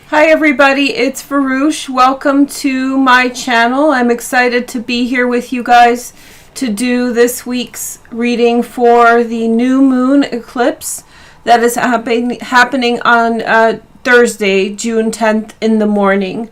Hi everybody, it's Veroosh. Welcome to my channel. I'm excited to be here with you guys to do this week's reading for the new moon eclipse that is happening on Thursday, June 10th in the morning.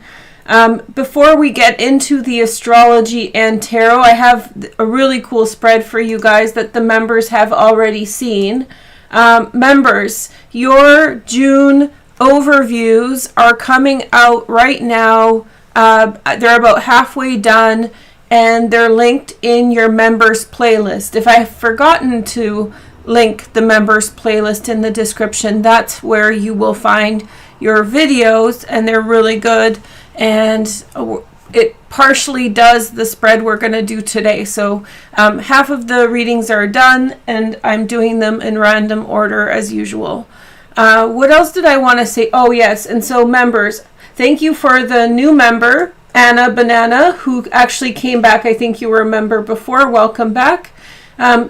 Before we get into the astrology and tarot, I have a really cool spread for you guys that the members have already seen. Members, your June overviews are coming out right now. They're about halfway done and they're linked in your members playlist. If I've forgotten to link the members playlist in the description, that's where you will find your videos, and they're really good, and it partially does the spread we're going to do today. So half of the readings are done and I'm doing them in random order as usual. What else did I want to say? Oh, yes. And so members, thank you for the new member, Anna Banana, who actually came back. I think you were a member before. Welcome back.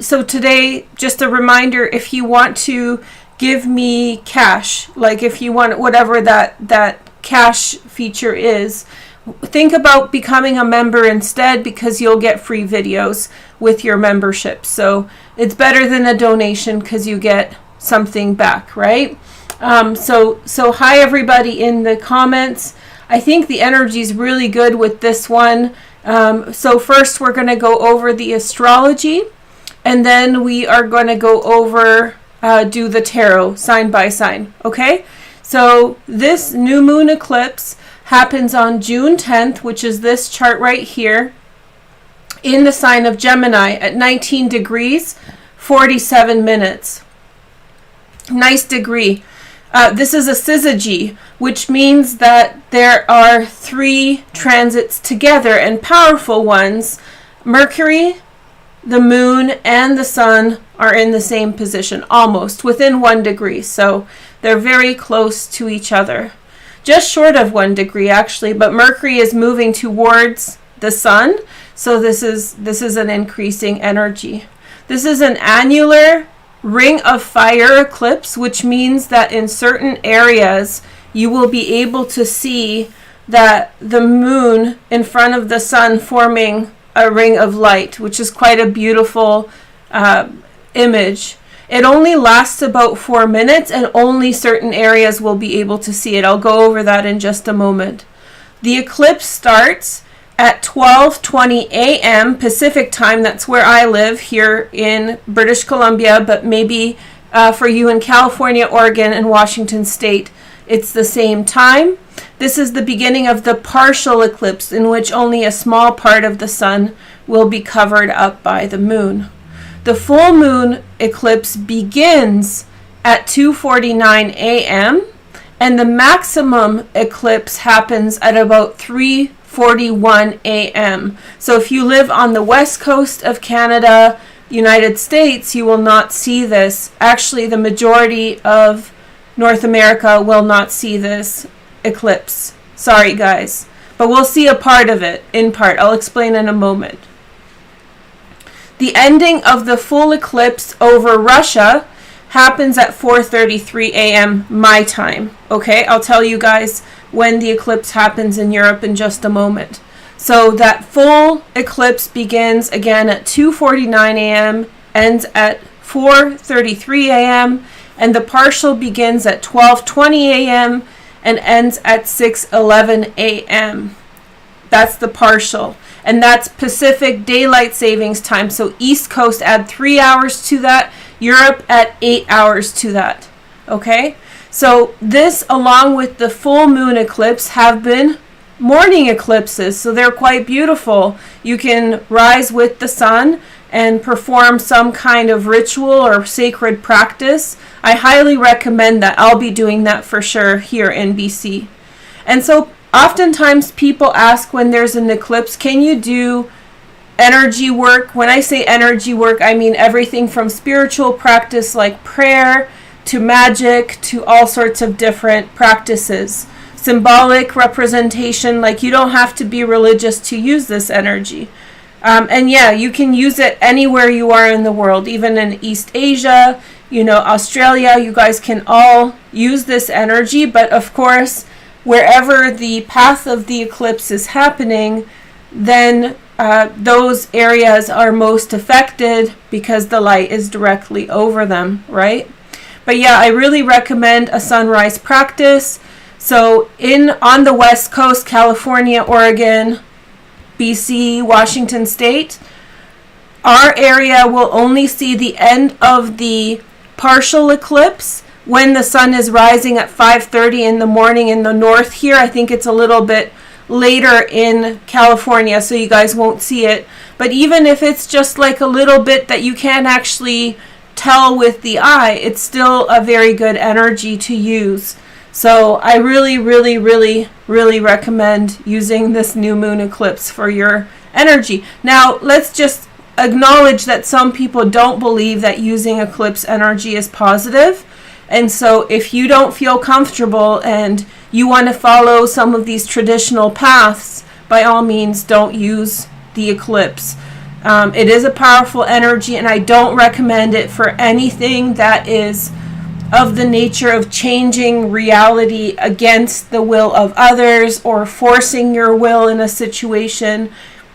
So today, just a reminder, if you want to give me cash, like if you want whatever that cash feature is, think about becoming a member instead, because you'll get free videos with your membership. So it's better than a donation because you get something back, right? So hi everybody in the comments. I think the energy is really good with this one. So first we're going to go over the astrology, and then we are going to go over do the tarot sign by sign. Okay, so this new moon eclipse happens on June 10th, which is this chart right here, in the sign of Gemini at 19 degrees 47 minutes. Nice degree. This is a syzygy, which means that there are 3 transits together, and powerful ones. Mercury, the moon, and the sun are in the same position, almost within 1 degree. So they're very close to each other. Just short of 1 degree actually, but Mercury is moving towards the sun. So this is an increasing energy. This is an annular ring of fire eclipse, which means that in certain areas you will be able to see that the moon in front of the sun forming a ring of light, which is quite a beautiful image. It only lasts about 4 minutes, and only certain areas will be able to see it. I'll go over that in just a moment. The eclipse starts at 12:20 a.m. Pacific time. That's where I live here in British Columbia, but maybe for you in California, Oregon, and Washington State, it's the same time. This is the beginning of the partial eclipse, in which only a small part of the sun will be covered up by the moon. The full moon eclipse begins at 2:49 a.m. and the maximum eclipse happens at about 3:41 a.m. So if you live on the west coast of Canada, United States, you will not see this. Actually, the majority of North America will not see this eclipse. Sorry, guys. But we'll see a part of it, in part. I'll explain in a moment. The ending of the full eclipse over Russia happens at 4:33 a.m. my time. Okay, I'll tell you guys when the eclipse happens in Europe in just a moment. So that full eclipse begins again at 2:49 a.m., ends at 4:33 a.m., and the partial begins at 12:20 a.m. and ends at 6:11 a.m. That's the partial. And that's Pacific Daylight Savings Time. So East Coast add 3 hours to that. Europe add 8 hours to that. Okay? So this, along with the full moon eclipse, have been morning eclipses. So they're quite beautiful. You can rise with the sun and perform some kind of ritual or sacred practice. I highly recommend that. I'll be doing that for sure here in BC. And so oftentimes people ask when there's an eclipse, can you do energy work? When I say energy work, I mean everything from spiritual practice like prayer to magic to all sorts of different practices. Symbolic representation, like you don't have to be religious to use this energy. And yeah, you can use it anywhere you are in the world, even in East Asia, Australia. You guys can all use this energy, but of course, wherever the path of the eclipse is happening, then those areas are most affected because the light is directly over them, right? But yeah, I really recommend a sunrise practice. So on the West Coast, California, Oregon, BC, Washington State, our area will only see the end of the partial eclipse when the sun is rising at 5:30 in the morning in the north here. I think it's a little bit later in California, so you guys won't see it. But even if it's just like a little bit that you can't actually tell with the eye, it's still a very good energy to use. So I really, really, really, really recommend using this new moon eclipse for your energy. Now, let's just acknowledge that some people don't believe that using eclipse energy is positive. And so if you don't feel comfortable and you want to follow some of these traditional paths, by all means, don't use the eclipse. It is a powerful energy, and I don't recommend it for anything that is of the nature of changing reality against the will of others or forcing your will in a situation.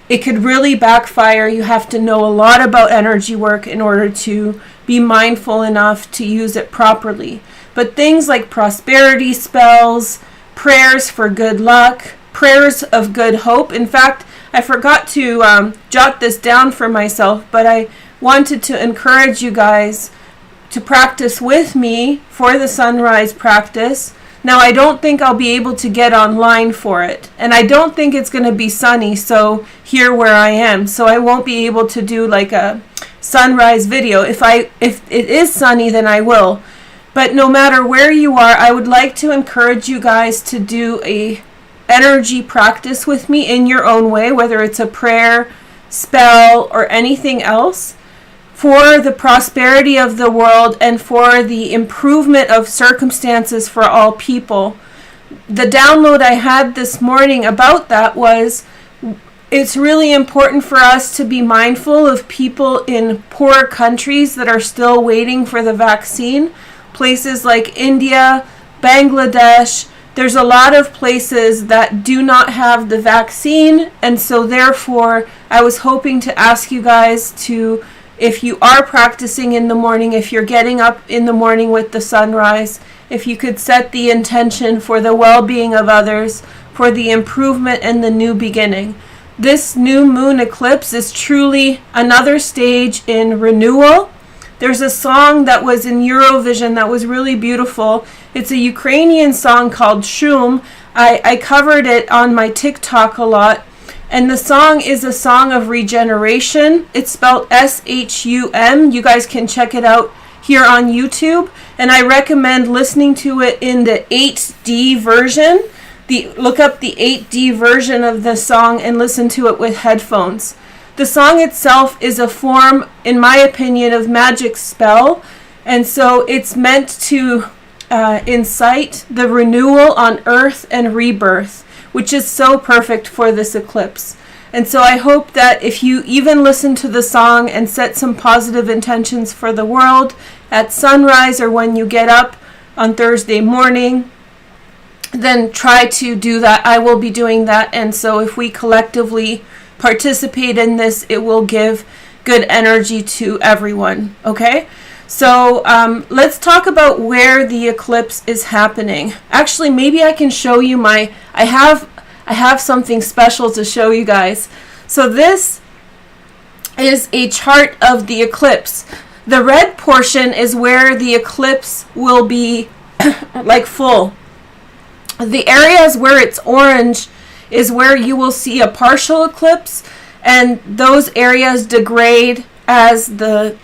It could really backfire. You have to know a lot about energy work in order to be mindful enough to use it properly. But things like prosperity spells, prayers for good luck, prayers of good hope. In fact, I forgot to jot this down for myself, but I wanted to encourage you guys to practice with me for the sunrise practice. Now, I don't think I'll be able to get online for it, and I don't think it's going to be sunny, so here where I am, so I won't be able to do like a sunrise video. If it is sunny, then I will. But no matter where you are, I would like to encourage you guys to do a energy practice with me in your own way, whether it's a prayer, spell, or anything else, for the prosperity of the world and for the improvement of circumstances for all people. The download I had this morning about that was, it's really important for us to be mindful of people in poor countries that are still waiting for the vaccine. Places like India, Bangladesh, there's a lot of places that do not have the vaccine, and so therefore I was hoping to ask you guys to, if you are practicing in the morning, if you're getting up in the morning with the sunrise, if you could set the intention for the well-being of others, for the improvement and the new beginning. This new moon eclipse is truly another stage in renewal. There's a song that was in Eurovision that was really beautiful. It's a Ukrainian song called Shum. I covered it on my TikTok a lot. And the song is a song of regeneration. It's spelled S-H-U-M. You guys can check it out here on YouTube. And I recommend listening to it in the 8D version. Look up the 8D version of the song and listen to it with headphones. The song itself is a form, in my opinion, of magic spell. And so it's meant to incite the renewal on earth and rebirth, which is so perfect for this eclipse. And so I hope that if you even listen to the song and set some positive intentions for the world at sunrise or when you get up on Thursday morning, then try to do that. I will be doing that. And so if we collectively participate in this, it will give good energy to everyone. Okay? So let's talk about where the eclipse is happening. Actually, maybe I can show you I have something special to show you guys. So this is a chart of the eclipse. The red portion is where the eclipse will be like full. The areas where it's orange is where you will see a partial eclipse, and those areas degrade as the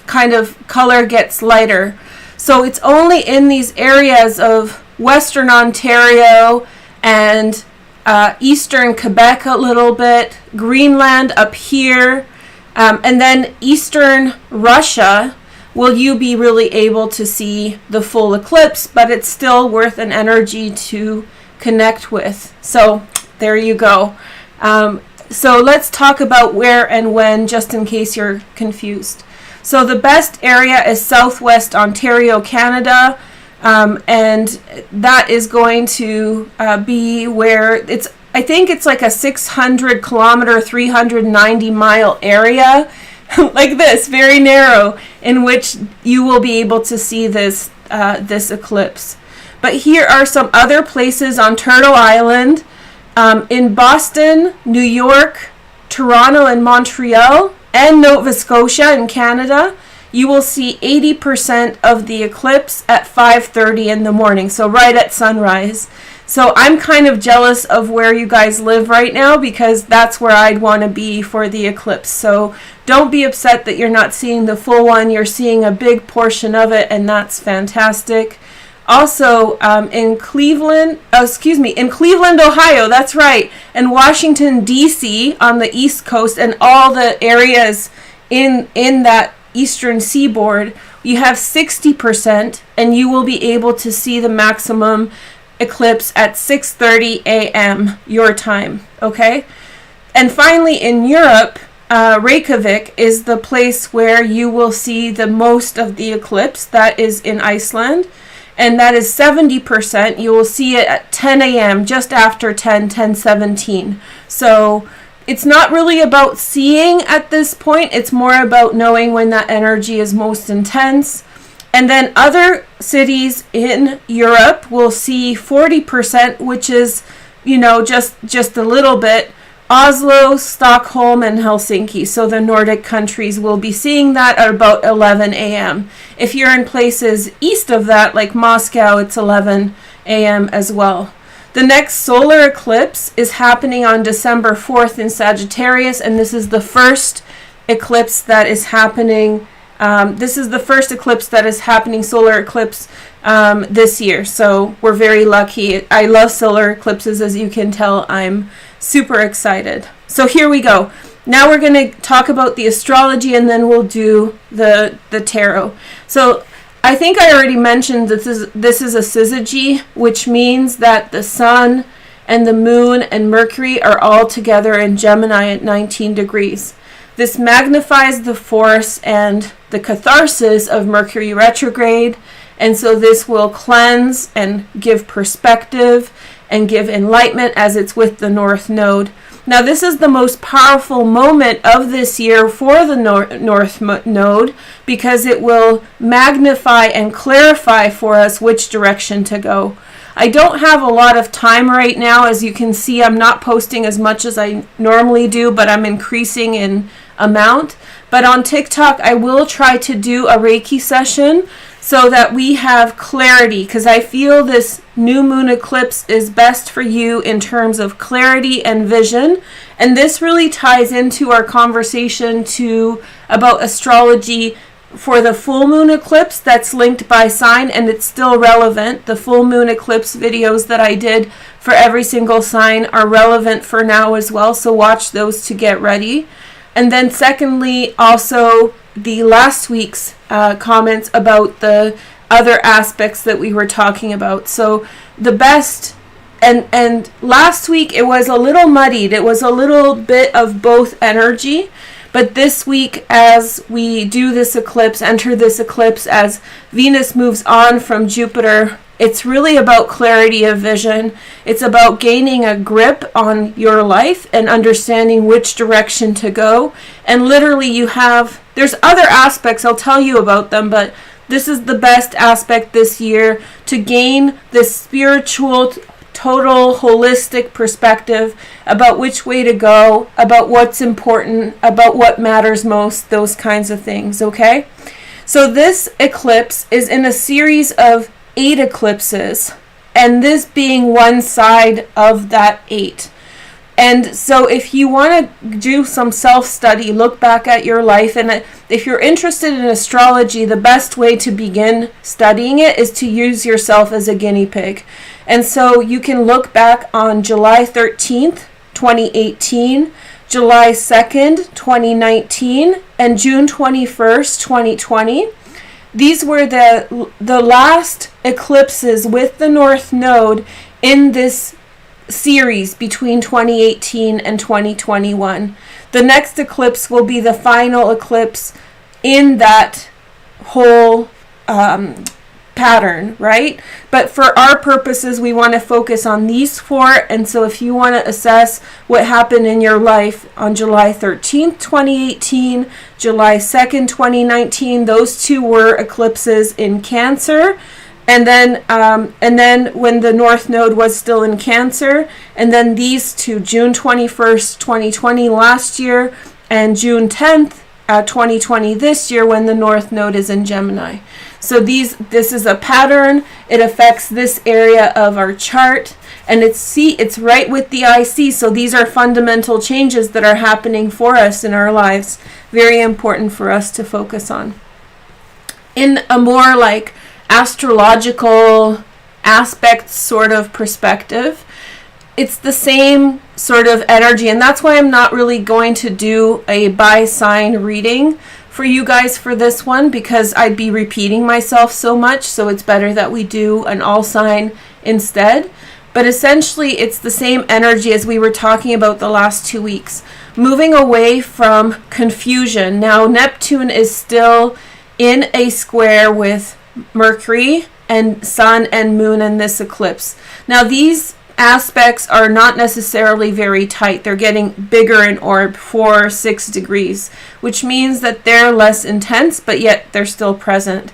kind of color gets lighter. So it's only in these areas of Western Ontario and Eastern Quebec a little bit, Greenland up here, and then Eastern Russia will you be really able to see the full eclipse, but it's still worth an energy to connect with. So there you go. So let's talk about where and when, just in case you're confused. So the best area is Southwest Ontario, Canada. and that is going to be where I think it's like a 600 kilometer, 390 mile area, like this, very narrow, in which you will be able to see this eclipse. But here are some other places on Turtle Island, in Boston, New York, Toronto and Montreal, and Nova Scotia in Canada. You will see 80% of the eclipse at 5:30 in the morning, so right at sunrise. So I'm kind of jealous of where you guys live right now, because that's where I'd want to be for the eclipse. So don't be upset that you're not seeing the full one. You're seeing a big portion of it, and that's fantastic. Also, in Cleveland, Ohio, that's right, and Washington, D.C. on the East Coast, and all the areas in that eastern seaboard, you have 60%, and you will be able to see the maximum eclipse at 6:30 a.m. your time, okay? And finally, in Europe, Reykjavik is the place where you will see the most of the eclipse. That is in Iceland, and that is 70%. You will see it at 10 a.m., just after 10:17. So it's not really about seeing at this point. It's more about knowing when that energy is most intense. And then other cities in Europe will see 40%, which is, just a little bit. Oslo, Stockholm, and Helsinki. So the Nordic countries will be seeing that at about 11 a.m. If you're in places east of that, like Moscow, it's 11 a.m. as well. The next solar eclipse is happening on December 4th in Sagittarius, and this is the first eclipse that is happening. This is the first eclipse that is happening, solar eclipse, this year. So we're very lucky. I love solar eclipses, as you can tell. I'm super excited. So here we go. Now we're going to talk about the astrology, and then we'll do the tarot. So I think I already mentioned that this is a syzygy, which means that the sun and the moon and Mercury are all together in Gemini at 19 degrees. This magnifies the force and the catharsis of Mercury retrograde, and so this will cleanse and give perspective and give enlightenment, as it's with the North Node. Now, this is the most powerful moment of this year for the North Node, because it will magnify and clarify for us which direction to go. I don't have a lot of time right now. As you can see, I'm not posting as much as I normally do, but I'm increasing in amount. But on TikTok, I will try to do a Reiki session so that we have clarity, because I feel this new moon eclipse is best for you in terms of clarity and vision. And this really ties into our conversation about astrology for the full moon eclipse that's linked by sign, and it's still relevant. The full moon eclipse videos that I did for every single sign are relevant for now as well, so watch those to get ready. And then secondly, also the last week's comments about the other aspects that we were talking about. So the best, and last week it was a little muddied. It was a little bit of both energy. But this week, as we do this eclipse, enter this eclipse, as Venus moves on from Jupiter, it's really about clarity of vision. It's about gaining a grip on your life and understanding which direction to go. And literally there's other aspects, I'll tell you about them, but this is the best aspect this year to gain this spiritual, total, holistic perspective about which way to go, about what's important, about what matters most, those kinds of things, okay? So this eclipse is in a series of 8 eclipses, and this being one side of that 8. And so if you want to do some self-study, look back at your life, and if you're interested in astrology, the best way to begin studying it is to use yourself as a guinea pig. And so you can look back on July 13th, 2018, July 2nd, 2019, and June 21st, 2020. These were the last eclipses with the North Node in this series between 2018 and 2021. The next eclipse will be the final eclipse in that whole pattern, right? But for our purposes, we want to focus on these four. And so if you want to assess what happened in your life on July 13th, 2018, July 2nd, 2019, those two were eclipses in Cancer. And then when the North Node was still in Cancer, and then these two, June 21st, 2020 last year, and June 10th, 2020 this year, when the North Node is in Gemini. So this is a pattern. It affects this area of our chart, and it's right with the IC. So these are fundamental changes that are happening for us in our lives. Very important for us to focus on. In a more like astrological aspect sort of perspective, it's the same sort of energy, and that's why I'm not really going to do a by sign reading for you guys for this one, because I'd be repeating myself so much. So it's better that we do an all sign instead. But essentially it's the same energy as we were talking about the last 2 weeks, moving away from confusion. Now Neptune is still in a square with Mercury and Sun and Moon in this eclipse. Now these aspects are not necessarily very tight. They're getting bigger in orb, 4 or 6 degrees, which means that they're less intense, but yet they're still present.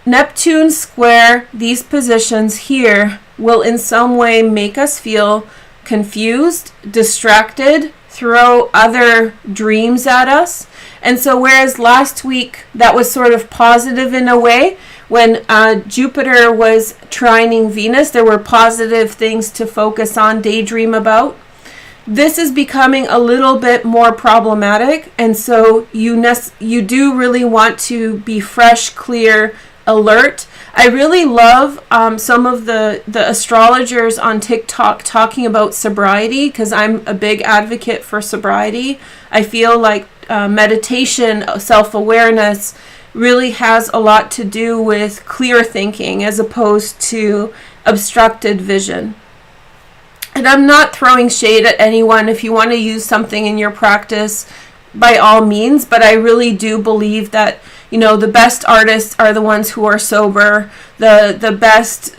Neptune square these positions here will in some way make us feel confused, distracted, throw other dreams at us. And so whereas last week that was sort of positive in a way, when Jupiter was trining Venus, there were positive things to focus on, daydream about. This is becoming a little bit more problematic, and so you do really want to be fresh, clear, alert. I really love some of the astrologers on TikTok talking about sobriety, because I'm a big advocate for sobriety. I feel like meditation, self-awareness, really has a lot to do with clear thinking as opposed to obstructed vision. And I'm not throwing shade at anyone. If you want to use something in your practice, by all means, but I really do believe that, you know, the best artists are the ones who are sober. The best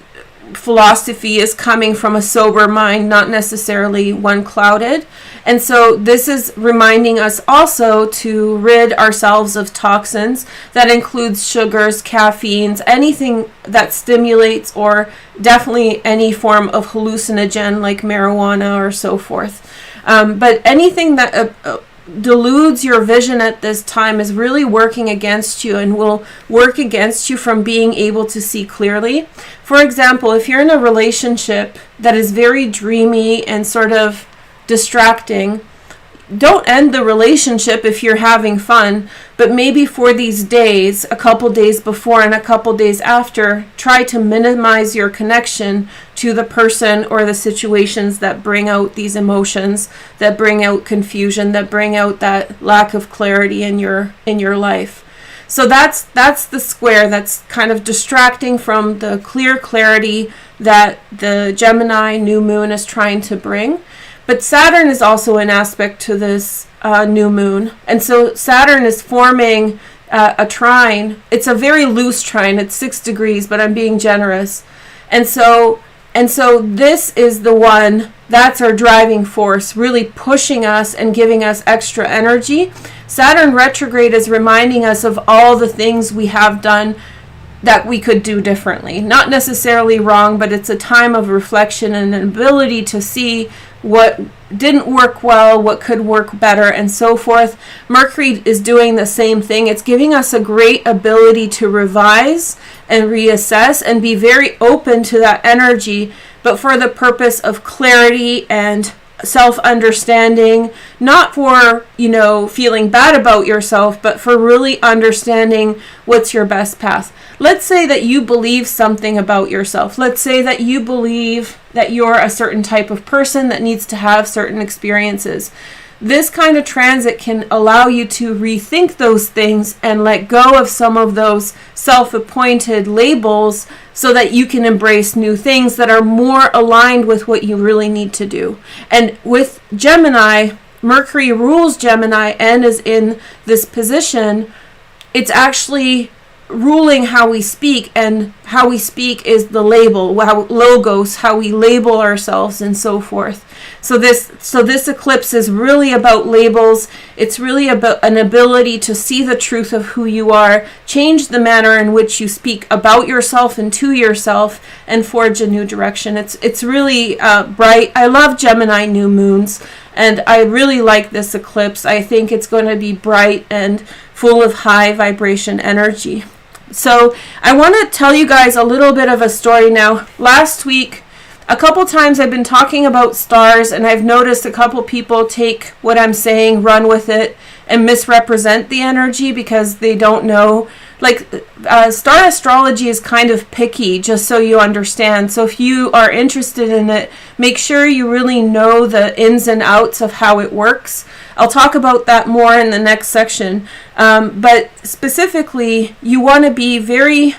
philosophy is coming from a sober mind, not necessarily one clouded. And so this is reminding us also to rid ourselves of toxins. That includes sugars, caffeines, anything that stimulates, or definitely any form of hallucinogen like marijuana or so forth. But anything that deludes your vision at this time is really working against you and will work against you from being able to see clearly. For example, if you're in a relationship that is very dreamy and sort of distracting, don't end the relationship if you're having fun, but maybe for these days, a couple days before and a couple days after, try to minimize your connection to the person or the situations that bring out these emotions, that bring out confusion, that bring out that lack of clarity in your life. So that's the square that's kind of distracting from the clear clarity that the Gemini new moon is trying to bring. But Saturn is also an aspect to this new moon. And so Saturn is forming a trine. It's a very loose trine. It's 6 degrees, but I'm being generous. And so this is the one that's our driving force, really pushing us and giving us extra energy. Saturn retrograde is reminding us of all the things we have done that we could do differently. Not necessarily wrong, but it's a time of reflection and an ability to see what didn't work well, what could work better, and so forth. Mercury is doing the same thing. It's giving us a great ability to revise and reassess and be very open to that energy, but for the purpose of clarity and self-understanding, not for, feeling bad about yourself, but for really understanding what's your best path. Let's say that you believe something about yourself. Let's say that you believe that you're a certain type of person that needs to have certain experiences. This kind of transit can allow you to rethink those things and let go of some of those self-appointed labels so that you can embrace new things that are more aligned with what you really need to do. And with Gemini, Mercury rules Gemini and is in this position. It's actually ruling how we speak, and how we speak is the label, how logos, how we label ourselves and so forth. So this eclipse is really about labels. It's really about an ability to see the truth of who you are, change the manner in which you speak about yourself and to yourself, and forge a new direction. It's really bright. I love Gemini new moons, and I really like this eclipse. I think it's going to be bright and full of high vibration energy. So I want to tell you guys a little bit of a story now. Last week, a couple times I've been talking about stars, and I've noticed a couple people take what I'm saying, run with it, and misrepresent the energy because they don't know. Like, star astrology is kind of picky, just so you understand. So if you are interested in it, make sure you really know the ins and outs of how it works. I'll talk about that more in the next section. But specifically, you want to be very...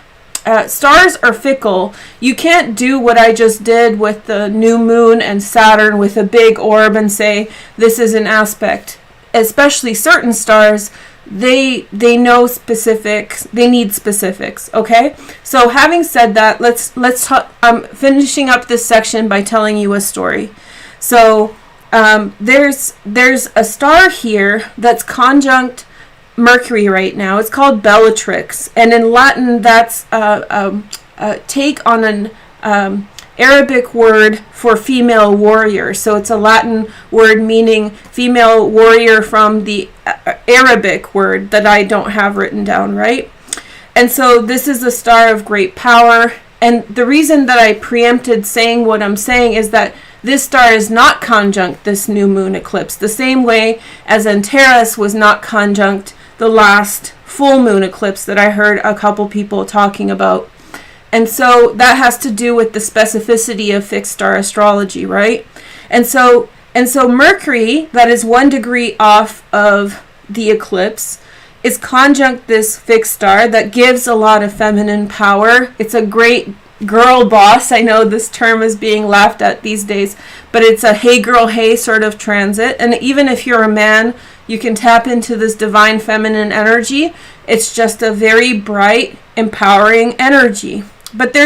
stars are fickle. You can't do what I just did with the new moon and Saturn with a big orb and say, this is an aspect. Especially certain stars, they know specifics. They need specifics. Okay. So having said that, let's talk. I'm finishing up this section by telling you a story. So there's a star here that's conjunct Mercury right now. It's called Bellatrix, and in Latin, that's a take on an Arabic word for female warrior. So it's a Latin word meaning female warrior from the Arabic word that I don't have written down, right? And so this is a star of great power. And the reason that I preempted saying what I'm saying is that this star is not conjunct this new moon eclipse, the same way as Antares was not conjunct the last full moon eclipse that I heard a couple people talking about. And so that has to do with the specificity of fixed star astrology, right? And so Mercury, that is 1 degree off of the eclipse, is conjunct this fixed star that gives a lot of feminine power. It's a great girl boss. I know this term is being laughed at these days, but it's a hey girl hey sort of transit. And even if you're a man, you can tap into this divine feminine energy. It's just a very bright, empowering energy. But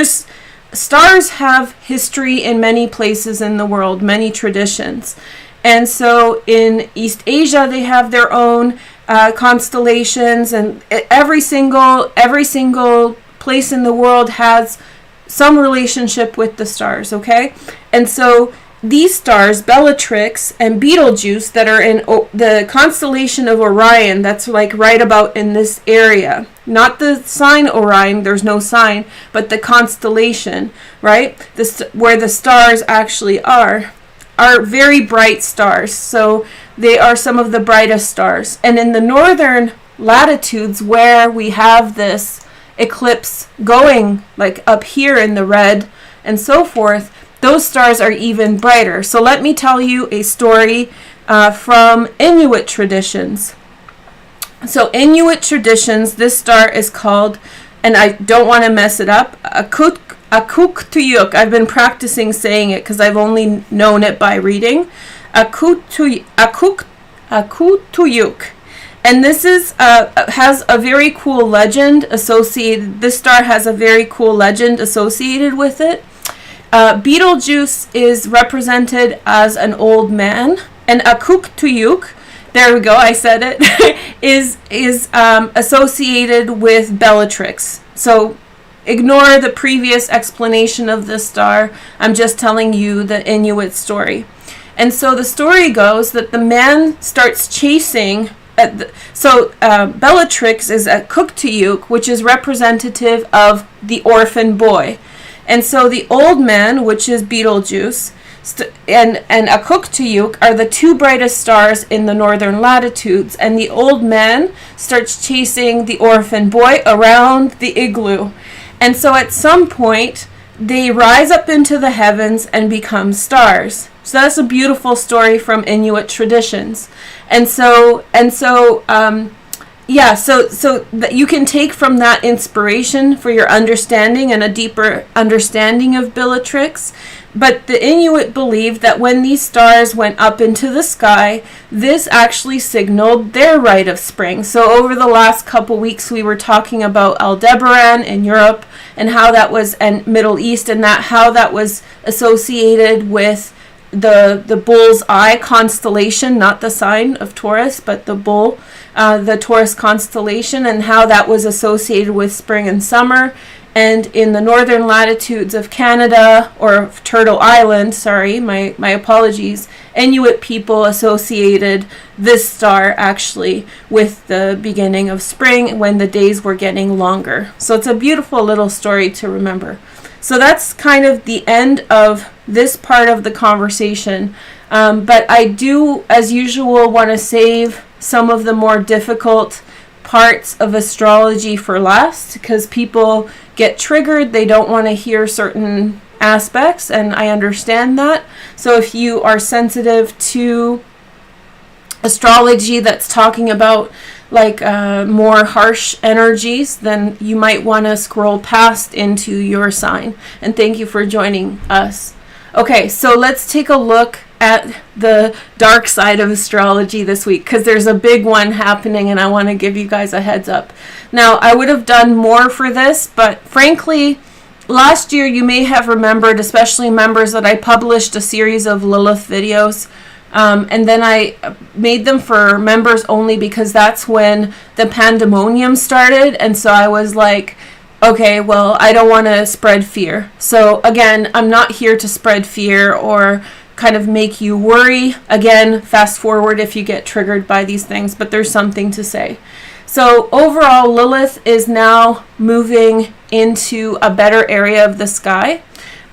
stars have history in many places in the world, many traditions. And so in East Asia, they have their own constellations, and every single place in the world has some relationship with the stars, okay? And so these stars, Bellatrix and Betelgeuse, that are in the constellation of Orion, that's like right about in this area. Not the sign Orion, there's no sign, but the constellation, right? Where the stars actually are very bright stars. So they are some of the brightest stars. And in the northern latitudes where we have this eclipse going, like up here in the red and so forth, those stars are even brighter. So let me tell you a story from Inuit traditions. So Inuit traditions, this star is called, and I don't want to mess it up, Akuktuyuk. I've been practicing saying it because I've only known it by reading. Akuktuyuk. And this is has a very cool legend associated. This star has a very cool legend associated with it. Betelgeuse is represented as an old man, and Akuktuyuk, there we go, I said it, is associated with Bellatrix. So ignore the previous explanation of this star. I'm just telling you the Inuit story. And so the story goes that the man starts chasing. Bellatrix is a Kuktuyuk, which is representative of the orphan boy. And so the old man, which is Betelgeuse, and Akuktuyuk are the two brightest stars in the northern latitudes. And the old man starts chasing the orphan boy around the igloo. And so at some point, they rise up into the heavens and become stars. So that's a beautiful story from Inuit traditions. And so yeah, so that you can take from that inspiration for your understanding and a deeper understanding of Bellatrix. But the Inuit believed that when these stars went up into the sky, this actually signaled their rite of spring. So over the last couple weeks, we were talking about Aldebaran in Europe and how that was, and Middle East, and that how that was associated with the bull's eye constellation, not the sign of Taurus, but the bull, the Taurus constellation, and how that was associated with spring and summer. And in the northern latitudes of Canada, or Turtle Island, sorry, my apologies, Inuit people associated this star actually with the beginning of spring when the days were getting longer. So it's a beautiful little story to remember. So that's kind of the end of this part of the conversation. But I do, as usual, want to save some of the more difficult parts of astrology for last, because people get triggered. They don't want to hear certain aspects, and I understand that. So if you are sensitive to astrology that's talking about like more harsh energies, then you might want to scroll past into your sign. And thank you for joining us. Okay, so let's take a look at the dark side of astrology this week, because there's a big one happening and I want to give you guys a heads up. Now, I would have done more for this, but frankly, last year you may have remembered, especially members, that I published a series of Lilith videos. And then I made them for members only because that's when the pandemonium started. And so I was like, okay, well, I don't want to spread fear. So again, I'm not here to spread fear or kind of make you worry. Again, fast forward if you get triggered by these things, but there's something to say. So overall, Lilith is now moving into a better area of the sky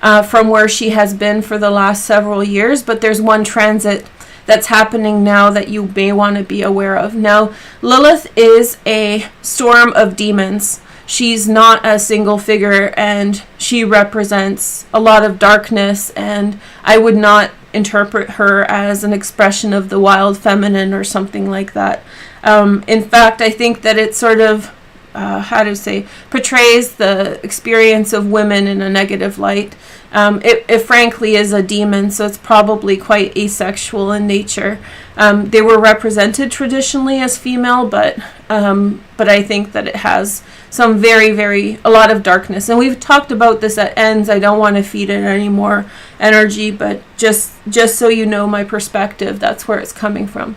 from where she has been for the last several years, but there's one transit that's happening now that you may want to be aware of. Now, Lilith is a storm of demons. She's not a single figure, and she represents a lot of darkness, and I would not interpret her as an expression of the wild feminine or something like that. In fact, I think that it sort of, portrays the experience of women in a negative light. It frankly is a demon, so it's probably quite asexual in nature. They were represented traditionally as female, but I think that it has some a lot of darkness. And we've talked about this at ends. I don't want to feed it any more energy, but just so you know my perspective, that's where it's coming from.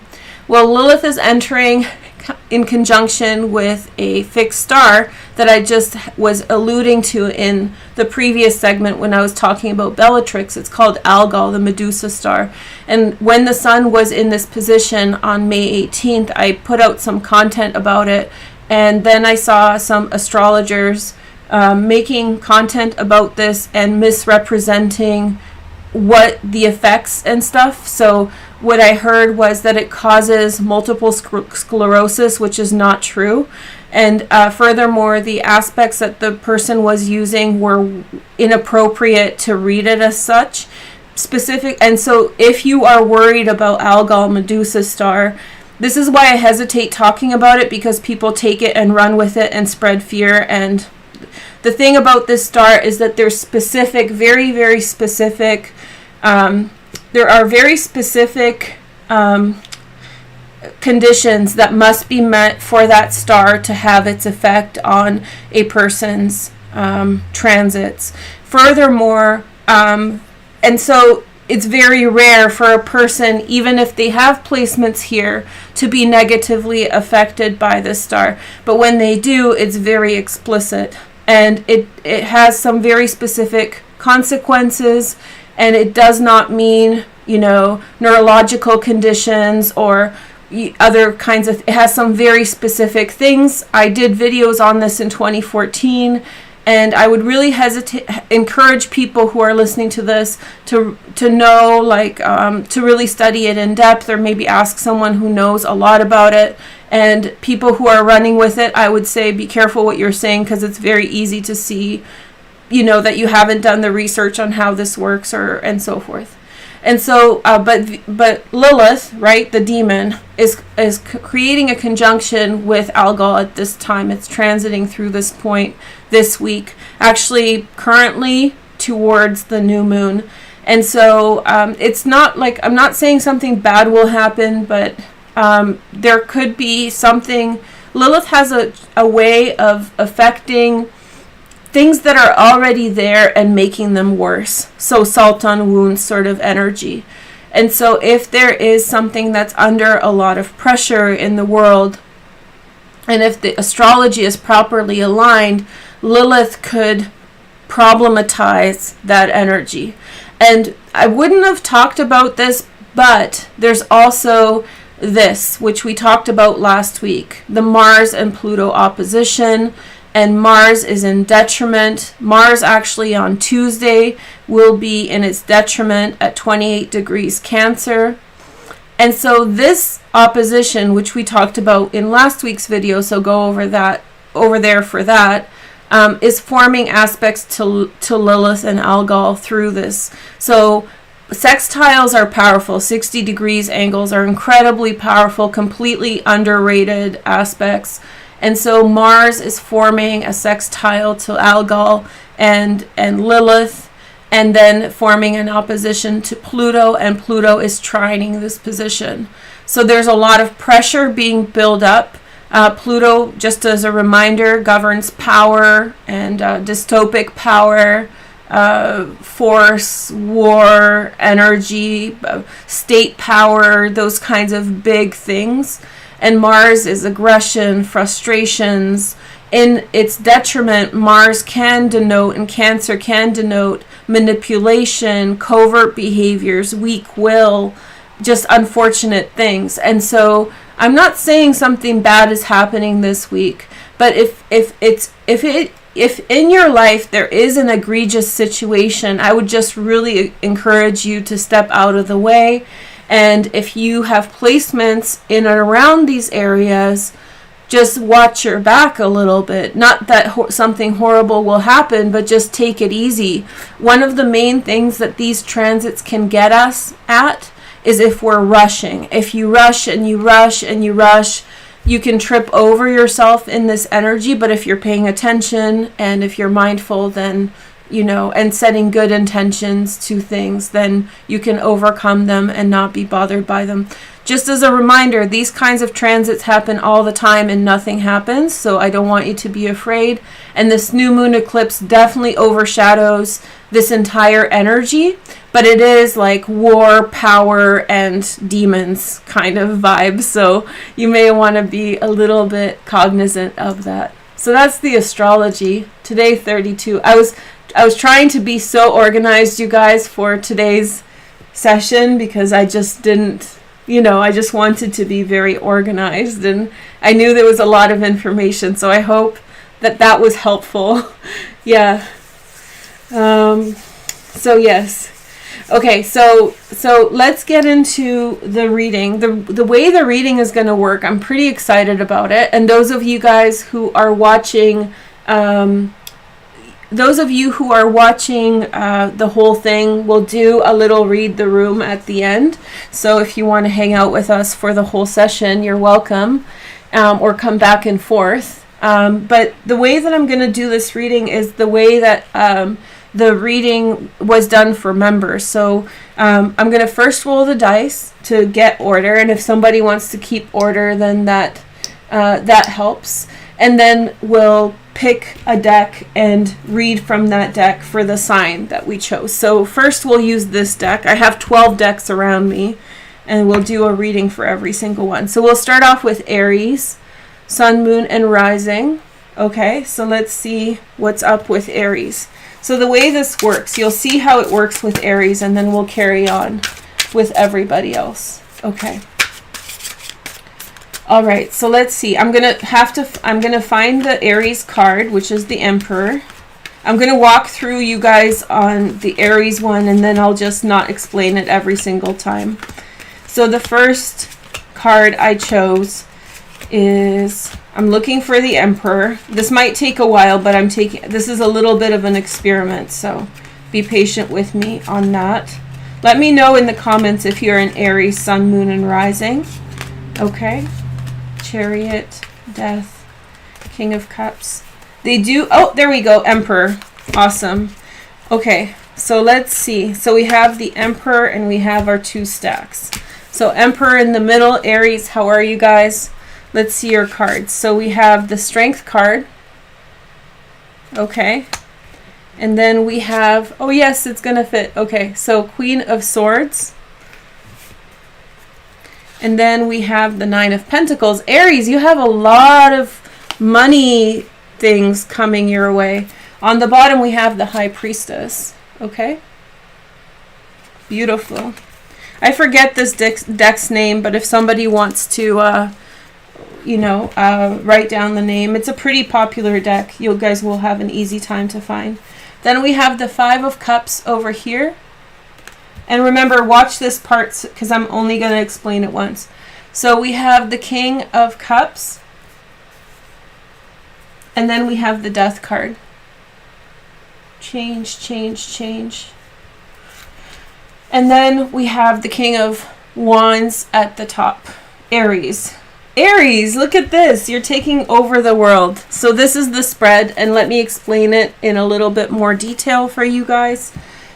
Well, Lilith is entering in conjunction with a fixed star that I just was alluding to in the previous segment when I was talking about Bellatrix. It's called Algol, the Medusa star. And when the sun was in this position on May 18th, I put out some content about it. And then I saw some astrologers making content about this and misrepresenting what the effects and stuff. So what I heard was that it causes multiple sclerosis, which is not true. And furthermore, the aspects that the person was using were inappropriate to read it as such. And so if you are worried about Algol Medusa star, this is why I hesitate talking about it, because people take it and run with it and spread fear. And the thing about this star is that there's specific, very, very specific, there are very specific conditions that must be met for that star to have its effect on a person's transits. Furthermore, and so it's very rare for a person, even if they have placements here, to be negatively affected by this star. But when they do, it's very explicit. And it has some very specific consequences, and it does not mean, neurological conditions or other kinds of, it has some very specific things. I did videos on this in 2014, and I would really encourage people who are listening to this to know, to really study it in depth, or maybe ask someone who knows a lot about it. And people who are running with it, I would say be careful what you're saying, because it's very easy to see, that you haven't done the research on how this works and so forth. And so, but Lilith, right, the demon, is creating a conjunction with Algol at this time. It's transiting through this point this week, actually currently towards the new moon. And so it's not like, I'm not saying something bad will happen, but there could be something. Lilith has a way of affecting things that are already there and making them worse. So salt on wounds sort of energy. And so if there is something that's under a lot of pressure in the world, and if the astrology is properly aligned, Lilith could problematize that energy. And I wouldn't have talked about this, but there's also this, which we talked about last week, the Mars and Pluto opposition. And Mars is in detriment. Mars actually on Tuesday will be in its detriment at 28 degrees Cancer. And so this opposition, which we talked about in last week's video, so go over there for that, is forming aspects to Lilith and Algol through this. So sextiles are powerful. 60 degrees angles are incredibly powerful, completely underrated aspects. And so Mars is forming a sextile to Algol and Lilith, and then forming an opposition to Pluto, and Pluto is trining this position. So there's a lot of pressure being built up. Pluto, just as a reminder, governs power and dystopic power, force, war, energy, state power, those kinds of big things. And Mars is aggression, frustrations. In its detriment, Mars can denote, and Cancer can denote, manipulation, covert behaviors, weak will, just unfortunate things. And so I'm not saying something bad is happening this week, but if in your life there is an egregious situation, I would just really encourage you to step out of the way. And if you have placements in and around these areas, just watch your back a little bit. Not that something horrible will happen, but just take it easy. One of the main things that these transits can get us at is if we're rushing. If you rush and you rush and you rush, you can trip over yourself in this energy. But if you're paying attention and if you're mindful, then and setting good intentions to things, then you can overcome them and not be bothered by them. Just as a reminder, these kinds of transits happen all the time and nothing happens, so I don't want you to be afraid. And this new moon eclipse definitely overshadows this entire energy, but it is like war, power, and demons kind of vibes, so you may want to be a little bit cognizant of that. So that's the astrology. Today, 32. I was trying to be so organized, you guys, for today's session, because I just didn't, I just wanted to be very organized, and I knew there was a lot of information, so I hope that was helpful. Yeah. So yes. Okay, so let's get into the reading. The way the reading is going to work, I'm pretty excited about it. And those of you guys who are watching, the whole thing, will do a little read the room at the end. So if you want to hang out with us for the whole session, you're welcome, or come back and forth. But the way that I'm going to do this reading is the way that the reading was done for members. So I'm going to first roll the dice to get order, and if somebody wants to keep order, then that helps. And then we'll pick a deck and read from that deck for the sign that we chose. So first we'll use this deck. I have 12 decks around me, and we'll do a reading for every single one. So we'll start off with Aries, Sun, Moon, and Rising. Okay, so let's see what's up with Aries. So the way this works, you'll see how it works with Aries, and then we'll carry on with everybody else. Okay. All right, so let's see. I'm going to find the Aries card, which is the Emperor. I'm going to walk through you guys on the Aries one, and then I'll just not explain it every single time. So the first card I chose is, I'm looking for the Emperor. This might take a while, but this is a little bit of an experiment, so be patient with me on that. Let me know in the comments if you're an Aries, Sun, Moon, and Rising. Okay. Chariot, Death, King of Cups. They do, oh, there we go, Emperor. Awesome. Okay, so let's see. So we have the Emperor and we have our 2 stacks. So Emperor in the middle, Aries, how are you guys? Let's see your cards. So we have the Strength card. Okay. And then we have, oh yes, it's going to fit. Okay, so Queen of Swords. And then we have the 9 of Pentacles. Aries, you have a lot of money things coming your way. On the bottom, we have the High Priestess. Okay? Beautiful. I forget this deck's name, but if somebody wants to, write down the name. It's a pretty popular deck. You guys will have an easy time to find. Then we have the 5 of Cups over here. And remember, watch this part because I'm only going to explain it once. So we have the King of Cups. And then we have the Death card. Change, change, change. And then we have the King of Wands at the top. Aries. Aries, look at this. You're taking over the world. So this is the spread, and let me explain it in a little bit more detail for you guys.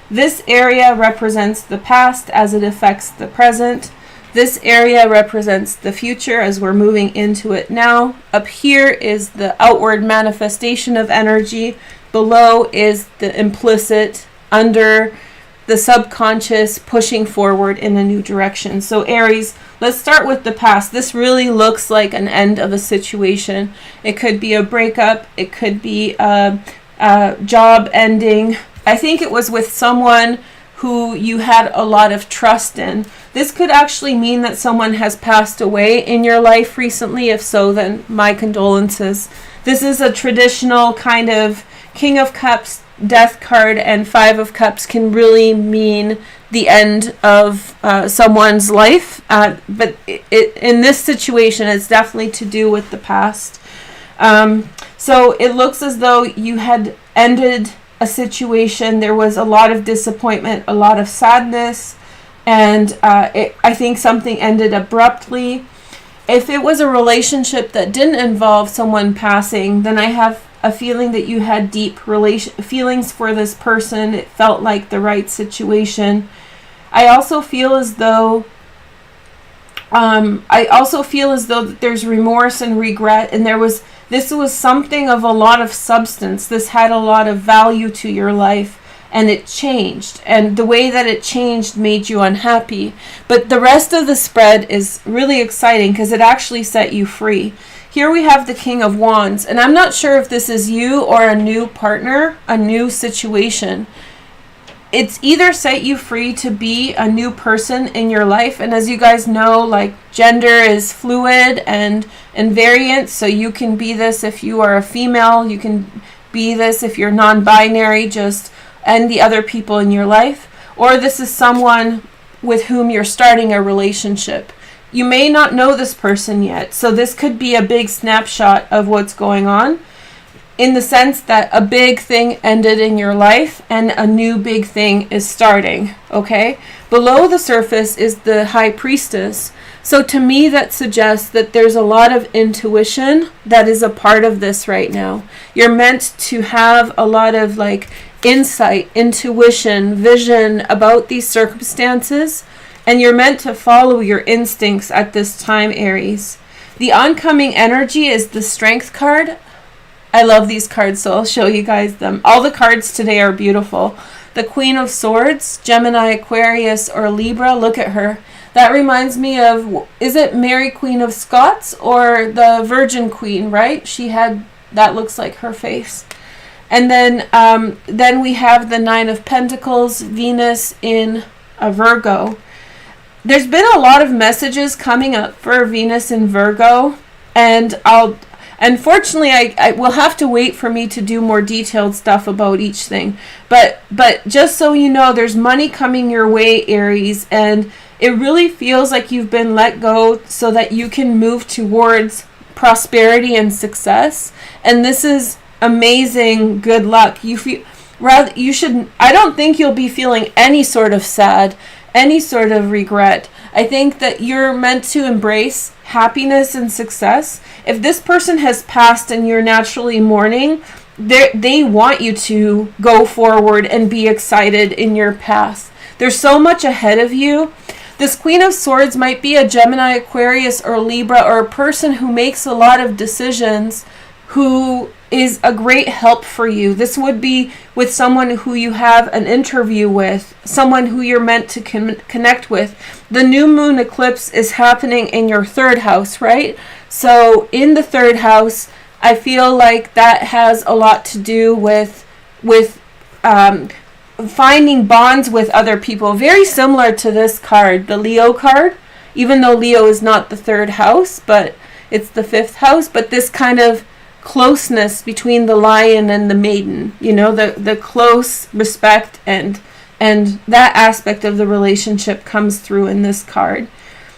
This area represents the past as it affects the present. This area represents the future as we're moving into it now. Up here is the outward manifestation of energy. Below is the implicit, under the subconscious, pushing forward in a new direction. So Aries, let's start with the past. This really looks like an end of a situation. It could be a breakup. It could be a job ending. I think it was with someone who you had a lot of trust in. This could actually mean that someone has passed away in your life recently. If so, then my condolences. This is a traditional kind of King of Cups, Death card, and 5 of Cups can really mean the end of someone's life. But in this situation, it's definitely to do with the past. So it looks as though you had ended a situation. There was a lot of disappointment, a lot of sadness, and I think something ended abruptly. If it was a relationship that didn't involve someone passing, then I have a feeling that you had deep feelings for this person. It felt like the right situation. I also feel as though there's remorse and regret, and this was something of a lot of substance. This had a lot of value to your life, and it changed. And the way that it changed made you unhappy. But the rest of the spread is really exciting because it actually set you free. Here we have the King of Wands, and I'm not sure if this is you or a new partner, a new situation. It's either set you free to be a new person in your life, and as you guys know, like, gender is fluid and invariant, so you can be this if you are a female, you can be this if you're non-binary, and the other people in your life, or this is someone with whom you're starting a relationship. You may not know this person yet, so this could be a big snapshot of what's going on, in the sense that a big thing ended in your life and a new big thing is starting, okay? Below the surface is the High Priestess. So to me, that suggests that there's a lot of intuition that is a part of this right now. You're meant to have a lot of insight, intuition, vision about these circumstances, and you're meant to follow your instincts at this time, Aries. The oncoming energy is the Strength card. I love these cards, so I'll show you guys them. All the cards today are beautiful. The Queen of Swords, Gemini, Aquarius, or Libra. Look at her. That reminds me of, is it Mary Queen of Scots or the Virgin Queen, right? She had, that looks like her face. And then we have the 9 of Pentacles, Venus in a Virgo. There's been a lot of messages coming up for Venus in Virgo, and unfortunately, I will have to wait for me to do more detailed stuff about each thing. But just so you know, there's money coming your way, Aries, and it really feels like you've been let go so that you can move towards prosperity and success. And this is amazing good luck. I don't think you'll be feeling any sort of sad. any sort of regret. I think that you're meant to embrace happiness and success. If this person has passed and you're naturally mourning, they want you to go forward and be excited in your path. There's so much ahead of you. This Queen of Swords might be a Gemini, Aquarius, or Libra, or a person who makes a lot of decisions, who is a great help for you. This would be with someone who you have an interview with, someone who you're meant to connect with. The new moon eclipse is happening in your 3rd house, right? So in the 3rd house, I feel like that has a lot to do with finding bonds with other people. Very similar to this card, the Leo card, even though Leo is not the 3rd house, but it's the 5th house. But this kind of closeness between the lion and the maiden, you know, the close respect and that aspect of the relationship comes through in this card.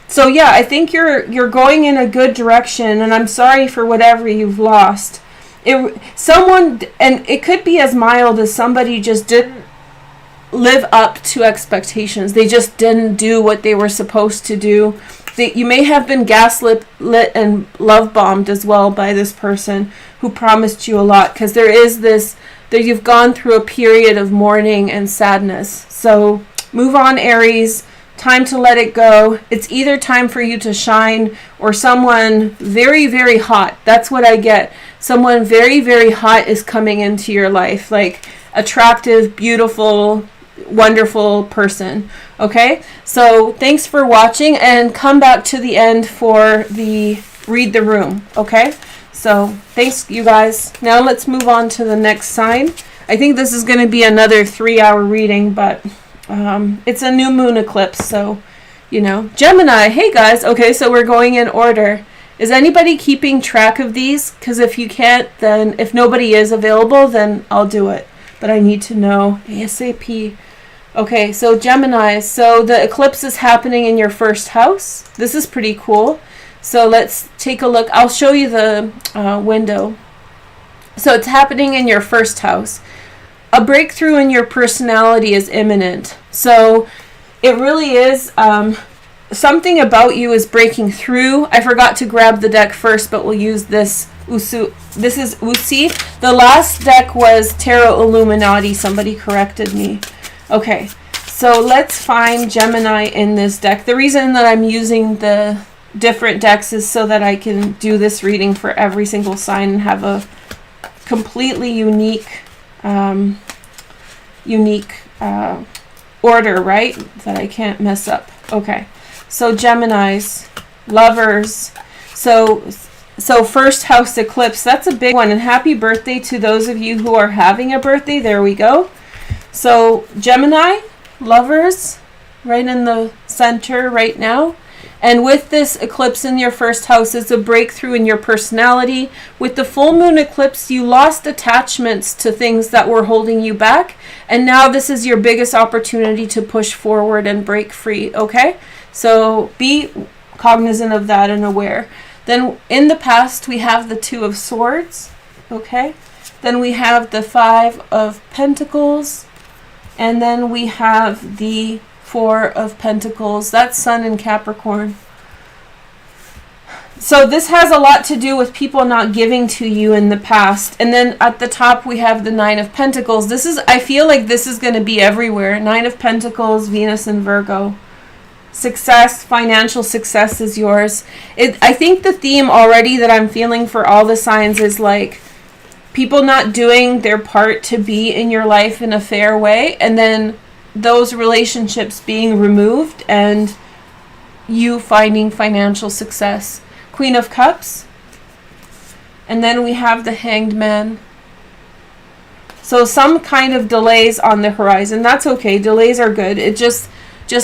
So yeah, I think you're going in a good direction, and I'm sorry for whatever you've lost. Someone, and it could be as mild as somebody just didn't live up to expectations. They just didn't do what they were supposed to do. You may have been gaslit and love bombed as well by this person who promised you a lot, because there is this, that you've gone through a period of mourning and sadness. So move on, Aries. Time to let it go. It's either time for you to shine, or someone very, very hot. That's what I get. Someone very, very hot is coming into your life, like attractive, beautiful, wonderful person. Okay, so thanks for watching, and come back to the end for the read the room. Okay, so thanks, you guys. Now let's move on to the next sign. I think this is going to be another 3-hour reading, but it's a new moon eclipse, so you know. Gemini. Hey guys. Okay, so we're going in order. Is anybody keeping track of these? Because if you can't, then if nobody is available, then I'll do it, but I need to know ASAP. Okay, so Gemini, so the eclipse is happening in your 1st house. This is pretty cool. So let's take a look. I'll show you the window. So it's happening in your 1st house. A breakthrough in your personality is imminent. So it really is, something about you is breaking through. I forgot to grab the deck first, but we'll use this. This is Usi. The last deck was Tarot Illuminati. Somebody corrected me. Okay, so let's find Gemini in this deck. The reason that I'm using the different decks is so that I can do this reading for every single sign and have a completely unique order, right? That I can't mess up. Okay, so Geminis, lovers. So 1st house eclipse, that's a big one. And happy birthday to those of you who are having a birthday. There we go. So Gemini, lovers, right in the center right now. And with this eclipse in your 1st house, it's a breakthrough in your personality. With the full moon eclipse, you lost attachments to things that were holding you back. And now this is your biggest opportunity to push forward and break free, okay? So be cognizant of that and aware. Then in the past, we have the 2 of Swords, okay? Then we have the 5 of Pentacles. And then we have the 4 of Pentacles. That's Sun in Capricorn. So this has a lot to do with people not giving to you in the past. And then at the top we have the 9 of Pentacles. This is, I feel like this is going to be everywhere. 9 of Pentacles, Venus and Virgo. Success, financial success is yours. I think the theme already that I'm feeling for all the signs is like people not doing their part to be in your life in a fair way, and then those relationships being removed and you finding financial success. Queen of Cups. And then we have the Hanged Man. So some kind of delays on the horizon. That's okay. Delays are good. It just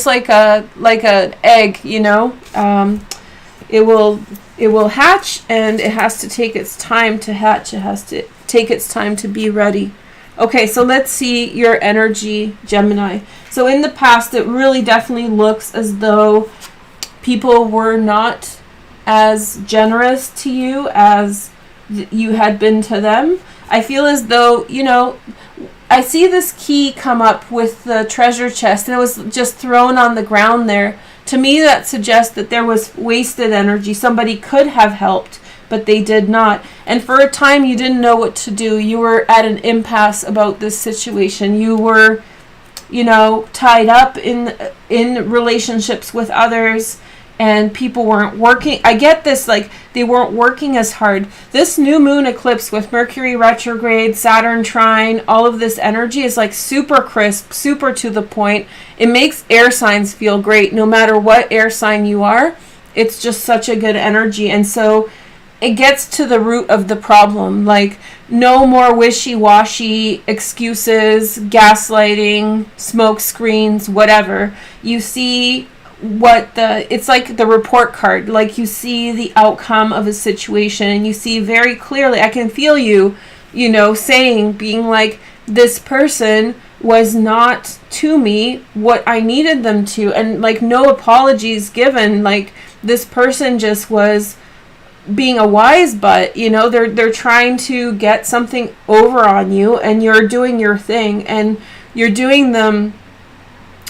like an egg, you know. It will hatch, and it has to take its time to hatch. It has to take its time to be ready. Okay, so let's see your energy, Gemini. So in the past, it really definitely looks as though people were not as generous to you as you had been to them. I feel as though, you know, I see this key come up with the treasure chest, and it was just thrown on the ground there. To me, that suggests that there was wasted energy. Somebody could have helped, but they did not. And for a time, you didn't know what to do. You were at an impasse about this situation. You were, you know, tied up in relationships with others, and people weren't working. I get this, like, they weren't working as hard. This new moon eclipse with Mercury retrograde, Saturn trine, all of this energy is like super crisp, super to the point. It makes air signs feel great. No matter what air sign you are, it's just such a good energy. And so it gets to the root of the problem. Like, no more wishy-washy excuses, gaslighting, smoke screens, whatever. You see it's like the report card. Like, you see the outcome of a situation, and you see very clearly, I can feel you, you know, being like, this person was not to me what I needed them to, and like, no apologies given. Like, this person just was being a wise butt, you know, they're trying to get something over on you, and you're doing your thing, and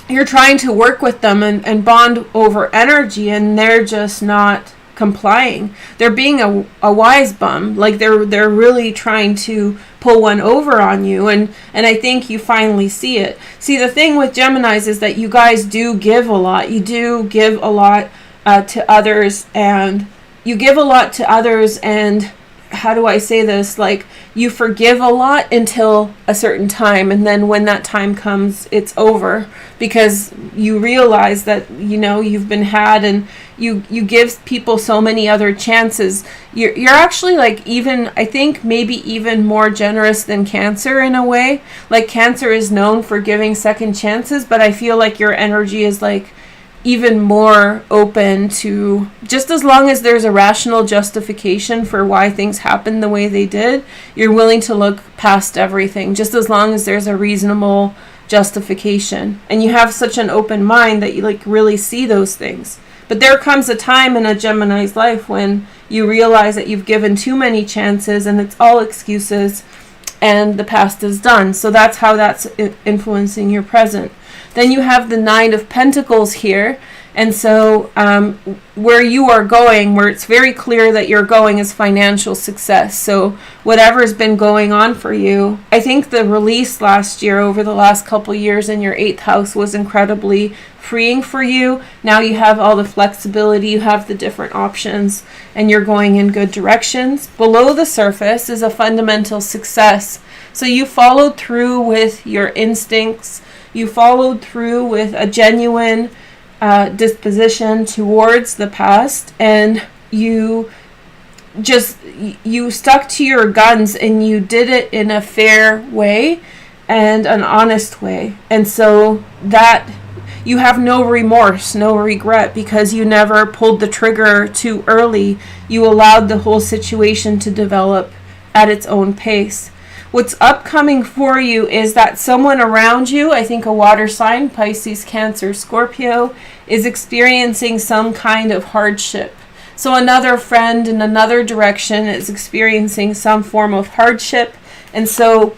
you're trying to work with them and bond over energy, and they're just not complying. They're being a wise bum. Like, they're really trying to pull one over on you, and I think you finally see it. See, the thing with Geminis is that you guys do give a lot. You do give a lot to others, and you give a lot to others, and how do I say this? Like, you forgive a lot until a certain time, and then when that time comes, it's over, because you realize that, you know, you've been had, and you give people so many other chances. You're actually, like, even, I think, maybe even more generous than Cancer in a way. Like, Cancer is known for giving second chances, but I feel like your energy is, like, even more open to, just as long as there's a rational justification for why things happened the way they did, you're willing to look past everything, just as long as there's a reasonable justification. And you have such an open mind that you, like, really see those things. But there comes a time in a Gemini's life when you realize that you've given too many chances, and it's all excuses, and the past is done. So that's how that's influencing your present. Then you have the Nine of Pentacles here. And so where you are going, where it's very clear that you're going, is financial success. So whatever's been going on for you, I think the release last year, over the last couple years in your 8th house, was incredibly freeing for you. Now you have all the flexibility, you have the different options, and you're going in good directions. Below the surface is a fundamental success. So you followed through with your instincts. You followed through with a genuine disposition towards the past, and you stuck to your guns, and you did it in a fair way and an honest way. And so that you have no remorse, no regret, because you never pulled the trigger too early. You allowed the whole situation to develop at its own pace. What's upcoming for you is that someone around you, I think a water sign, Pisces, Cancer, Scorpio, is experiencing some kind of hardship. So another friend in another direction is experiencing some form of hardship. And so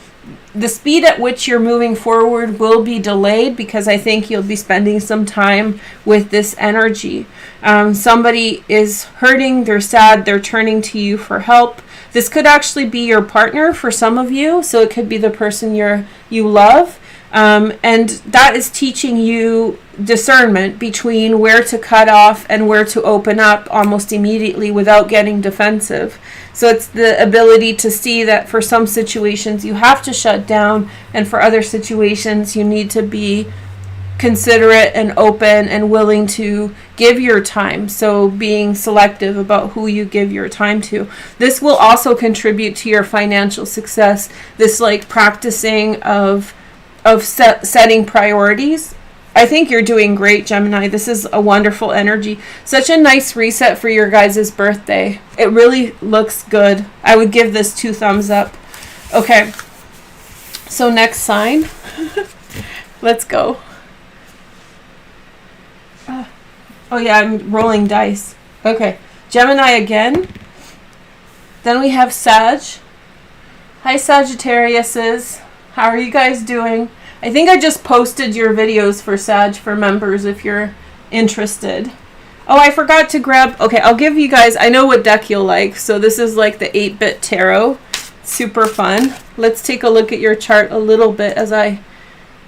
the speed at which you're moving forward will be delayed, because I think you'll be spending some time with this energy. Somebody is hurting, they're sad, they're turning to you for help. This could actually be your partner for some of you, so it could be the person you love. And that is teaching you discernment between where to cut off and where to open up almost immediately without getting defensive. So it's the ability to see that for some situations you have to shut down, and for other situations you need to be considerate and open and willing to give your time. So being selective about who you give your time to. This will also contribute to your financial success. This, like, practicing of setting priorities. I think you're doing great, Gemini. This is a wonderful energy. Such a nice reset for your guys' birthday. It really looks good. I would give this 2 thumbs up. Okay. So next sign. Let's go. Oh yeah, I'm rolling dice. Okay. Gemini again. Then we have Sag. Hi, Sagittariuses. How are you guys doing? I think I just posted your videos for Sag for members if you're interested. Oh, I forgot to grab... Okay, I'll give you guys... I know what deck you'll like. So this is like the 8-bit tarot. Super fun. Let's take a look at your chart a little bit as I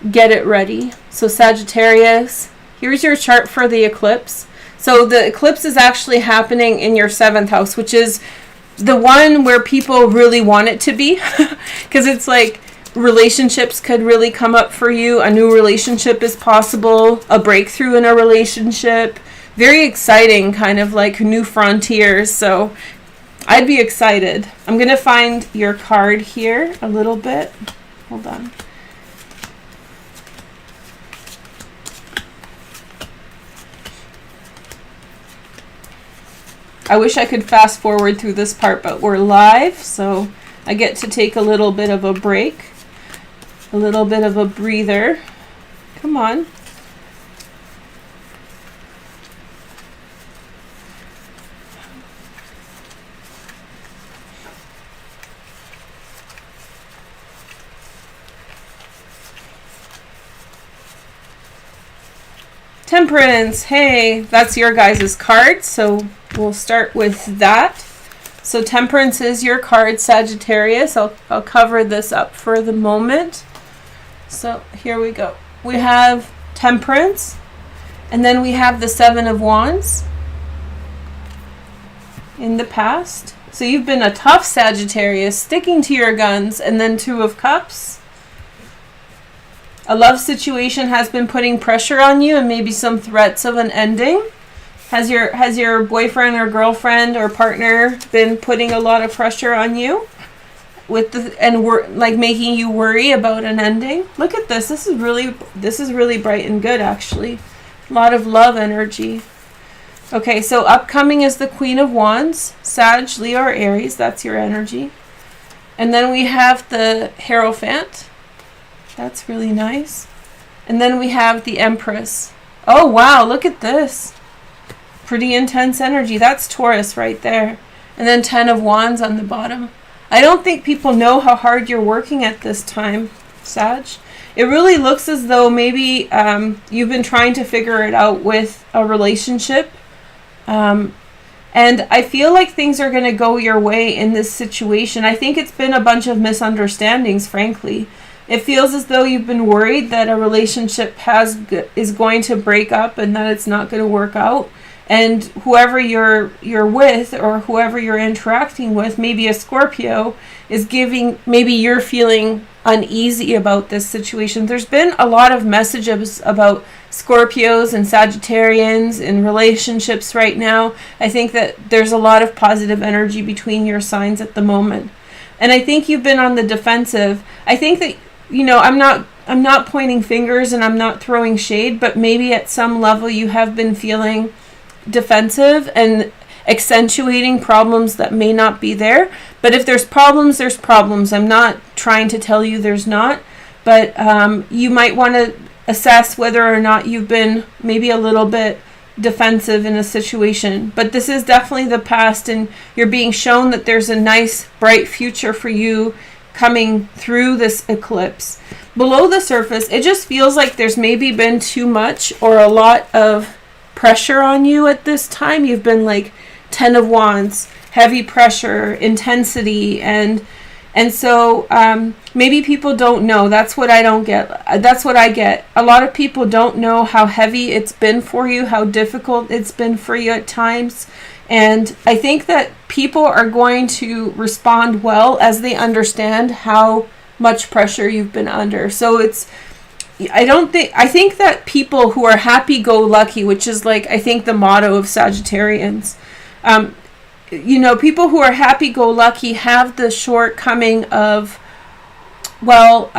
get it ready. So Sagittarius, here's your chart for the eclipse. So the eclipse is actually happening in your 7th house, which is the one where people really want it to be. Because it's like relationships could really come up for you. A new relationship is possible. A breakthrough in a relationship. Very exciting, kind of like new frontiers. So I'd be excited. I'm going to find your card here a little bit. Hold on. I wish I could fast forward through this part, but we're live, so I get to take a little bit of a break, a little bit of a breather. Come on. Temperance, hey, that's your guys' card, so we'll start with that. So Temperance is your card, Sagittarius. I'll cover this up for the moment. So here we go. We have Temperance, and then we have the 7 of Wands in the past. So you've been a tough Sagittarius, sticking to your guns, and then 2 of Cups. A love situation has been putting pressure on you and maybe some threats of an ending. Has your boyfriend or girlfriend or partner been putting a lot of pressure on you with like making you worry about an ending? Look at this. This is really bright and good actually. A lot of love energy. Okay, so upcoming is the Queen of Wands, Sag, Leo, or Aries. That's your energy. And then we have the Hierophant. That's really nice. And then we have the Empress. Oh, wow, look at this. Pretty intense energy. That's Taurus right there. And then 10 of Wands on the bottom. I don't think people know how hard you're working at this time, Sag. It really looks as though maybe you've been trying to figure it out with a relationship. And I feel like things are going to go your way in this situation. I think it's been a bunch of misunderstandings, frankly. It feels as though you've been worried that a relationship is going to break up and that it's not going to work out. And whoever you're with or whoever you're interacting with, maybe a Scorpio, is maybe you're feeling uneasy about this situation. There's been a lot of messages about Scorpios and Sagittarians in relationships right now. I think that there's a lot of positive energy between your signs at the moment. And I think you've been on the defensive. I think that, you know, I'm not pointing fingers and I'm not throwing shade, but maybe at some level you have been feeling defensive and accentuating problems that may not be there. But if there's problems, there's problems. I'm not trying to tell you there's not, but you might want to assess whether or not you've been maybe a little bit defensive in a situation. But this is definitely the past, and you're being shown that there's a nice, bright future for you coming through this eclipse. Below the surface, it just feels like there's maybe been too much or a lot of pressure on you at this time. You've been like 10 of Wands, heavy pressure, intensity, and so maybe people don't know. That's what I don't get. That's what I get. A lot of people don't know how heavy it's been for you, how difficult it's been for you at times. And I think that people are going to respond well as they understand how much pressure you've been under. So I think that people who are happy-go-lucky, which is like, I think the motto of Sagittarians, you know, people who are happy-go-lucky have the shortcoming of, well,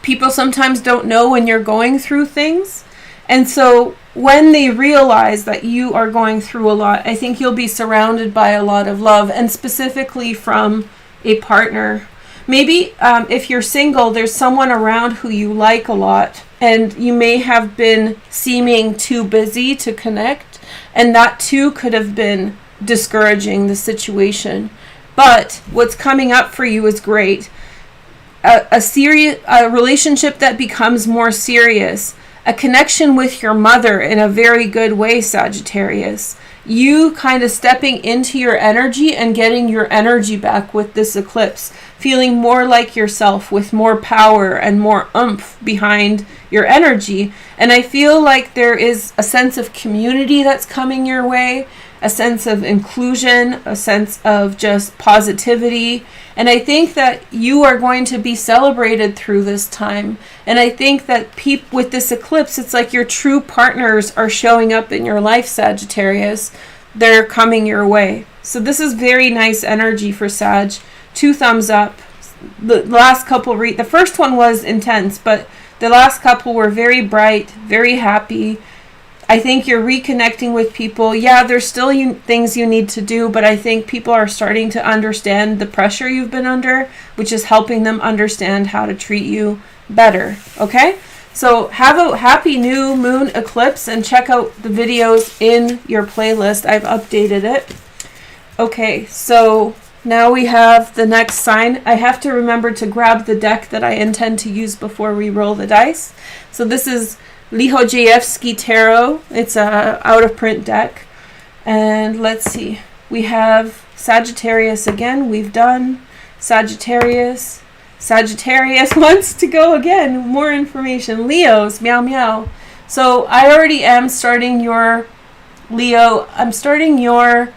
people sometimes don't know when you're going through things. And so when they realize that you are going through a lot, I think you'll be surrounded by a lot of love, and specifically from a partner. Maybe if you're single, there's someone around who you like a lot, and you may have been seeming too busy to connect, and that too could have been discouraging the situation. But what's coming up for you is great. a relationship that becomes more serious, a connection with your mother in a very good way, Sagittarius. You kind of stepping into your energy and getting your energy back with this eclipse, feeling more like yourself with more power and more oomph behind your energy. And I feel like there is a sense of community that's coming your way, a sense of inclusion, a sense of just positivity. And I think that you are going to be celebrated through this time. And I think that with this eclipse, it's like your true partners are showing up in your life, Sagittarius. They're coming your way. So this is very nice energy for Sag. 2 thumbs up. The last couple the first one was intense, but the last couple were very bright, very happy. I think you're reconnecting with people. Yeah, there's still things you need to do, but I think people are starting to understand the pressure you've been under, which is helping them understand how to treat you better. Okay? So have a happy new moon eclipse and check out the videos in your playlist. I've updated it. Okay, so now we have the next sign. I have to remember to grab the deck that I intend to use before we roll the dice. So this is Lihojeyevsky Tarot. It's a out-of-print deck. And let's see. We have Sagittarius again. We've done Sagittarius. Sagittarius wants to go again. More information. Leos. Meow meow. So I already am starting your Leo. I'm starting your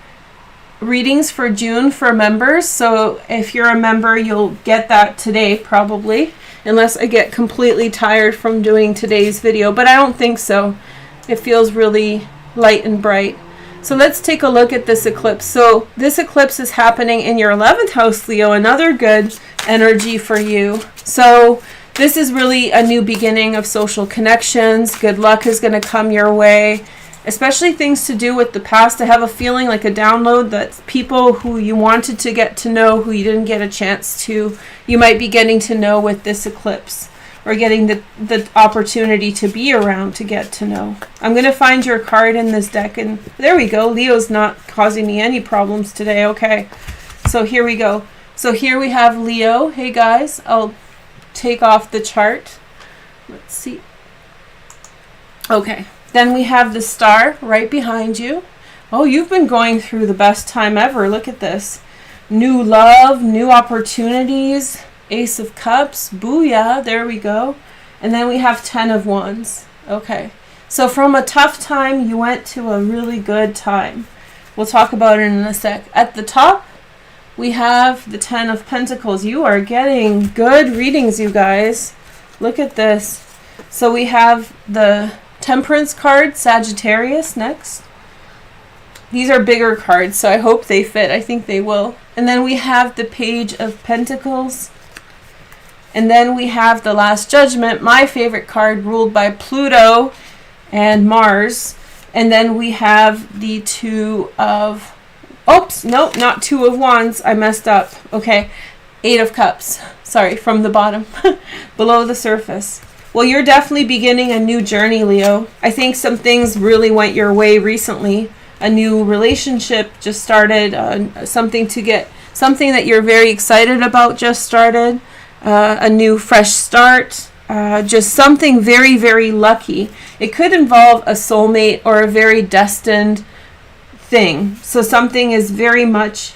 readings for June for members. So if you're a member, you'll get that today probably. Unless I get completely tired from doing today's video. But I don't think so. It feels really light and bright. So let's take a look at this eclipse. So this eclipse is happening in your 11th house, Leo. Another good energy for you. So this is really a new beginning of social connections. Good luck is going to come your way. Especially things to do with the past. I have a feeling like a download that people who you wanted to get to know, who you didn't get a chance to, you might be getting to know with this eclipse. Or getting the opportunity to be around to get to know. I'm going to find your card in this deck. And there we go. Leo's not causing me any problems today. Okay. So here we go. So here we have Leo. Hey guys. I'll take off the chart. Let's see. Okay. Then we have the star right behind you. Oh, you've been going through the best time ever. Look at this. New love, new opportunities, Ace of Cups, booyah, there we go. And then we have 10 of Wands. Okay. So from a tough time, you went to a really good time. We'll talk about it in a sec. At the top, we have the 10 of Pentacles. You are getting good readings, you guys. Look at this. So we have the Temperance card, Sagittarius, next. These are bigger cards, so I hope they fit. I think they will. And then we have the Page of Pentacles. And then we have the Last Judgment, my favorite card, ruled by Pluto and Mars. And then we have the Two of... Oops, nope, not Two of Wands. I messed up. Okay, 8 of Cups. Sorry, from the bottom, below the surface. Well, you're definitely beginning a new journey, Leo. I think some things really went your way recently. A new relationship just started. Something that you're very excited about just started. A new fresh start. Just something very, very lucky. It could involve a soulmate or a very destined thing. So something is very much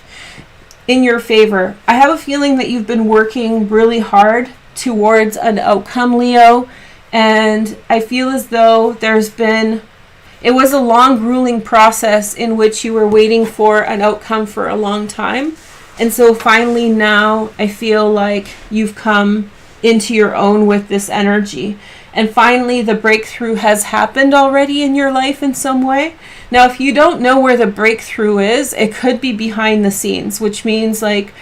in your favor. I have a feeling that you've been working really hard towards an outcome, Leo, and I feel as though it was a long, grueling process in which you were waiting for an outcome for a long time, and so finally now I feel like you've come into your own with this energy, and finally the breakthrough has happened already in your life in some way. Now, if you don't know where the breakthrough is, it could be behind the scenes, which means like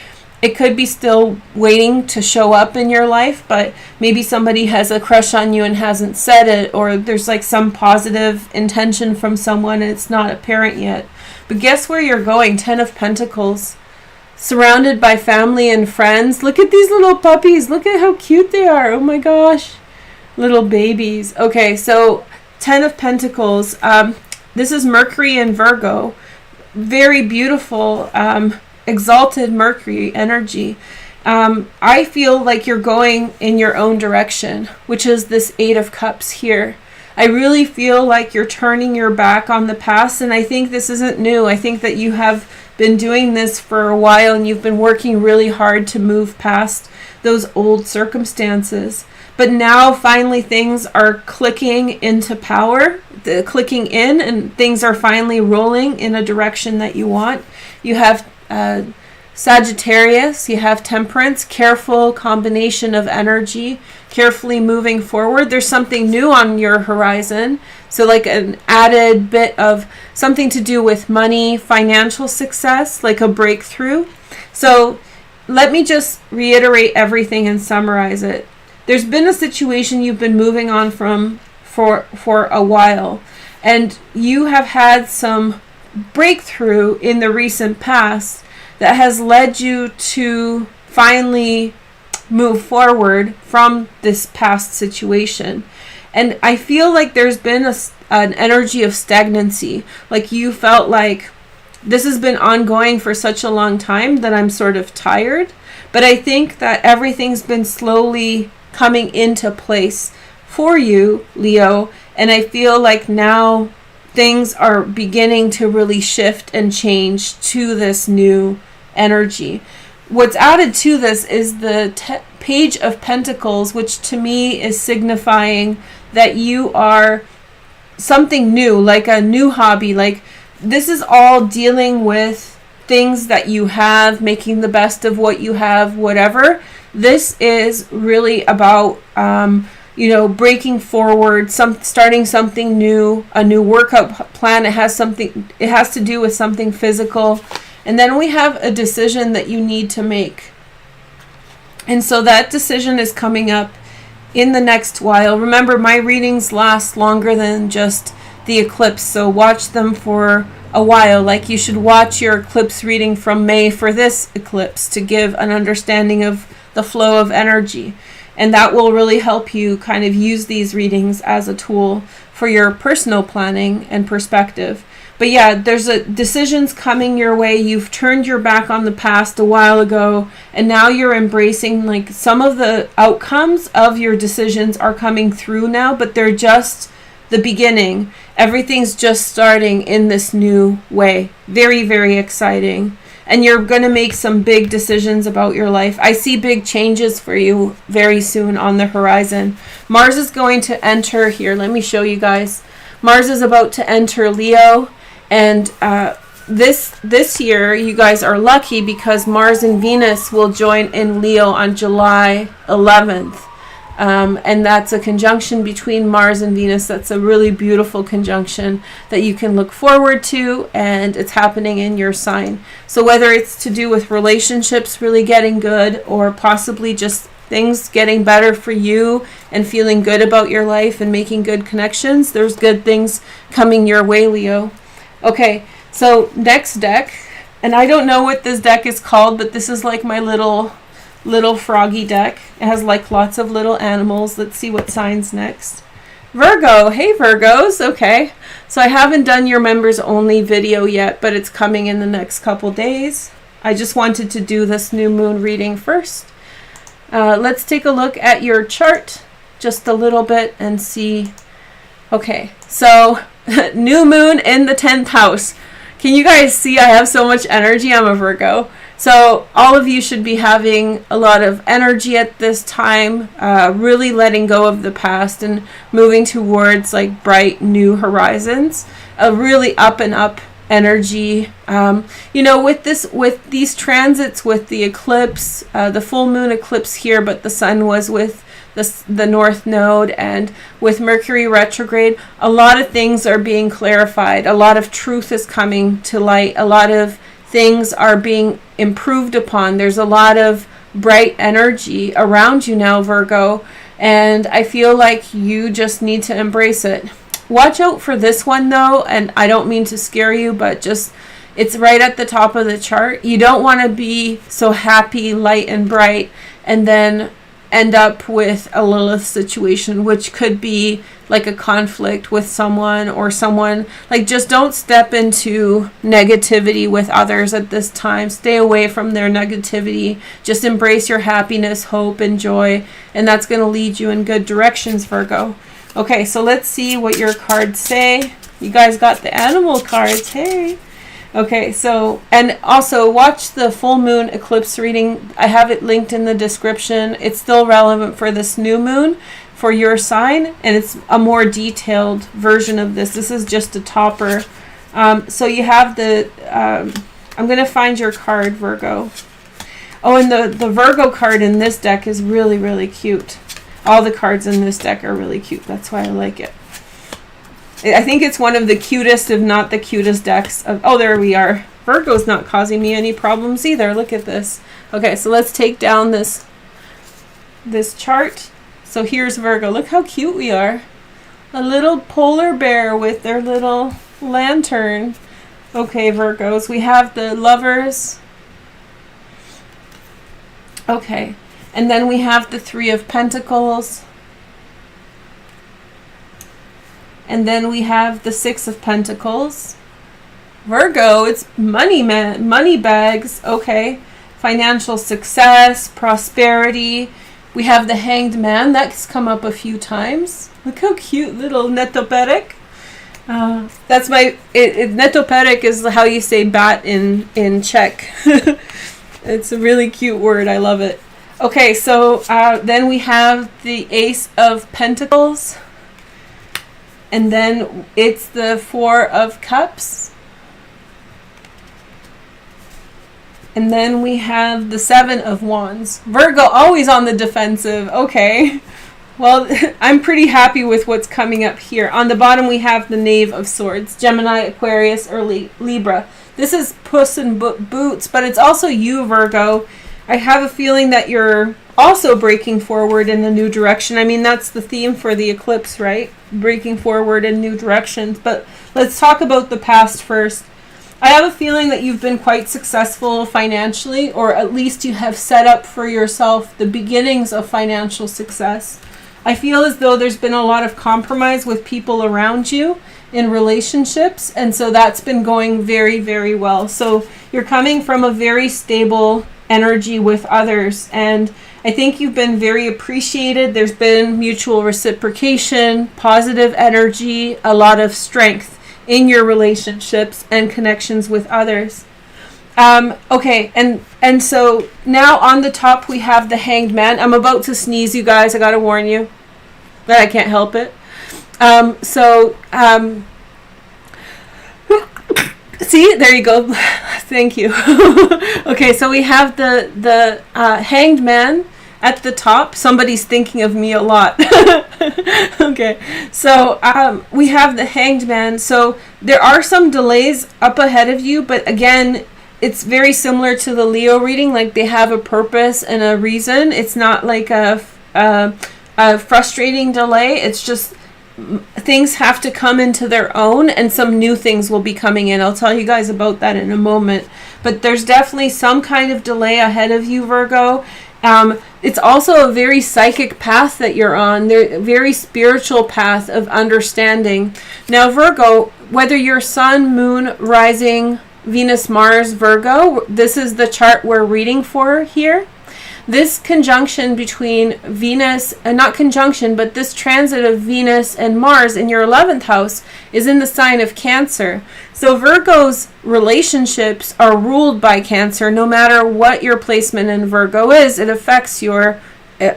it could be still waiting to show up in your life, but maybe somebody has a crush on you and hasn't said it, or there's like some positive intention from someone and it's not apparent yet. But guess where you're going? 10 of Pentacles. Surrounded by family and friends. Look at these little puppies. Look at how cute they are. Oh my gosh. Little babies. Okay, so 10 of Pentacles. This is Mercury and Virgo. Very beautiful, exalted Mercury energy. I feel like you're going in your own direction, which is this Eight of Cups here. I really feel like you're turning your back on the past, and I think this isn't new. I think that you have been doing this for a while, and you've been working really hard to move past those old circumstances. But now finally things are clicking into power, clicking in, and things are finally rolling in a direction that you want. You have Sagittarius, you have Temperance, careful combination of energy, carefully moving forward. There's something new on your horizon. So like an added bit of something to do with money, financial success, like a breakthrough. So let me just reiterate everything and summarize it. There's been a situation you've been moving on from for a while, and you have had some breakthrough in the recent past that has led you to finally move forward from this past situation. And I feel like there's been an energy of stagnancy. Like you felt like this has been ongoing for such a long time that I'm sort of tired. But I think that everything's been slowly coming into place for you, Leo. And I feel like now things are beginning to really shift and change to this new energy. What's added to this is the Page of Pentacles, which to me is signifying that you are something new, like a new hobby. Like this is all dealing with things that you have, making the best of what you have, whatever. This is really about breaking forward, starting something new, a new workout plan. It has to do with something physical. And then we have a decision that you need to make. And so that decision is coming up in the next while. Remember, my readings last longer than just the eclipse, so watch them for a while. Like you should watch your eclipse reading from May for this eclipse to give an understanding of the flow of energy. And that will really help you kind of use these readings as a tool for your personal planning and perspective. But yeah, there's decisions coming your way. You've turned your back on the past a while ago, and now you're embracing, like, some of the outcomes of your decisions are coming through now, but they're just the beginning. Everything's just starting in this new way. Very, very exciting. And you're going to make some big decisions about your life. I see big changes for you very soon on the horizon. Mars is going to enter here. Let me show you guys. Mars is about to enter Leo. And this year, you guys are lucky because Mars and Venus will join in Leo on July 11th. And that's a conjunction between Mars and Venus. That's a really beautiful conjunction that you can look forward to, and it's happening in your sign. So whether it's to do with relationships really getting good, or possibly just things getting better for you and feeling good about your life and making good connections, there's good things coming your way, Leo. Okay, so next deck, and I don't know what this deck is called, but this is like my little froggy deck. It has like lots of little animals. Let's see what sign's next. Virgo. Hey Virgos. Okay, so I haven't done your members only video yet, but it's coming in the next couple days. I just wanted to do this new moon reading first. Let's take a look at your chart just a little bit and see. Okay, so new moon in the 10th house. Can you guys see I have so much energy? I'm a Virgo. So all of you should be having a lot of energy at this time, really letting go of the past and moving towards like bright new horizons, a really up and up energy. With these transits, with the eclipse, the full moon eclipse here, but the sun was with the North Node, and with Mercury retrograde, a lot of things are being clarified. A lot of truth is coming to light. A lot of things are being improved upon. There's a lot of bright energy around you now, Virgo, and I feel like you just need to embrace it. Watch out for this one though, and I don't mean to scare you, but just, it's right at the top of the chart. You don't want to be so happy, light and bright, and then end up with a Lilith situation, which could be like a conflict with someone, or someone, like, just don't step into negativity with others at this time. Stay away from their negativity. Just embrace your happiness, hope, and joy, and that's going to lead you in good directions, Virgo. Okay, so let's see what your cards say. You guys got the animal cards. Hey. Okay, so, and also watch the full moon eclipse reading. I have it linked in the description. It's still relevant for this new moon for your sign, and it's a more detailed version of this. This is just a topper. So you have the, I'm going to find your card, Virgo. Oh, and the Virgo card in this deck is really, really cute. All the cards in this deck are really cute. That's why I like it. I think it's one of the cutest, if not the cutest decks of, oh, there we are. Virgo's not causing me any problems either. Look at this. Okay, so let's take down this chart. So here's Virgo. Look how cute we are. A little polar bear with their little lantern. Okay, Virgos, we have the Lovers. Okay, and then we have the Three of Pentacles. And then we have the Six of Pentacles. Virgo, it's money, man, money bags. Okay. Financial success, prosperity. We have the Hanged Man. That's come up a few times. Look how cute, little Netoperek. That's my, Netoperek is how you say bat in Czech. It's a really cute word. I love it. Okay, so then we have the Ace of Pentacles. And then it's the Four of Cups. And then we have the Seven of Wands. Virgo, always on the defensive. Okay. Well, I'm pretty happy with what's coming up here. On the bottom, we have the Knave of Swords. Gemini, Aquarius, or Libra. This is Puss in Boots, but it's also you, Virgo. I have a feeling that you're also breaking forward in a new direction. I mean, that's the theme for the eclipse, right? Breaking forward in new directions. But let's talk about the past first. I have a feeling that you've been quite successful financially, or at least you have set up for yourself the beginnings of financial success. I feel as though there's been a lot of compromise with people around you in relationships, and so that's been going very, very well. So you're coming from a very stable energy with others, and I think you've been very appreciated. There's been mutual reciprocation, positive energy, a lot of strength in your relationships and connections with others. Okay, and so now on the top we have the Hanged Man. I'm about to sneeze, you guys. I gotta warn you that I can't help it. See, there you go. Thank you. Okay, so we have the Hanged Man at the top. Somebody's thinking of me a lot. Okay, so we have the Hanged Man. So there are some delays up ahead of you, but again, it's very similar to the Leo reading. Like, they have a purpose and a reason. It's not like a frustrating delay. It's just things have to come into their own, and some new things will be coming in. I'll tell you guys about that in a moment. But there's definitely some kind of delay ahead of you, Virgo. It's also a very psychic path that you're on. A very spiritual path of understanding. Now, Virgo, whether you're Sun, Moon, Rising, Venus, Mars, Virgo, this is the chart we're reading for here. This conjunction between Venus, not conjunction, but this transit of Venus and Mars in your 11th house is in the sign of Cancer. So Virgo's relationships are ruled by Cancer. No matter what your placement in Virgo is, it affects your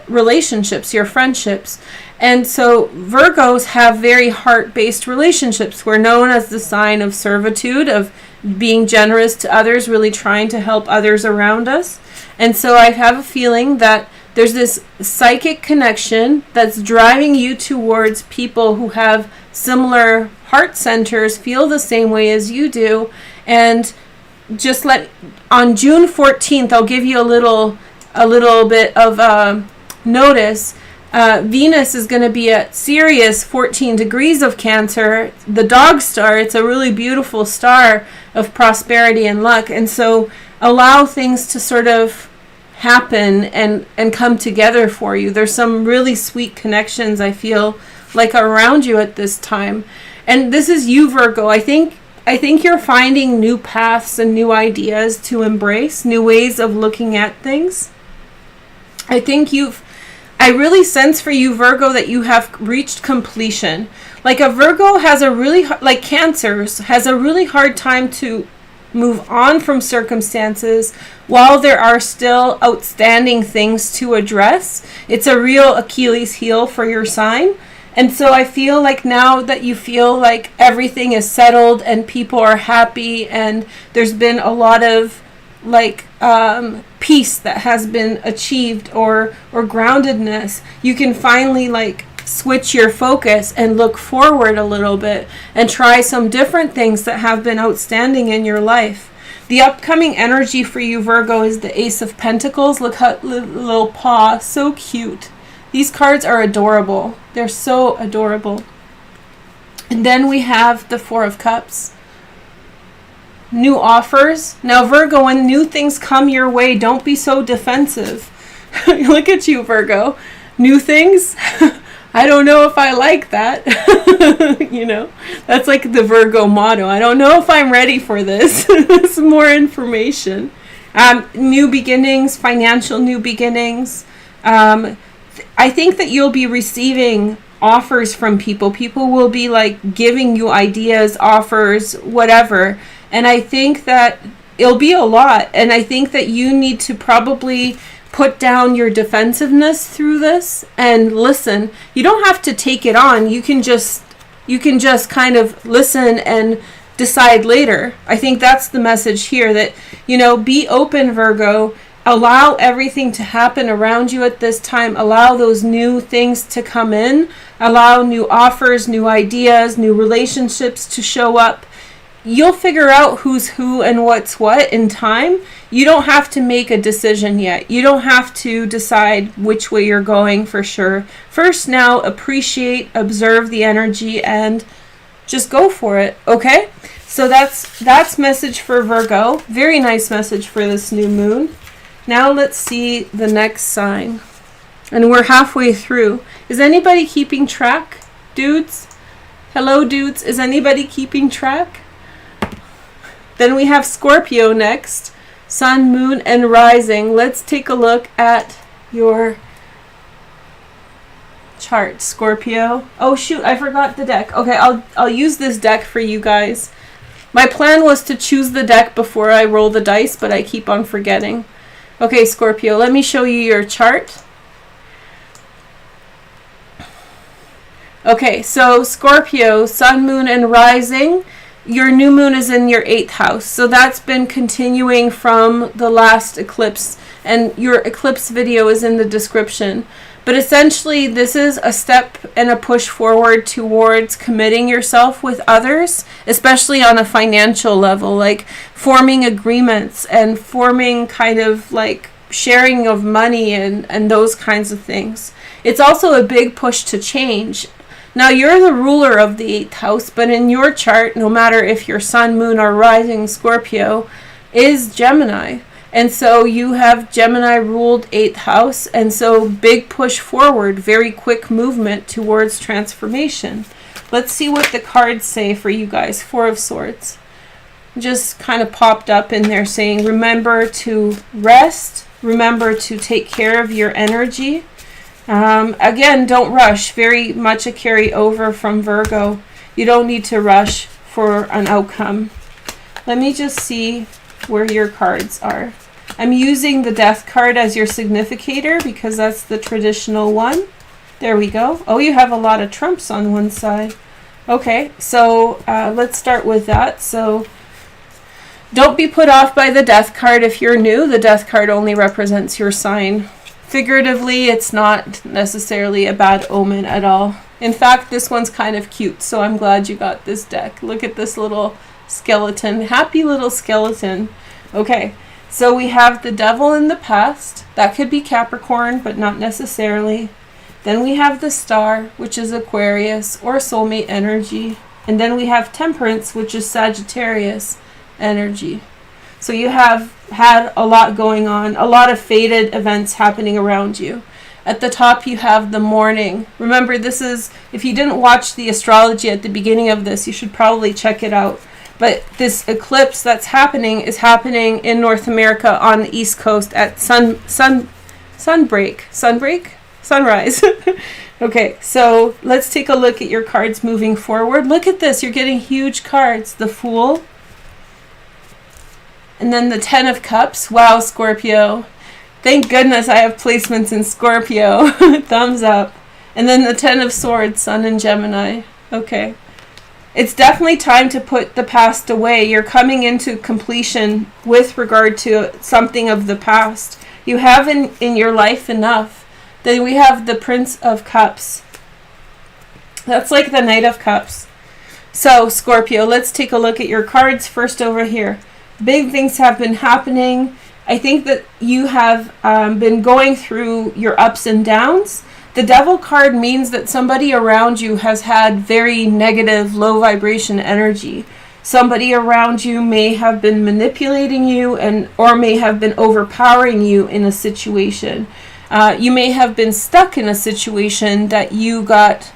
relationships, your friendships. And so Virgos have very heart-based relationships. We're known as the sign of servitude, of being generous to others, really trying to help others around us. And so I have a feeling that there's this psychic connection that's driving you towards people who have similar heart centers, feel the same way as you do. And just on June 14th, I'll give you a little bit of notice. Venus is going to be at Sirius, 14 degrees of Cancer, the dog star. It's a really beautiful star of prosperity and luck. And so allow things to sort of happen and come together for you. There's some really sweet connections, I feel like, around you at this time. And this is you, Virgo. I think you're finding new paths and new ideas to embrace, new ways of looking at things. I really sense for you, Virgo, that you have reached completion. Like a Virgo has like Cancers, has a really hard time to move on from circumstances while there are still outstanding things to address. It's a real Achilles heel for your sign. And so I feel like now that you feel like everything is settled and people are happy and there's been a lot of like peace that has been achieved or groundedness, you can finally like switch your focus and look forward a little bit and try some different things that have been outstanding in your life. The upcoming energy for you, Virgo, is the Ace of Pentacles. Look how little paw, so cute. These cards are adorable. They're so adorable. And then we have the Four of Cups. New offers. Now, Virgo, when new things come your way, don't be so defensive. Look at you, Virgo. New things? I don't know if I like that. You know, that's like the Virgo motto. I don't know if I'm ready for this. Some more information. New beginnings, financial new beginnings. I think that you'll be receiving offers from people. People will be like giving you ideas, offers, whatever. And I think that it'll be a lot. And I think that you need to probably put down your defensiveness through this and listen. You don't have to take it on. You can just kind of listen and decide later. I think that's the message here, that, you know, be open, Virgo. Allow everything to happen around you at this time. Allow those new things to come in. Allow new offers, new ideas, new relationships to show up. You'll figure out who's who and what's what in time. You don't have to make a decision yet. You don't have to decide which way you're going for sure. First, now, appreciate, observe the energy, and just go for it, okay? So that's message for Virgo. Very nice message for this new moon. Now let's see the next sign. And we're halfway through. Is anybody keeping track, dudes? Hello, dudes. Is anybody keeping track? Then we have Scorpio next. Sun, Moon, and Rising. Let's take a look at your chart, Scorpio. Oh, shoot. I forgot the deck. Okay, I'll use this deck for you guys. My plan was to choose the deck before I roll the dice, but I keep on forgetting. Okay, Scorpio, let me show you your chart. Okay, so Scorpio, Sun, Moon, and Rising. Your new moon is in your 8th house. So that's been continuing from the last eclipse. And your eclipse video is in the description. But essentially, this is a step and a push forward towards committing yourself with others, especially on a financial level, like forming agreements and forming kind of like sharing of money and those kinds of things. It's also a big push to change. Now, you're the ruler of the 8th house, but in your chart, no matter if your Sun, Moon, or Rising Scorpio, is Gemini. And so you have Gemini ruled 8th house, and so big push forward, very quick movement towards transformation. Let's see what the cards say for you guys. Four of Swords. Just kind of popped up in there saying, remember to rest, remember to take care of your energy. Again, don't rush. Very much a carryover from Virgo. You don't need to rush for an outcome. Let me just see where your cards are. I'm using the Death card as your significator because that's the traditional one. There we go. Oh, you have a lot of trumps on one side. Okay, so let's start with that. So don't be put off by the Death card if you're new. The Death card only represents your sign. Figuratively, it's not necessarily a bad omen at all. In fact, this one's kind of cute, so I'm glad you got this deck. Look at this little skeleton. Happy little skeleton. Okay, so we have the Devil in the past. That could be Capricorn, but not necessarily. Then we have the Star, which is Aquarius or soulmate energy. And then we have Temperance, which is Sagittarius energy. So you have had a lot going on, a lot of fated events happening around you. At the top, you have the morning. Remember, this is, if you didn't watch the astrology at the beginning of this, you should probably check it out. But this eclipse that's happening is happening in North America on the East Coast at sunrise. Okay, so let's take a look at your cards moving forward. Look at this. You're getting huge cards. The Fool. And then the Ten of Cups. Wow, Scorpio. Thank goodness I have placements in Scorpio. Thumbs up. And then the Ten of Swords, Sun and Gemini. Okay. It's definitely time to put the past away. You're coming into completion with regard to something of the past. You have in your life enough. Then we have the Prince of Cups. That's like the Knight of Cups. So, Scorpio, let's take a look at your cards first over here. Big things have been happening. I think that you have been going through your ups and downs. The Devil card means that somebody around you has had very negative, low vibration energy. Somebody around you may have been manipulating you or may have been overpowering you in a situation. You may have been stuck in a situation that you got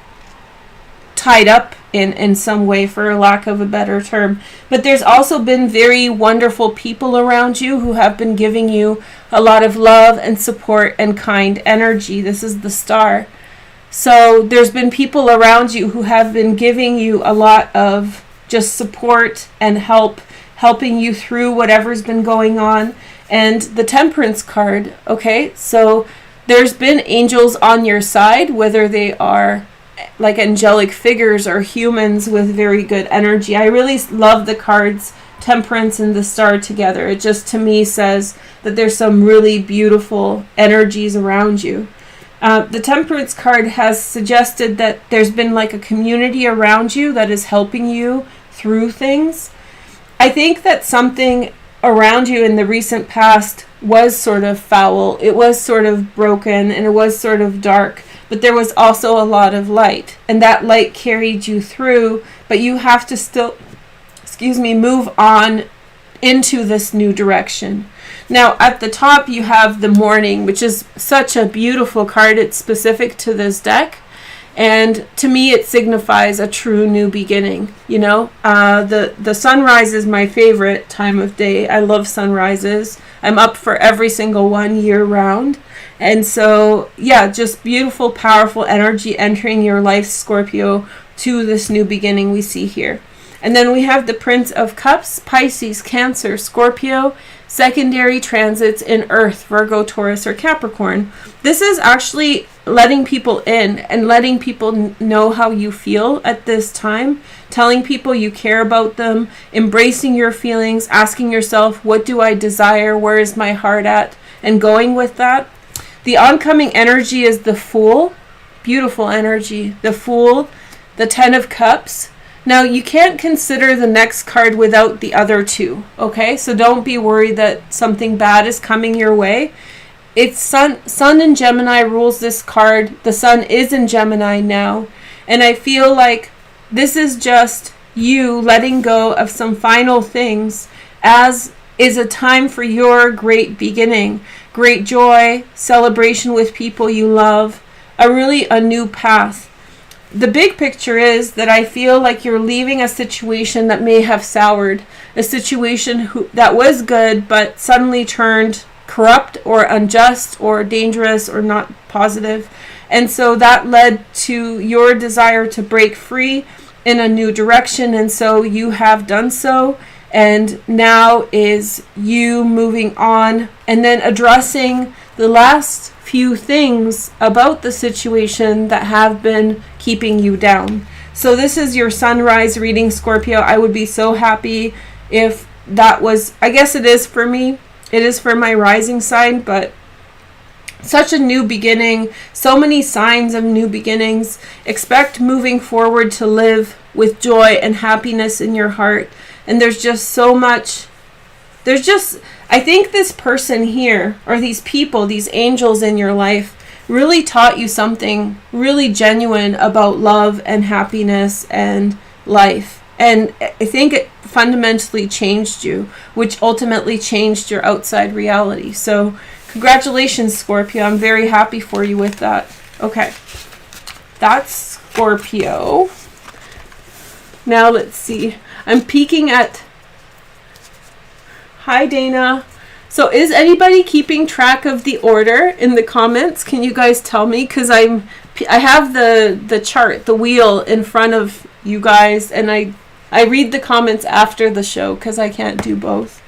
tied up in some way, for lack of a better term. But there's also been very wonderful people around you who have been giving you a lot of love and support and kind energy. This is the Star. So there's been people around you who have been giving you a lot of just support and helping you through whatever's been going on. And the Temperance card, okay? So there's been angels on your side, whether they are like angelic figures or humans with very good energy. I really love the cards Temperance and the Star together. It just, to me, says that there's some really beautiful energies around you. The Temperance card has suggested that there's been like a community around you that is helping you through things. I think that something around you in the recent past was sort of foul. It was sort of broken and it was sort of dark. But there was also a lot of light, and that light carried you through, but you have to still, move on into this new direction. Now, at the top, you have the Morning, which is such a beautiful card. It's specific to this deck, and to me, it signifies a true new beginning. You know, the sunrise is my favorite time of day. I love sunrises. I'm up for every single one year round. And so, yeah, just beautiful, powerful energy entering your life, Scorpio, to this new beginning we see here. And then we have the Prince of Cups, Pisces, Cancer, Scorpio, secondary transits in Earth, Virgo, Taurus, or Capricorn. This is actually letting people in and letting people know how you feel at this time, telling people you care about them, embracing your feelings, asking yourself, what do I desire? Where is my heart at? And going with that. The oncoming energy is the Fool. Beautiful energy. The Fool, the Ten of Cups. Now, you can't consider the next card without the other two, okay? So don't be worried that something bad is coming your way. It's Sun in Gemini rules this card. The Sun is in Gemini now. And I feel like this is just you letting go of some final things, as is a time for your great beginning. Great joy, celebration with people you love, a new path. The big picture is that I feel like you're leaving a situation that may have soured, a situation that was good but suddenly turned corrupt or unjust or dangerous or not positive. And so that led to your desire to break free in a new direction, and so you have done so. And now is you moving on and then addressing the last few things about the situation that have been keeping you down. So this is your sunrise reading, Scorpio. I would be so happy if that was, I guess it is for me. It is for my rising sign, but such a new beginning, so many signs of new beginnings. Expect moving forward to live with joy and happiness in your heart. And there's just so much, I think this person here, or these people, these angels in your life, really taught you something really genuine about love and happiness and life. And I think fundamentally changed you, which ultimately changed your outside reality. So congratulations, Scorpio. I'm very happy for you with that. Okay, that's Scorpio. Now let's see. I'm peeking at... Hi, Dana. So is anybody keeping track of the order in the comments? Can you guys tell me? Because I have the chart, the wheel in front of you guys, and I read the comments after the show because I can't do both.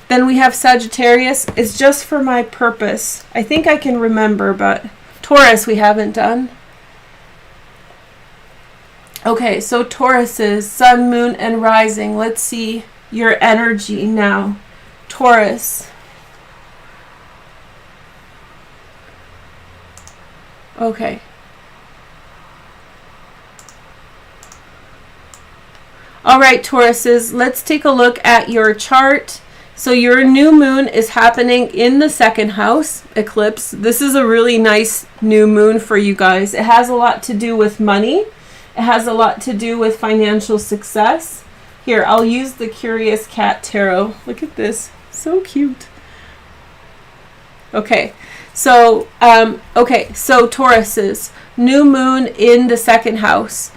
Then we have Sagittarius. It's just for my purpose. I think I can remember, but Taurus we haven't done. Okay, so Tauruses, Sun, Moon, and Rising. Let's see your energy now. Taurus. Okay. All right, Tauruses, let's take a look at your chart. So your new moon is happening in the second house eclipse. This is a really nice new moon for you guys. It has a lot to do with money. It has a lot to do with financial success. Here, I'll use the Curious Cat Tarot. Look at this. So cute. Okay. So Tauruses, new moon in the second house.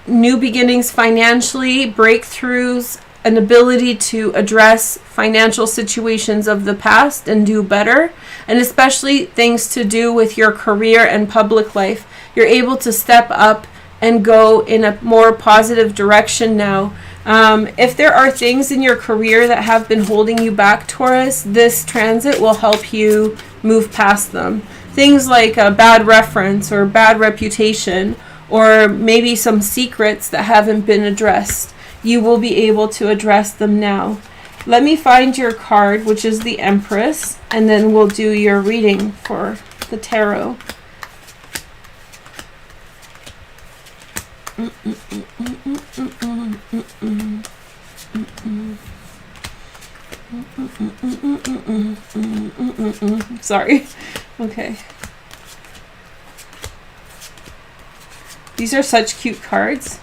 New beginnings financially, breakthroughs, an ability to address financial situations of the past and do better, and especially things to do with your career and public life. You're able to step up and go in a more positive direction now. If there are things in your career that have been holding you back, Taurus, this transit will help you move past them. Things like a bad reference or bad reputation, or maybe some secrets that haven't been addressed. You will be able to address them now. Let me find your card, which is the Empress, and then we'll do your reading for the tarot. Sorry. Okay. These are such cute cards.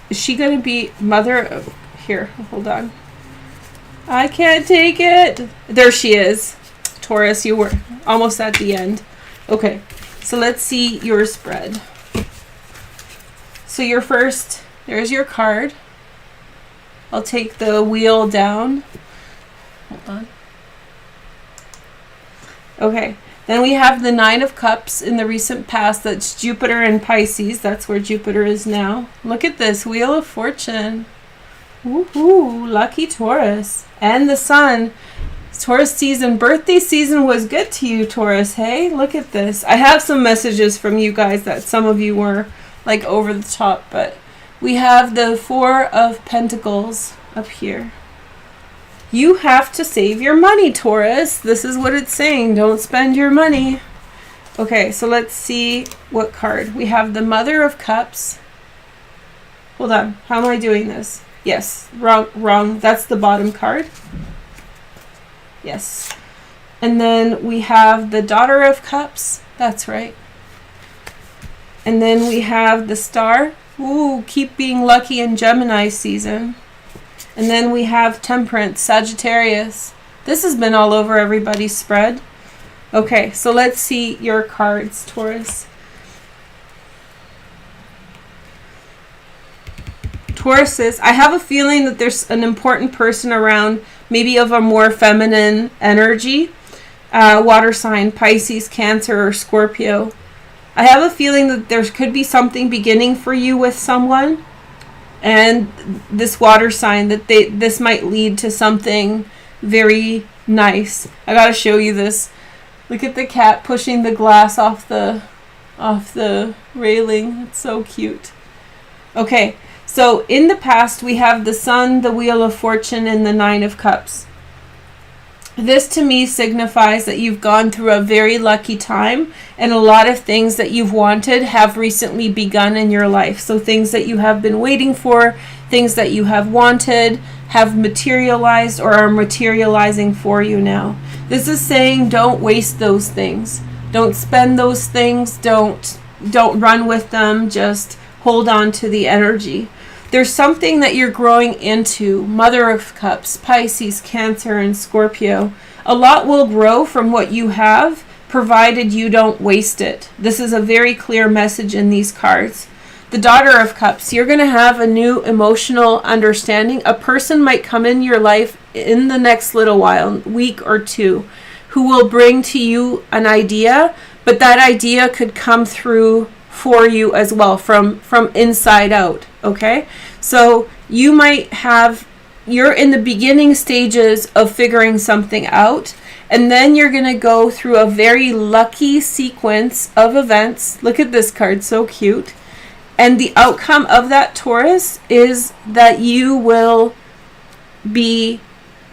Is she going to be mother? Oh, here, hold on. I can't take it. There she is. Taurus, you were almost at the end. Okay, so let's see your spread. So your first, there's your card. I'll take the wheel down. Hold on. Okay, then we have the Nine of Cups in the recent past. That's Jupiter and Pisces. That's where Jupiter is now. Look at this, Wheel of Fortune. Woohoo, lucky Taurus. And the Sun. Taurus season, birthday season was good to you, Taurus. Hey, look at this. I have some messages from you guys that some of you were like over the top, but we have the Four of Pentacles up here. You have to save your money, Taurus. This is what it's saying. Don't spend your money. Okay, so let's see what card. We have the Mother of Cups. Hold on. How am I doing this? Yes, wrong. That's the bottom card. Yes. And then we have the Daughter of Cups. That's right. And then we have the Star. Ooh, keep being lucky in Gemini season. And then we have Temperance, Sagittarius. This has been all over everybody's spread. Okay, so let's see your cards, Taurus. Tauruses, I have a feeling that there's an important person around, maybe of a more feminine energy. Water sign, Pisces, Cancer, or Scorpio. I have a feeling that there could be something beginning for you with someone. And this water sign, that this might lead to something very nice. I gotta show you this. Look at the cat pushing the glass off the railing. It's so cute. Okay, so in the past we have the Sun, the Wheel of Fortune, and the Nine of Cups. This to me signifies that you've gone through a very lucky time, and a lot of things that you've wanted have recently begun in your life. So things that you have been waiting for, things that you have wanted, have materialized or are materializing for you now. This is saying don't waste those things. Don't spend those things. Don't run with them. Just hold on to the energy. There's something that you're growing into. Mother of Cups, Pisces, Cancer, and Scorpio. A lot will grow from what you have, provided you don't waste it. This is a very clear message in these cards. The Daughter of Cups, you're going to have a new emotional understanding. A person might come in your life in the next little while, week or two, who will bring to you an idea, but that idea could come through for you as well, from inside out. Okay, so you might you're in the beginning stages of figuring something out, and then you're going to go through a very lucky sequence of events. Look at this card, so cute. And the outcome of that, Taurus, is that you will be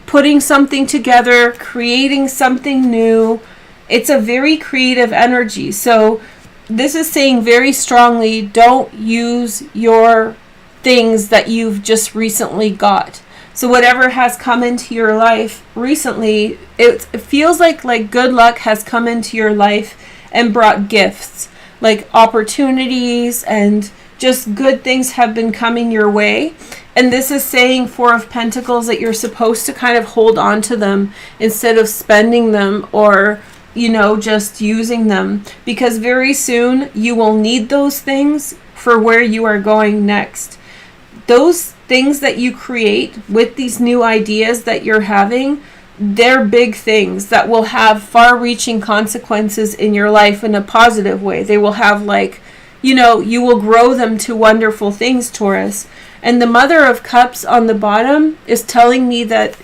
putting something together, creating something new. It's a very creative energy. So this is saying very strongly, don't use your things that you've just recently got. So whatever has come into your life recently, it feels like good luck has come into your life and brought gifts, like opportunities, and just good things have been coming your way. And this is saying, Four of Pentacles, that you're supposed to kind of hold on to them instead of spending them or just using them, because very soon you will need those things for where you are going next. Those things that you create with these new ideas that you're having, they're big things that will have far-reaching consequences in your life in a positive way. They will have you will grow them to wonderful things, Taurus. And the Mother of Cups on the bottom is telling me that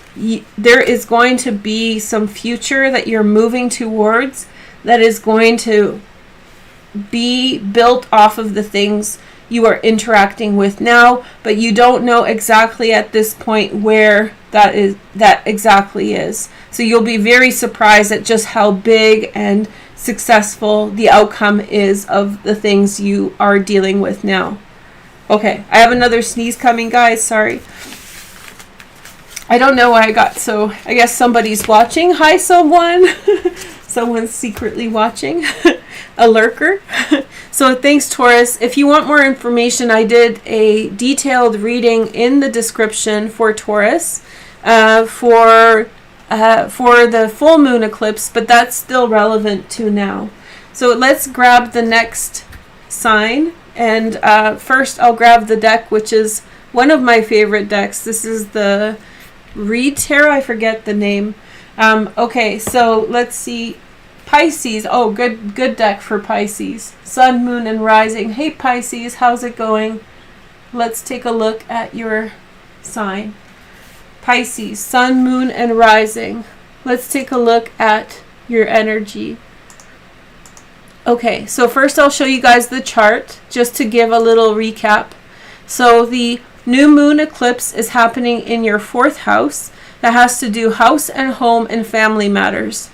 there is going to be some future that you're moving towards that is going to be built off of the things you are interacting with now, but you don't know exactly at this point where that exactly is. So you'll be very surprised at just how big and successful the outcome is of the things you are dealing with now. Okay, I have another sneeze coming, guys. Sorry. I don't know why I guess somebody's watching. Hi, someone. Someone's secretly watching. A lurker. So thanks, Taurus. If you want more information, I did a detailed reading in the description for Taurus for the full moon eclipse, but that's still relevant to now. So let's grab the next sign. And first I'll grab the deck, which is one of my favorite decks. This is the Reed Tarot. I forget the name. Okay, so let's see. Pisces. Oh, good deck for Pisces. Sun, Moon, and Rising. Hey, Pisces, how's it going? Let's take a look at your sign. Pisces, Sun, Moon, and Rising. Let's take a look at your energy. Okay, so first I'll show you guys the chart just to give a little recap. So the new moon eclipse is happening in your 4th house. That has to do house and home and family matters.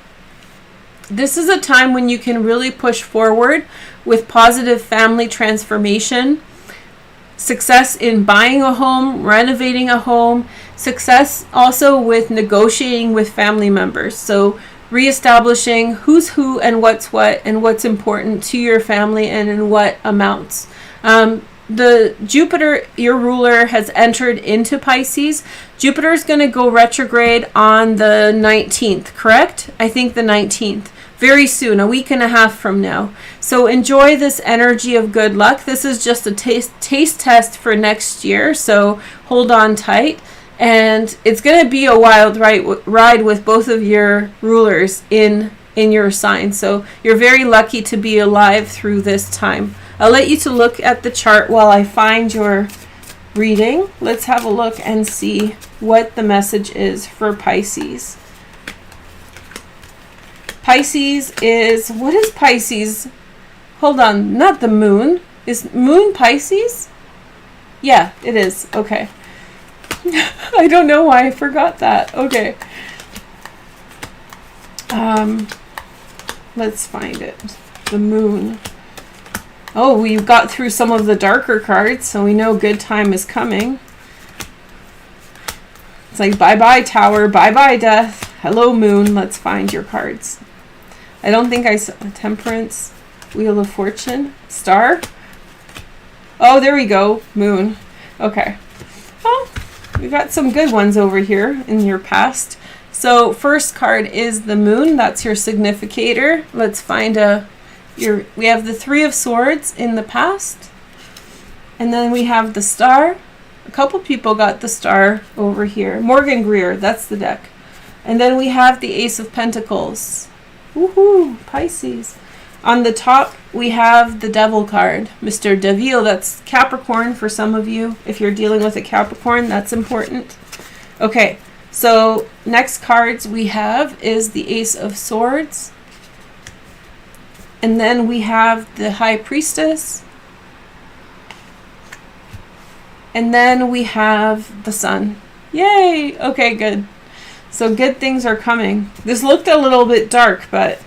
This is a time when you can really push forward with positive family transformation, success in buying a home, renovating a home, success also with negotiating with family members. So reestablishing who's who and what's what and what's important to your family and in what amounts. The Jupiter, your ruler, has entered into Pisces. Jupiter is going to go retrograde on the 19th, correct? I think the 19th. Very soon, a week and a half from now. So enjoy this energy of good luck. This is just a taste test for next year, so hold on tight. And it's going to be a wild ride with both of your rulers in your sign. So you're very lucky to be alive through this time. I'll let you to look at the chart while I find your reading. Let's have a look and see what the message is for Pisces. Pisces is, what is Pisces? Hold on, not the moon. Is moon Pisces? Yeah, it is. Okay. I don't know why I forgot that. Okay. Let's find it. The moon. Oh, we got through some of the darker cards, so we know good time is coming. It's like, bye-bye tower, bye-bye death. Hello moon, let's find your cards. I don't think I saw Temperance, Wheel of Fortune, Star. Oh, there we go, moon. Okay. Well, we got some good ones over here in your past. So first card is the moon. That's your significator. Let's find we have the Three of Swords in the past. And then we have the Star. A couple people got the Star over here. Morgan Greer, that's the deck. And then we have the Ace of Pentacles. Woohoo, Pisces. On the top, we have the Devil card. Mr. Devil, that's Capricorn for some of you. If you're dealing with a Capricorn, that's important. Okay. So next cards we have is the Ace of Swords. And then we have the High Priestess. And then we have the Sun. Yay! Okay, good. So good things are coming. This looked a little bit dark, but...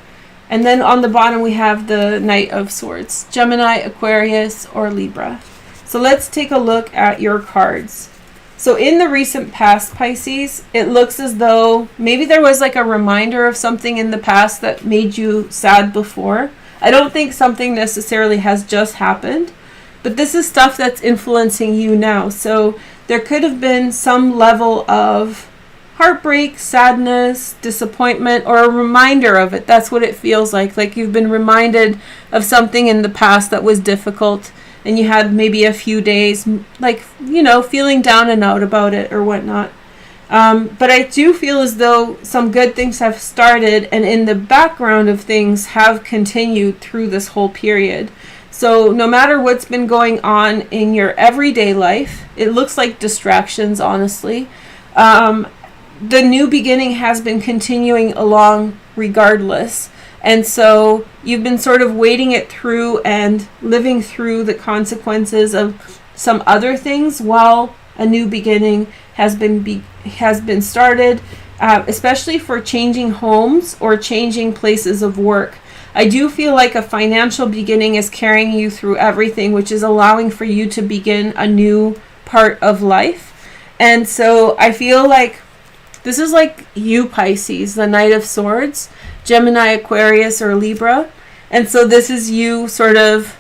And then on the bottom we have the Knight of Swords. Gemini, Aquarius, or Libra. So let's take a look at your cards. So in the recent past, Pisces, it looks as though maybe there was like a reminder of something in the past that made you sad before. I don't think something necessarily has just happened, but this is stuff that's influencing you now. So there could have been some level of heartbreak, sadness, disappointment, or a reminder of it. That's what it feels like you've been reminded of something in the past that was difficult. And you had maybe a few days, like, you know, feeling down and out about it or whatnot. But I do feel as though some good things have started and in the background of things have continued through this whole period. So no matter what's been going on in your everyday life, it looks like distractions, honestly. The new beginning has been continuing along regardless. And so you've been sort of waiting it through and living through the consequences of some other things while a new beginning has been started, especially for changing homes or changing places of work. I do feel like a financial beginning is carrying you through everything, which is allowing for you to begin a new part of life. And so I feel like this is like you, Pisces, the Knight of Swords, Gemini, Aquarius, or Libra. And so this is you sort of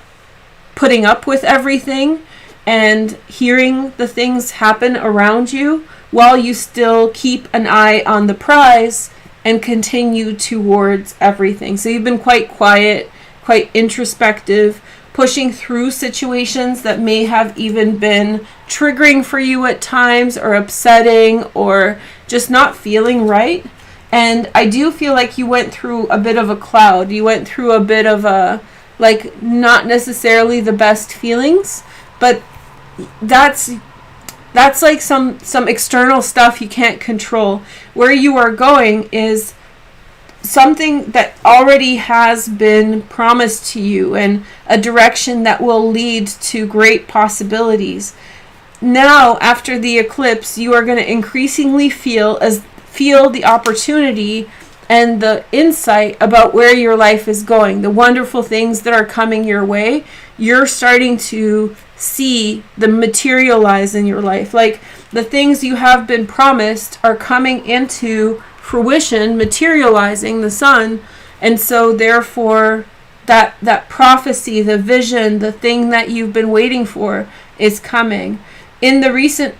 putting up with everything and hearing the things happen around you while you still keep an eye on the prize and continue towards everything. So you've been quite quiet, quite introspective, pushing through situations that may have even been triggering for you at times or upsetting or just not feeling right. And I do feel like you went through a bit of a cloud. You went through a bit of a, like, not necessarily the best feelings, but that's like some external stuff you can't control. Where you are going is something that already has been promised to you and a direction that will lead to great possibilities. Now, after the eclipse, you are going to increasingly feel the opportunity and the insight about where your life is going, the wonderful things that are coming your way. You're starting to see them materialize in your life. Like the things you have been promised are coming into fruition, materializing, the sun. And so therefore that prophecy, the vision, the thing that you've been waiting for is coming. In the recent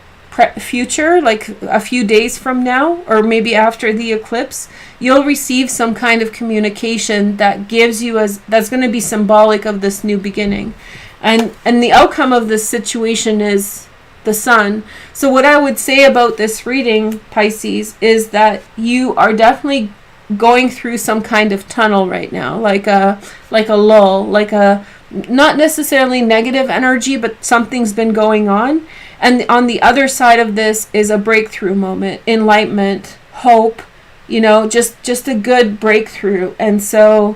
future, like a few days from now, or maybe after the eclipse, you'll receive some kind of communication that gives you that's going to be symbolic of this new beginning. And the outcome of this situation is the sun. So what I would say about this reading, Pisces, is that you are definitely going through some kind of tunnel right now, like a lull, like a not necessarily negative energy, but something's been going on. And on the other side of this is a breakthrough moment, enlightenment, hope, just a good breakthrough. And so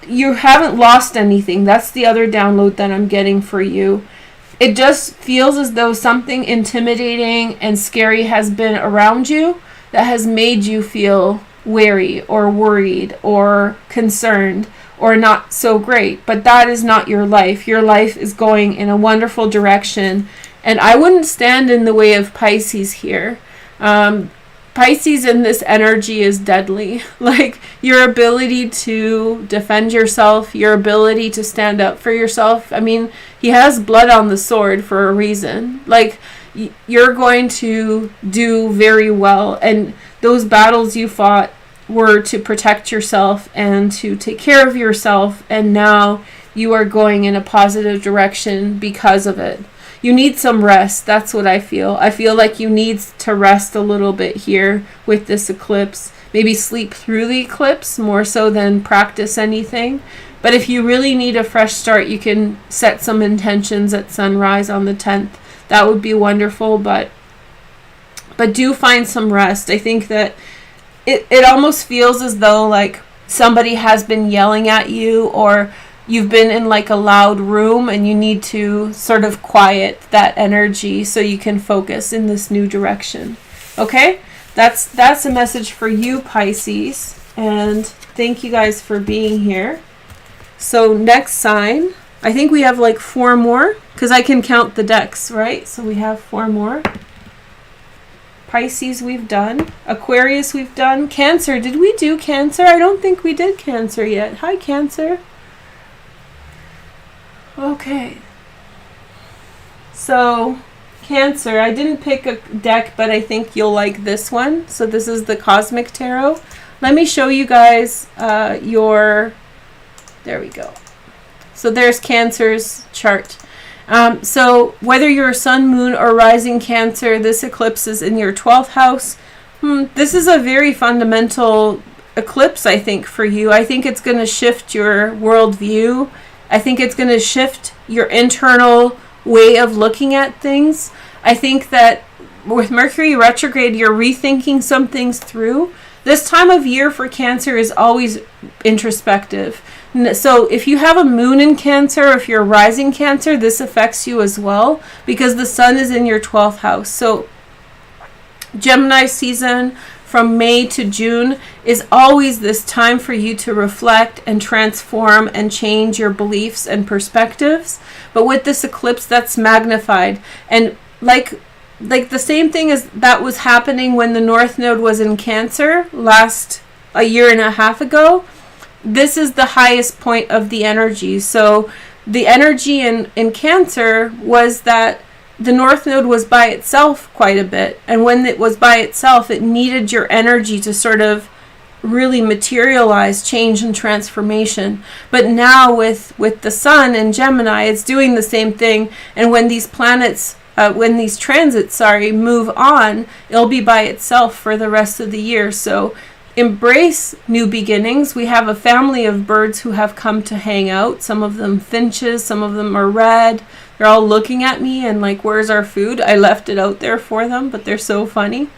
you haven't lost anything. That's the other download that I'm getting for you. It just feels as though something intimidating and scary has been around you that has made you feel wary or worried or concerned or not so great. But that is not your life. Your life is going in a wonderful direction. And I wouldn't stand in the way of Pisces here. Pisces in this energy is deadly. Like, your ability to defend yourself, your ability to stand up for yourself. I mean, he has blood on the sword for a reason. Like, you're going to do very well. And those battles you fought were to protect yourself and to take care of yourself. And now you are going in a positive direction because of it. You need some rest. That's what I feel. I feel like you need to rest a little bit here with this eclipse. Maybe sleep through the eclipse more so than practice anything. But if you really need a fresh start, you can set some intentions at sunrise on the 10th. That would be wonderful. But do find some rest. I think that it almost feels as though like somebody has been yelling at you, or you've been in like a loud room and you need to sort of quiet that energy so you can focus in this new direction. Okay? That's a message for you, Pisces. And thank you guys for being here. So next sign, I think we have like 4 more because I can count the decks, right? So we have 4 more. Pisces we've done. Aquarius we've done. Cancer. Did we do Cancer? I don't think we did Cancer yet. Hi, Cancer. Okay, so Cancer, I didn't pick a deck, but I think you'll like this one. So this is the Cosmic Tarot. Let me show you guys there we go. So there's Cancer's chart. So whether you're sun, moon, or rising Cancer, this eclipse is in your 12th house. This is a very fundamental eclipse, I think, for you. I think it's going to shift your worldview. I think it's going to shift your internal way of looking at things. I think that with Mercury retrograde, you're rethinking some things through. This time of year for Cancer is always introspective. So if you have a moon in Cancer, if you're rising Cancer, this affects you as well because the sun is in your 12th house. So Gemini season from May to June is always this time for you to reflect and transform and change your beliefs and perspectives. But with this eclipse, that's magnified. And like the same thing as that was happening when the North Node was in Cancer a year and a half ago, this is the highest point of the energy. So the energy in Cancer was that the North Node was by itself quite a bit. And when it was by itself, it needed your energy to sort of really materialize change and transformation. But now with the sun and Gemini, it's doing the same thing. And when these planets, when these transits, move on, it'll be by itself for the rest of the year. So embrace new beginnings. We have a family of birds who have come to hang out. Some of them finches, some of them are red. They're all looking at me and like, where's our food? I left it out there for them, but they're so funny.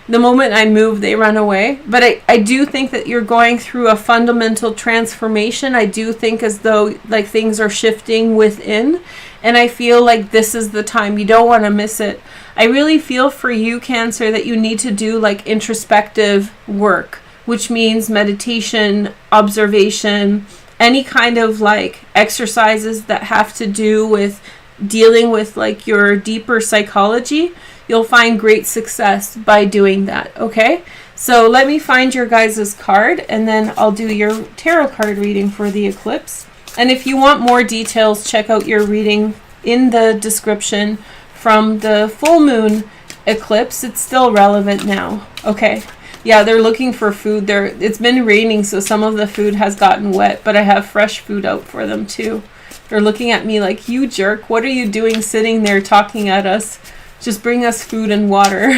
The moment I move, they run away. But I do think that you're going through a fundamental transformation. I do think as though like things are shifting within. And I feel like this is the time. You don't want to miss it. I really feel for you, Cancer, that you need to do like introspective work, which means meditation, observation, any kind of like exercises that have to do with dealing with like your deeper psychology. You'll find great success by doing that. Okay, so let me find your guys' card and then I'll do your tarot card reading for the eclipse. And if you want more details, check out your reading in the description from the full moon eclipse. It's still relevant now. Okay, yeah, they're looking for food. It's been raining, so some of the food has gotten wet, but I have fresh food out for them too. They're looking at me like, you jerk, what are you doing sitting there talking at us? Just bring us food and water.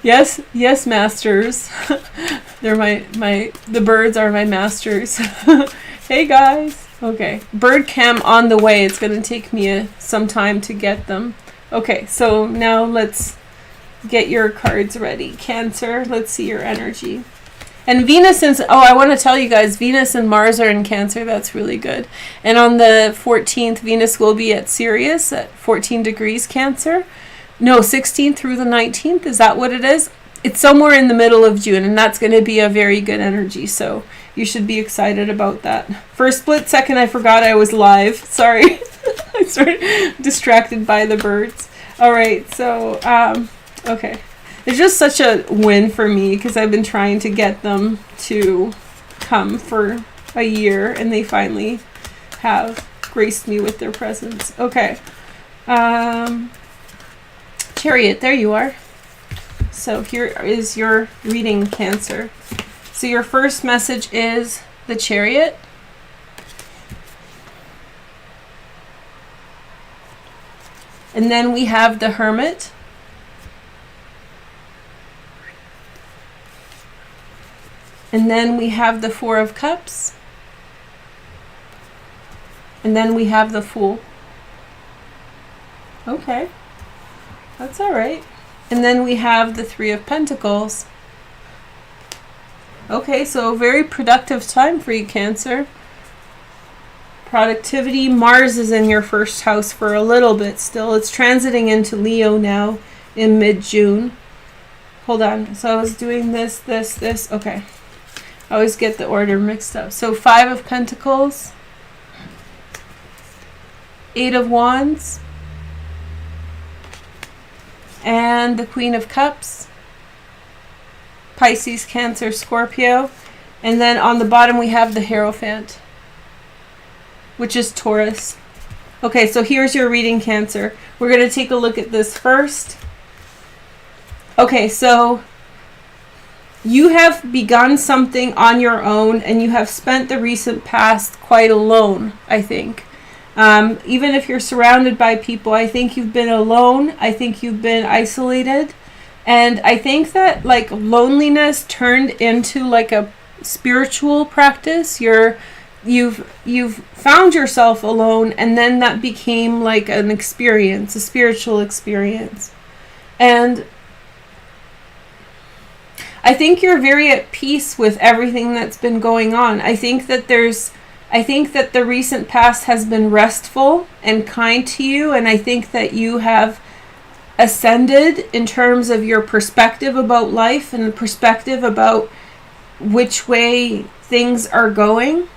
Yes, masters. They're the birds are my masters. Hey guys. Okay, bird cam on the way. It's going to take me some time to get them. Okay, so now let's get your cards ready. Cancer, let's see your energy. And Venus I want to tell you guys, Venus and Mars are in Cancer. That's really good. And on the 14th, Venus will be at Sirius at 14 degrees Cancer. No, 16th through the 19th. Is that what it is? it's somewhere in the middle of June, and that's going to be a very good energy. So you should be excited about that. For a split second, I forgot I was live. Sorry. I started distracted by the birds. All right. So, okay. It's just such a win for me because I've been trying to get them to come for a year, and they finally have graced me with their presence. Okay. Chariot, there you are. So here is your reading, Cancer. So your first message is the Chariot. And then we have the Hermit. And then we have the Four of Cups. And then we have the Fool. Okay. That's all right. And then we have the Three of Pentacles. Okay, so a very productive time for you, Cancer. Productivity. Mars is in your first house for a little bit still. It's transiting into Leo now in mid-June. Hold on. So I was doing this. Okay. I always get the order mixed up. So Five of Pentacles. Eight of Wands. And the Queen of Cups. Pisces, Cancer, Scorpio. And then on the bottom we have the Hierophant, which is Taurus. Okay, so here's your reading, Cancer. We're going to take a look at this first. Okay, so you have begun something on your own, and you have spent the recent past quite alone, I think. Even if you're surrounded by people, I think you've been alone. I think you've been isolated. And I think that like loneliness turned into like a spiritual practice. You've found yourself alone, and then that became like an experience, a spiritual experience. And I think you're very at peace with everything that's been going on. I think that the recent past has been restful and kind to you, and I think that you have ascended in terms of your perspective about life and the perspective about which way things are going.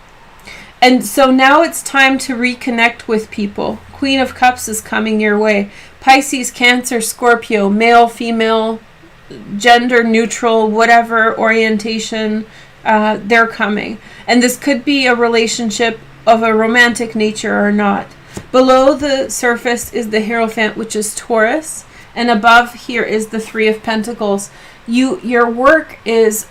And so now it's time to reconnect with people. Queen of Cups is coming your way. Pisces, Cancer, Scorpio, male, female, gender neutral, whatever orientation, they're coming. And this could be a relationship of a romantic nature or not. Below the surface is the Hierophant, which is Taurus. And above here is the Three of Pentacles. Your work is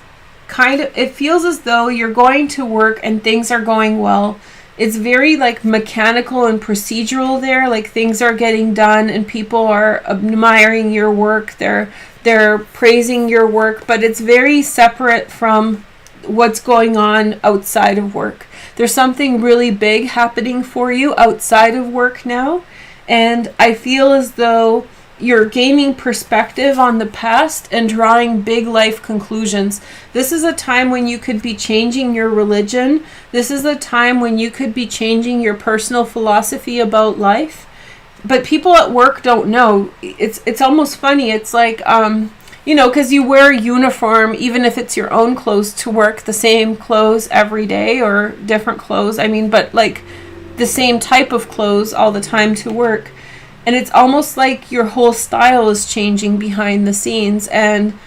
kind of, it feels as though you're going to work and things are going well. It's very like mechanical and procedural there. Like things are getting done and people are admiring your work. They're praising your work, but it's very separate from what's going on outside of work. There's something really big happening for you outside of work now. And I feel as though you're gaining perspective on the past and drawing big life conclusions. This is a time when you could be changing your religion. This is a time when you could be changing your personal philosophy about life. But people at work don't know. It's almost funny. It's like, because you wear a uniform, even if it's your own clothes to work, the same clothes every day or different clothes. But like the same type of clothes all the time to work. And it's almost like your whole style is changing behind the scenes. And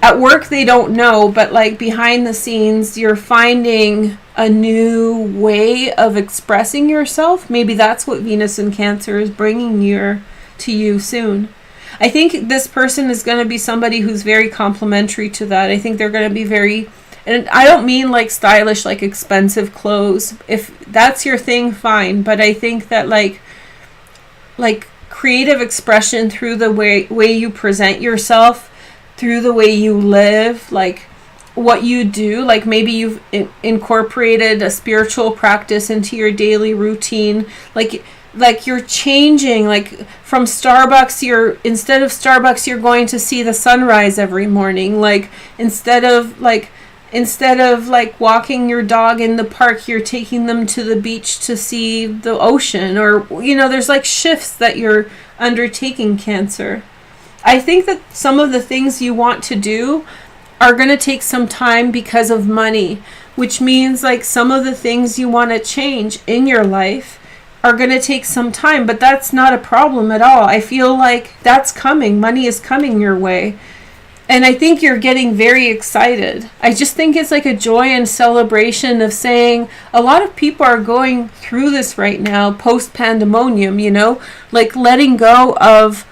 at work, they don't know, but like behind the scenes, you're finding a new way of expressing yourself. Maybe that's what Venus in Cancer is bringing to you soon. I think this person is going to be somebody who's very complimentary to that. I think they're going to be very, and I don't mean like stylish, like expensive clothes. If that's your thing, fine. But I think that like creative expression through the way you present yourself, through the way you live, like what you do, like maybe you've incorporated a spiritual practice into your daily routine, like you're changing, like from Starbucks, instead of Starbucks, you're going to see the sunrise every morning, like instead of walking your dog in the park, you're taking them to the beach to see the ocean, or there's like shifts that you're undertaking, Cancer. I think that some of the things you want to do are going to take some time because of money, which means like some of the things you want to change in your life are going to take some time, but that's not a problem at all. I feel like that's coming. Money is coming your way. And I think you're getting very excited. I just think it's like a joy and celebration of saying a lot of people are going through this right now, post-pandemonium, you know, like letting go of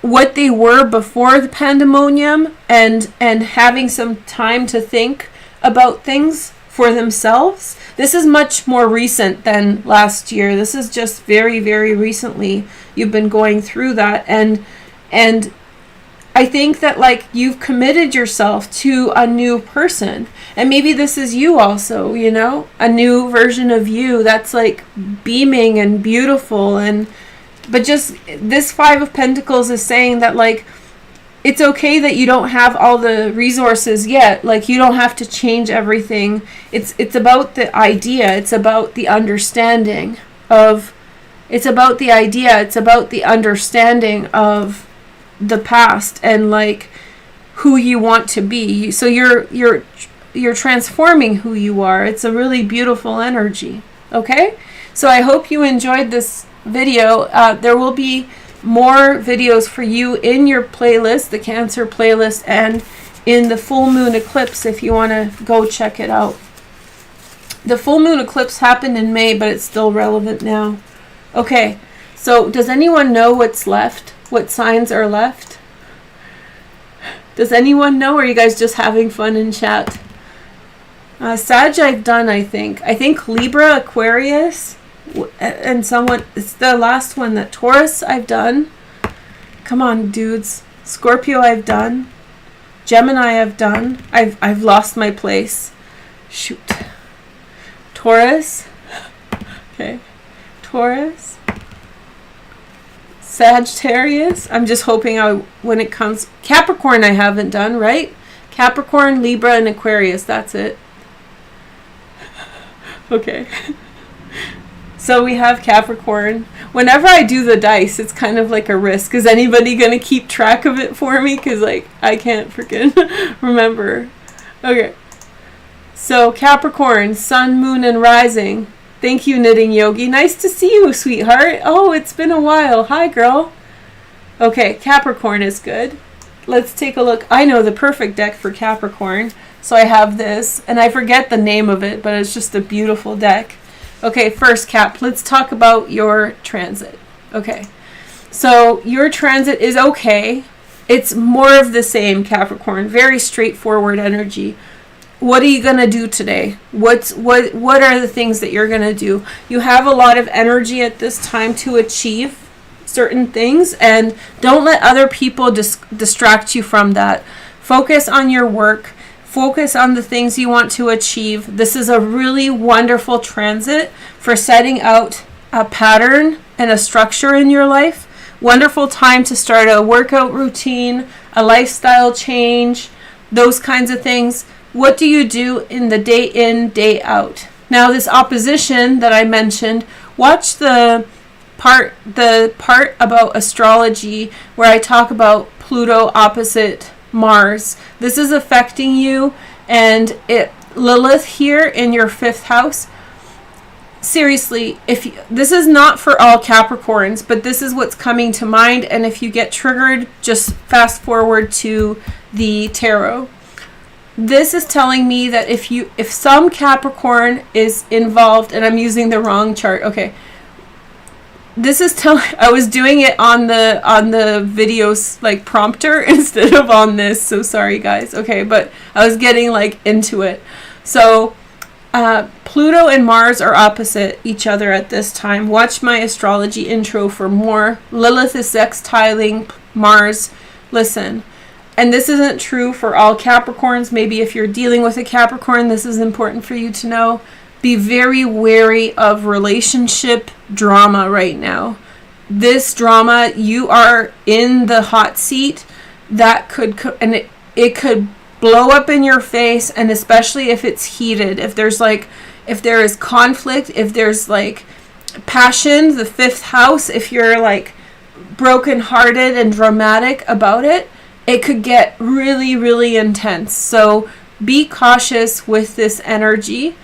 what they were before the pandemonium and having some time to think about things for themselves. This is much more recent than last year. This is just very, very recently you've been going through that. And I think that like you've committed yourself to a new person, and maybe this is you also, you know, a new version of you that's like beaming and beautiful. And but just this Five of Pentacles is saying that like it's okay that you don't have all the resources yet. Like you don't have to change everything. It's about the idea. It's about the understanding of. It's about the idea. It's about the understanding of the past and like who you want to be. So you're transforming who you are. It's a really beautiful energy. Okay, so I hope you enjoyed this video. There will be more videos for you in your playlist, the Cancer playlist, and in the full moon eclipse if you want to go check it out. The full moon eclipse happened in May, but it's still relevant now. Okay, so does anyone know what's left? What signs are left? Does anyone know, or are you guys just having fun in chat? Sag I've done, I think. I think Libra, Aquarius, and someone, it's the last one, that Taurus I've done. Come on, dudes. Scorpio I've done. Gemini I've done. I've lost my place. Shoot. Taurus. Okay. Taurus. Sagittarius. I'm just hoping when it comes. Capricorn I haven't done, right? Capricorn, Libra, and Aquarius. That's it. Okay. So we have Capricorn. Whenever I do the dice, it's kind of like a risk. Is anybody going to keep track of it for me? Because like I can't freaking remember. Okay. So Capricorn, Sun, Moon, and Rising. Thank you, Knitting Yogi. Nice to see you, sweetheart. Oh, it's been a while. Hi, girl. Okay, Capricorn is good. Let's take a look. I know the perfect deck for Capricorn. So I have this, and I forget the name of it, but it's just a beautiful deck. Okay, first, Cap, let's talk about your transit. Okay, so your transit is okay. It's more of the same, Capricorn. Very straightforward energy. What are you going to do today? What are the things that you're going to do? You have a lot of energy at this time to achieve certain things, and don't let other people distract you from that. Focus on your work. Focus on the things you want to achieve. This is a really wonderful transit for setting out a pattern and a structure in your life. Wonderful time to start a workout routine, a lifestyle change, those kinds of things. What do you do in the day in, day out? Now, this opposition that I mentioned, watch the part about astrology where I talk about Pluto opposite Mars. This is affecting you, and Lilith here in your 5th house. Seriously, this is not for all Capricorns, but this is what's coming to mind, and if you get triggered, just fast forward to the tarot. This is telling me that if some Capricorn is involved, and I'm using the wrong chart. Okay. This is I was doing it on the videos like prompter instead of on this. So sorry guys. Okay, but I was getting like into it. So Pluto and Mars are opposite each other at this time. Watch my astrology intro for more. Lilith is sextiling Mars. Listen. And this isn't true for all Capricorns. Maybe if you're dealing with a Capricorn, this is important for you to know. Be very wary of relationship drama right now. This drama, you are in the hot seat. That could, and it could blow up in your face, and especially if it's heated. If there is conflict, if there's like passion, the 5th house, if you're like brokenhearted and dramatic about it, it could get really, really intense. So be cautious with this energy,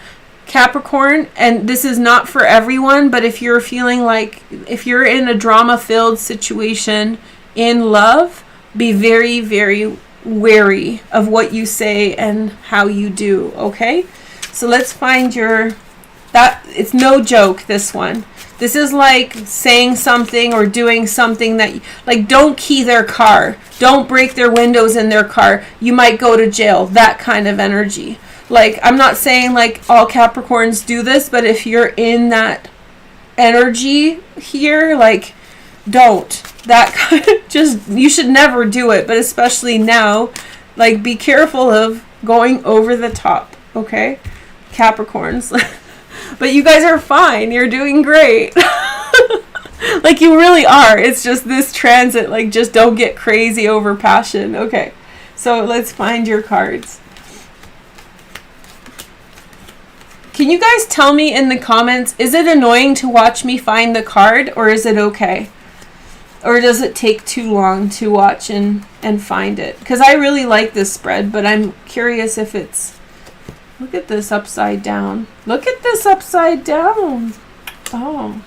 Capricorn. And this is not for everyone, but if you're feeling like, if you're in a drama-filled situation in love, be very, very wary of what you say and how you do, okay? So let's find it's no joke, this one. This is like saying something or doing something that, like, don't key their car. Don't break their windows in their car. You might go to jail. That kind of energy. Like, I'm not saying like all Capricorns do this, but if you're in that energy here, like, don't. That kind of, just, you should never do it, but especially now, like, be careful of going over the top, okay? Capricorns. But you guys are fine. You're doing great. Like, you really are. It's just this transit, like, just don't get crazy over passion. Okay, so let's find your cards. Can you guys tell me in the comments, is it annoying to watch me find the card, or is it okay? Or does it take too long to watch and find it? Because I really like this spread, but I'm curious if it's... Look at this upside down. Look at this upside down. Oh,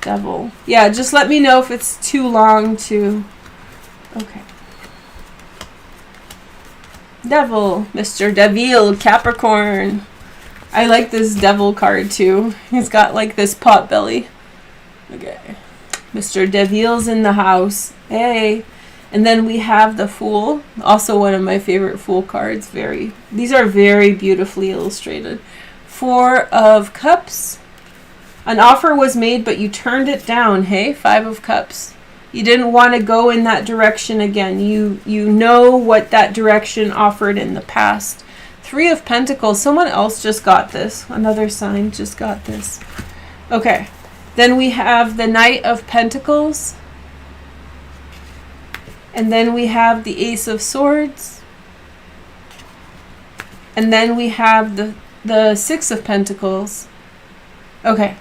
devil. Yeah, just let me know if it's too long to... Okay. Devil. Mr. Devil, Capricorn. I like this devil card too. He's got like this pot belly. Okay. Mr. Devil's in the house. Hey. And then we have the Fool, also one of my favorite Fool cards. These are very beautifully illustrated. 4 of Cups. An offer was made, but you turned it down, hey? 5 of Cups. You didn't want to go in that direction again. You know what that direction offered in the past. 3 of Pentacles. Someone else just got this. Another sign just got this. Okay. Then we have the Knight of Pentacles. And then we have the Ace of Swords. And then we have the 6 of Pentacles. Okay.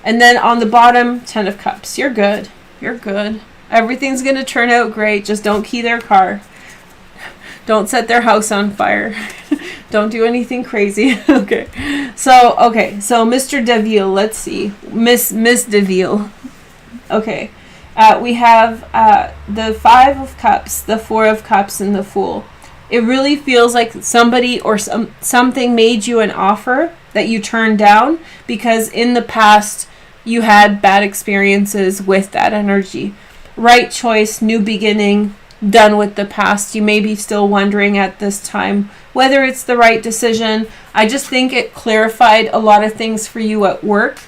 And then on the bottom, 10 of Cups. You're good. You're good. Everything's going to turn out great. Just don't key their car. Don't set their house on fire. Don't do anything crazy. Okay. So Mr. Deville, let's see. Miss Deville. Okay. We have the 5 of Cups, the 4 of Cups, and the Fool. It really feels like somebody or something made you an offer that you turned down because in the past you had bad experiences with that energy. Right choice, new beginning, done with the past. You may be still wondering at this time whether it's the right decision. I just think it clarified a lot of things for you at work.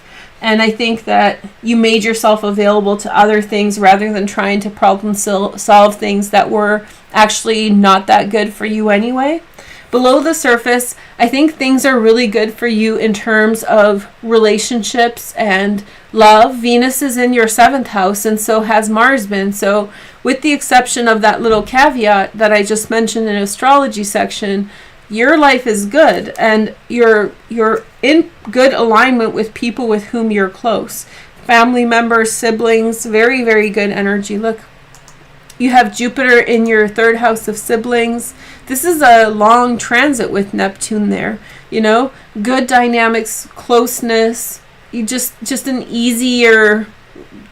And I think that you made yourself available to other things rather than trying to problem solve things that were actually not that good for you anyway. Below the surface, I think things are really good for you in terms of relationships and love. Venus is in your 7th house, and so has Mars been. So with the exception of that little caveat that I just mentioned in astrology section, your life is good, and you're in good alignment with people with whom you're close. Family members, siblings, very, very good energy. Look, you have Jupiter in your 3rd house of siblings. This is a long transit with Neptune there. You know, good dynamics, closeness. You just an easier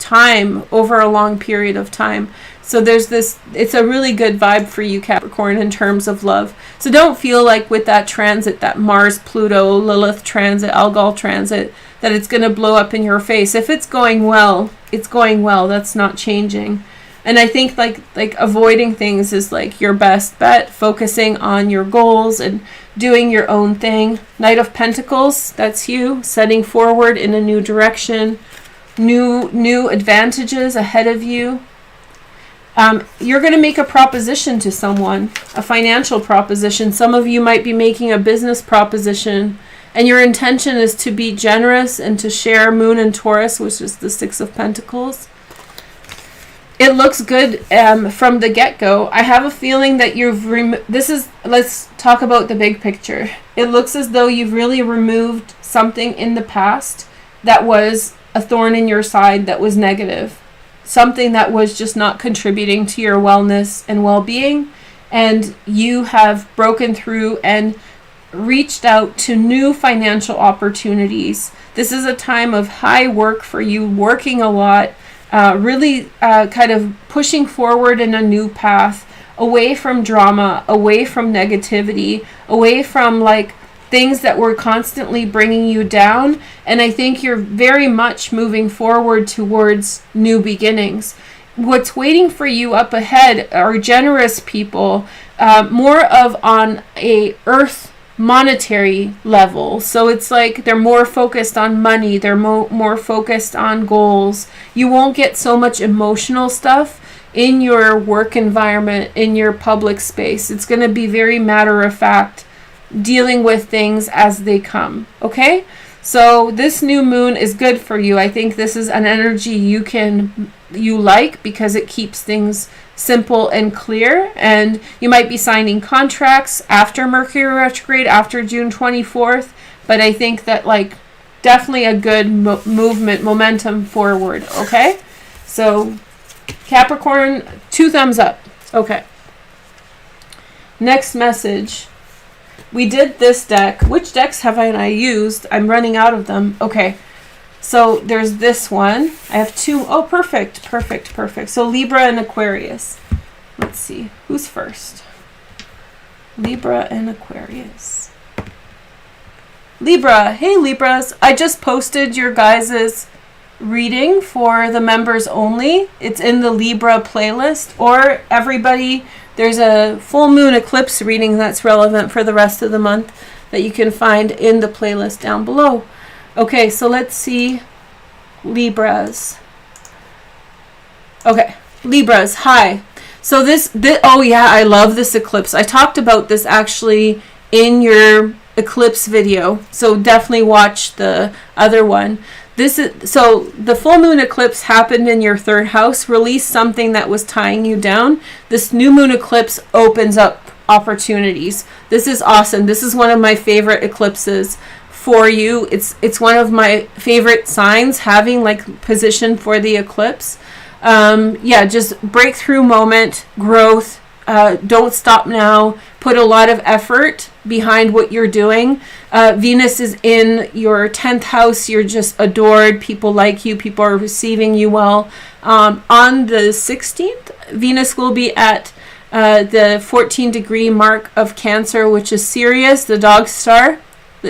time over a long period of time. So there's this, it's a really good vibe for you, Capricorn, in terms of love. So don't feel like with that transit, that Mars, Pluto, Lilith transit, Algol transit, that it's going to blow up in your face. If it's going well, it's going well. That's not changing. And I think like avoiding things is like your best bet, focusing on your goals and doing your own thing. Knight of Pentacles, that's you, setting forward in a new direction, new advantages ahead of you. You're going to make a proposition to someone, a financial proposition. Some of you might be making a business proposition, and your intention is to be generous and to share Moon and Taurus, which is the 6 of Pentacles. It looks good from the get-go. I have a feeling that let's talk about the big picture. It looks as though you've really removed something in the past that was a thorn in your side, that was negative. something that was just not contributing to your wellness and well-being, and you have broken through and reached out to new financial opportunities. This is a time of high work for you, working a lot, really kind of pushing forward in a new path, away from drama, away from negativity, away from like things that were constantly bringing you down. And I think you're very much moving forward towards new beginnings. What's waiting for you up ahead are generous people, more of on a earth monetary level. So it's like they're more focused on money, they're more focused on goals. You won't get so much emotional stuff in your work environment, in your public space. It's going to be very matter of fact, dealing with things as they come. Okay, so this new moon is good for you. I think this is an energy you like, because it keeps things simple and clear, and you might be signing contracts after Mercury retrograde, after June 24th, but I think that like definitely a good momentum forward. Okay, so Capricorn, 2 thumbs up. Okay, next message. We did this deck. Which decks have I used? I'm running out of them. Okay, so there's this one. I have 2. Oh, perfect, perfect, perfect. So Libra and Aquarius. Let's see. Who's first? Libra and Aquarius. Libra. Hey, Libras. I just posted your guys' reading for the members only. It's in the Libra playlist. Or everybody, there's a full moon eclipse reading that's relevant for the rest of the month that you can find in the playlist down below. Okay, so let's see Libras. Okay, Libras, hi. So this, oh yeah, I love this eclipse. I talked about this actually in your eclipse video, so definitely watch the other one. This is, so the full moon eclipse happened in your 3rd house, released something that was tying you down. This new moon eclipse opens up opportunities. This is awesome. This is one of my favorite eclipses for you. It's one of my favorite signs, having like position for the eclipse. Yeah, just breakthrough moment, growth. Don't stop now. Put a lot of effort behind what you're doing. Venus is in your 10th house. You're just adored. People like you. People are receiving you well. On the 16th, Venus will be at the 14-degree mark of Cancer, which is Sirius, the dog star.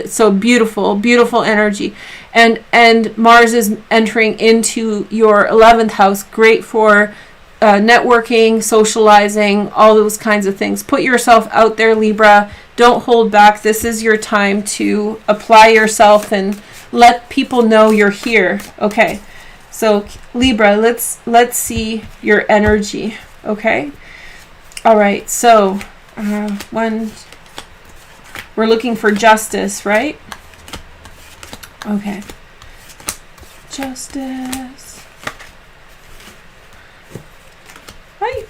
So beautiful, beautiful energy. And Mars is entering into your 11th house. Great for networking, socializing, all those kinds of things. Put yourself out there, Libra. Don't hold back. This is your time to apply yourself and let people know you're here. Okay, so Libra, let's see your energy. Okay, all right. So we're looking for justice, right? Okay, justice. Right.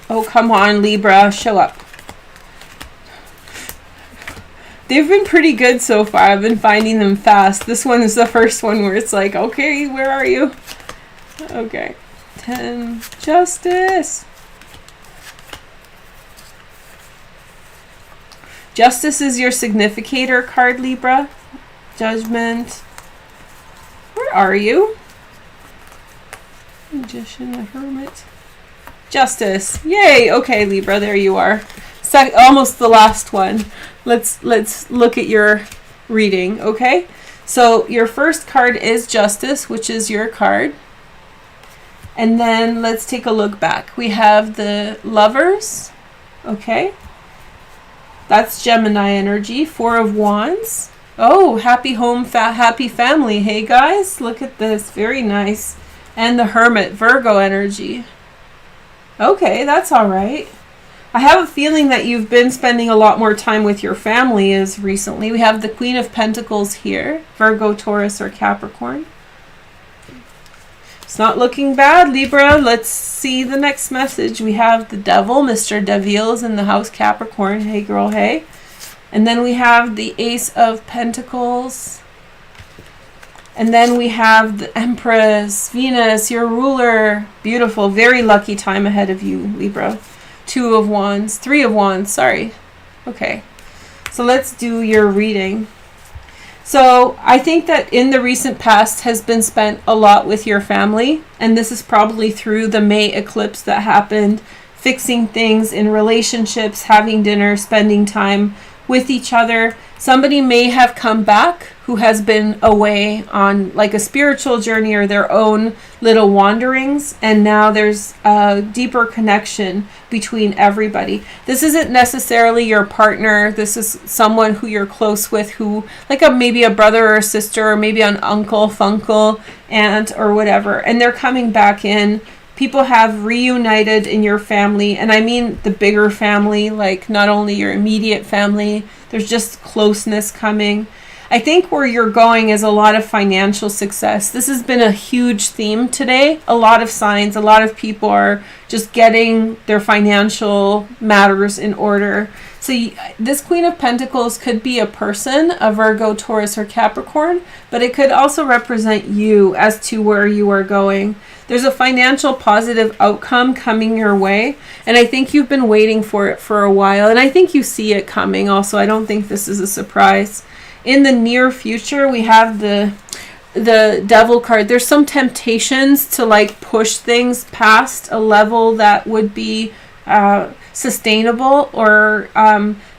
Oh, come on, Libra, show up. They've been pretty good so far. I've been finding them fast. This one is the first one where it's like, okay, where are you? Okay. 10. Justice. Justice is your significator card, Libra. Judgment. Where are you? Magician, the Hermit. Justice. Yay. Okay, Libra, there you are. Almost the last one. Let's look at your reading, okay? So your first card is Justice, which is your card. And then let's take a look back. We have the Lovers, okay? That's Gemini energy. 4 of Wands. Oh, happy home, happy family. Hey, guys, look at this. Very nice. And the Hermit, Virgo energy. Okay, that's all right. I have a feeling that you've been spending a lot more time with your family as recently. We have the Queen of Pentacles here, Virgo, Taurus, or Capricorn. It's not looking bad, Libra. Let's see the next message. We have the Devil, Mr. Devil's in the house Capricorn. Hey, girl, hey. And then we have the Ace of Pentacles. And then we have the Empress, Venus, your ruler. Beautiful, very lucky time ahead of you, Libra. 2 of Wands, 3 of Wands, sorry. Okay, so let's do your reading. So I think that in the recent past has been spent a lot with your family, and this is probably through the May eclipse that happened, fixing things in relationships, having dinner, spending time with each other. Somebody may have come back who has been away on like a spiritual journey or their own little wanderings, and now there's a deeper connection between everybody. This isn't necessarily your partner. This is someone who you're close with, who like maybe a brother or a sister, or maybe an uncle, funkle, aunt, or whatever, and they're coming back in. People have reunited in your family, and I mean the bigger family, like not only your immediate family, there's just closeness coming. I think where you're going is a lot of financial success. This has been a huge theme today. A lot of signs, a lot of people are just getting their financial matters in order. So this Queen of Pentacles could be a person, a Virgo, Taurus, or Capricorn, but it could also represent you as to where you are going. There's a financial positive outcome coming your way, and I think you've been waiting for it for a while, and I think you see it coming also. I don't think this is a surprise. In the near future, we have the Devil card. There's some temptations to like push things past a level that would be sustainable, or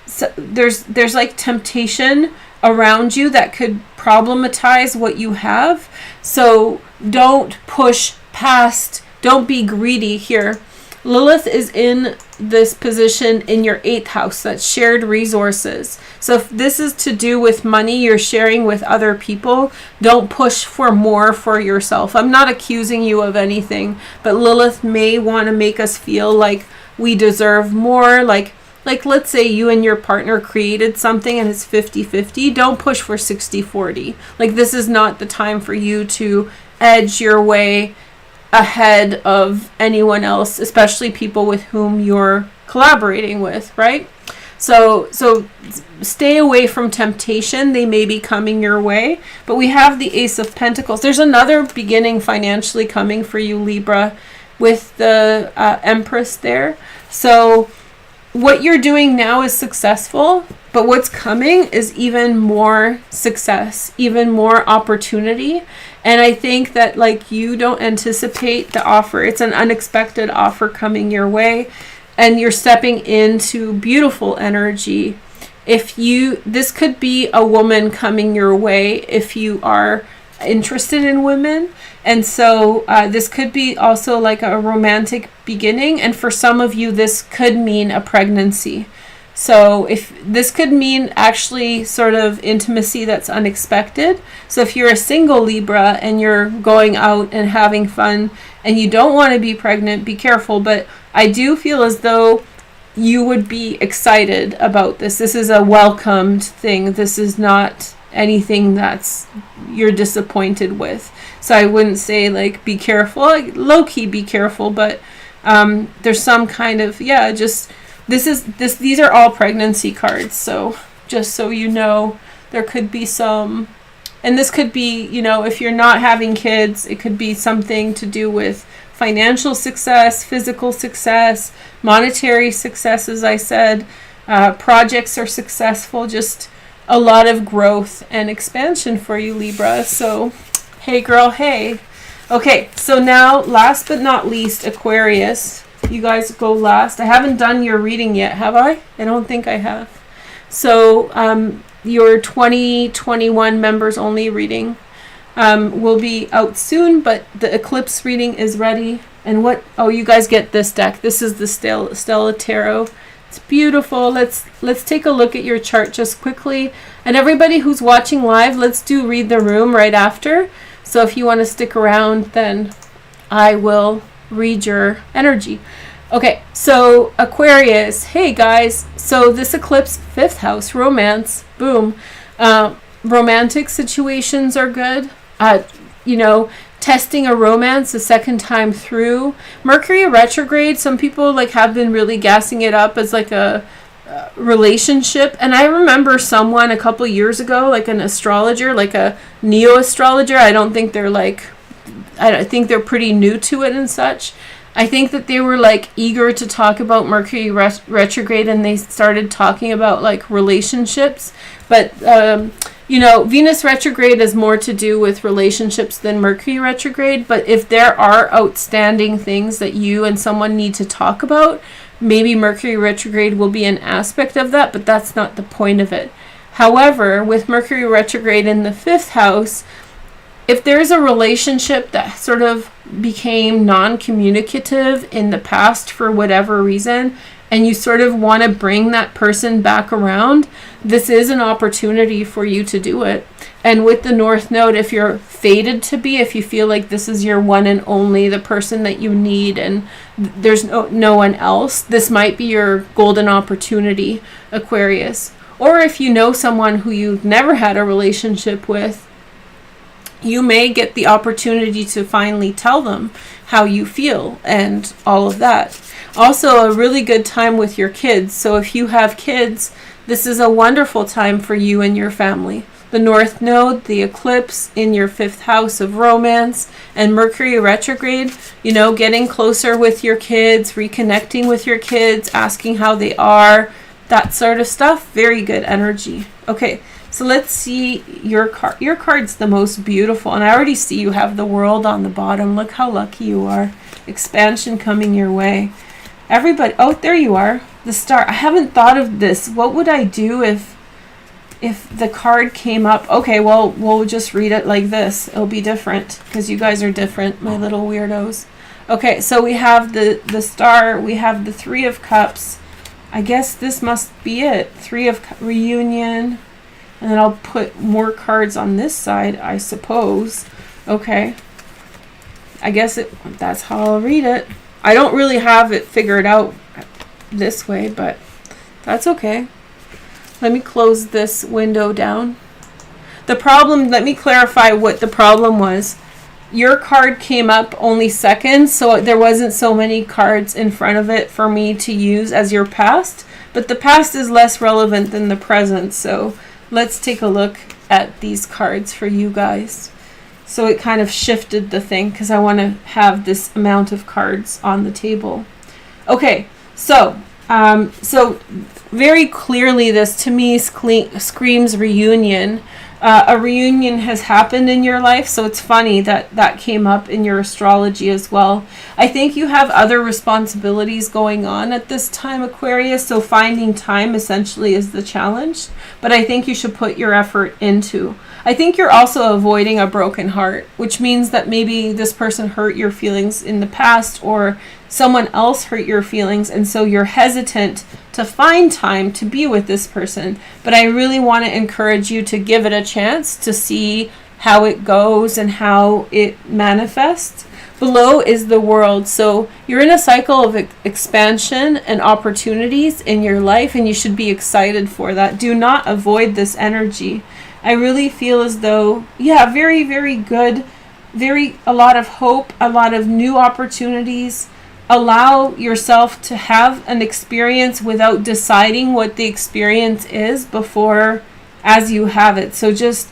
so there's like temptation around you that could problematize what you have. So don't push past, don't be greedy here. Lilith is in this position in your 8th house, that's shared resources. So if this is to do with money you're sharing with other people, don't push for more for yourself. I'm not accusing you of anything, but Lilith may want to make us feel like we deserve more. Like let's say you and your partner created something and it's 50-50. Don't push for 60-40. Like this is not the time for you to edge your way ahead of anyone else, especially people with whom you're collaborating with, right? So stay away from temptation. They may be coming your way. But we have the Ace of Pentacles. There's another beginning financially coming for you, Libra, with the Empress there. So what you're doing now is successful, but what's coming is even more success, even more opportunity. And I think that like you don't anticipate the offer. It's an unexpected offer coming your way, and you're stepping into beautiful energy. This could be a woman coming your way if you are interested in women. And so this could be also like a romantic beginning. And for some of you, this could mean a pregnancy. So if this could mean actually sort of intimacy that's unexpected. So if you're a single Libra and you're going out and having fun and you don't want to be pregnant, be careful. But I do feel as though you would be excited about this. This is a welcomed thing. This is not anything that's you're disappointed with. So I wouldn't say like be careful, like low-key be careful, but there's some kind of these are all pregnancy cards. So just so you know, there could be some, and this could be, you know, if you're not having kids, it could be something to do with financial success, physical success, monetary success, as I said, projects are successful, just a lot of growth and expansion for you, Libra. So hey girl, hey. Okay, so now last but not least, Aquarius. You guys go last. I haven't done your reading yet, have I? I don't think I have. So your 2021 members only reading will be out soon, but the eclipse reading is ready. And you guys get this deck. This is the Stella Tarot. It's beautiful. Let's take a look at your chart just quickly. And everybody who's watching live, let's do read the room right after. So if you want to stick around, then I will read your energy. Okay, so Aquarius, hey guys. So this eclipse, 5th house, romance, boom. Romantic situations are good. You know, testing a romance a second time through. Mercury retrograde, some people like have been really gassing it up as like a relationship. And I remember someone a couple years ago, like an astrologer, like a neo-astrologer. I think they're pretty new to it and such. I think that they were like eager to talk about Mercury retrograde, and they started talking about like relationships. But, you know, Venus retrograde is more to do with relationships than Mercury retrograde. But if there are outstanding things that you and someone need to talk about, maybe Mercury retrograde will be an aspect of that, but that's not the point of it. However, with Mercury retrograde in the 5th house, if there's a relationship that sort of became non-communicative in the past for whatever reason, and you sort of want to bring that person back around, this is an opportunity for you to do it. And with the North Node, if you're fated to be, if you feel like this is your one and only, the person that you need, and there's no one else, this might be your golden opportunity, Aquarius. Or if you know someone who you've never had a relationship with, you may get the opportunity to finally tell them how you feel and all of that. Also, a really good time with your kids. So if you have kids, this is a wonderful time for you and your family. The North Node, the eclipse in your 5th house of romance, and Mercury retrograde, you know, getting closer with your kids, reconnecting with your kids, asking how they are, that sort of stuff. Very good energy. Okay. So let's see your card. Your card's the most beautiful. And I already see you have the World on the bottom. Look how lucky you are. Expansion coming your way. Everybody. Oh, there you are. The Star. I haven't thought of this. What would I do if the card came up? Okay, well, we'll just read it like this. It'll be different because you guys are different, my little weirdos. Okay, so we have the Star. We have the 3 of Cups. I guess this must be it. 3 of Reunion. And then I'll put more cards on this side, I suppose. Okay. I guess that's how I'll read it. I don't really have it figured out this way, but that's okay. Let me close this window down. The problem, let me clarify what the problem was. Your card came up only second, so there wasn't so many cards in front of it for me to use as your past. But the past is less relevant than the present, so let's take a look at these cards for you guys. So it kind of shifted the thing because I want to have this amount of cards on the table. Okay, so very clearly this to me screams reunion. A reunion has happened in your life, so it's funny that that came up in your astrology as well. I think you have other responsibilities going on at this time, Aquarius, so finding time essentially is the challenge, but I think you should put your effort into. I think you're also avoiding a broken heart, which means that maybe this person hurt your feelings in the past or someone else hurt your feelings, and so you're hesitant to find time to be with this person. But I really want to encourage you to give it a chance to see how it goes and how it manifests. Below is the World. So you're in a cycle of expansion and opportunities in your life, and you should be excited for that. Do not avoid this energy. I really feel as though, yeah, very, very good, a lot of hope, a lot of new opportunities. Allow yourself to have an experience without deciding what the experience is before as you have it. So just,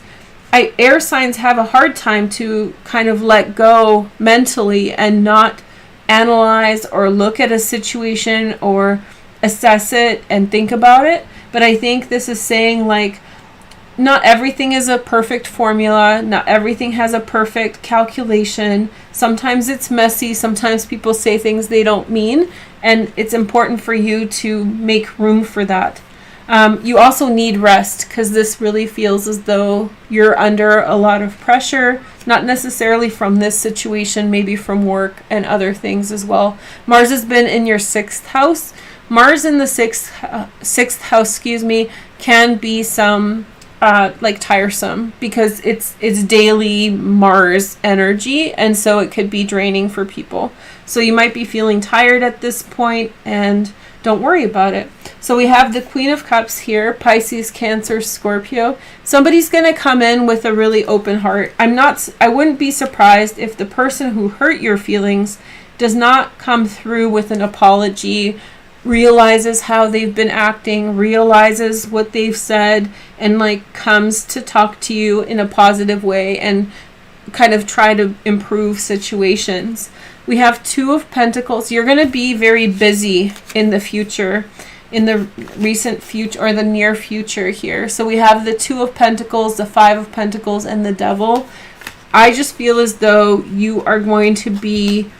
air signs have a hard time to kind of let go mentally and not analyze or look at a situation or assess it and think about it. But I think this is saying like, not everything is a perfect formula. Not everything has a perfect calculation. Sometimes it's messy. Sometimes people say things they don't mean. And it's important for you to make room for that. You also need rest because this really feels as though you're under a lot of pressure. Not necessarily from this situation, maybe from work and other things as well. Mars has been in your 6th house. Mars in the sixth house, can be some like tiresome, because it's daily Mars energy, and so it could be draining for people. So you might be feeling tired at this point, and don't worry about it. So we have the Queen of Cups here, Pisces, Cancer, Scorpio. Somebody's going to come in with a really open heart. I wouldn't be surprised if the person who hurt your feelings does not come through with an apology, realizes how they've been acting, realizes what they've said, and like comes to talk to you in a positive way and kind of try to improve situations. We have Two of Pentacles. You're going to be very busy in the future, in the recent future or the near future here. So we have the Two of Pentacles, the Five of Pentacles, and the Devil. I just feel as though you are going to be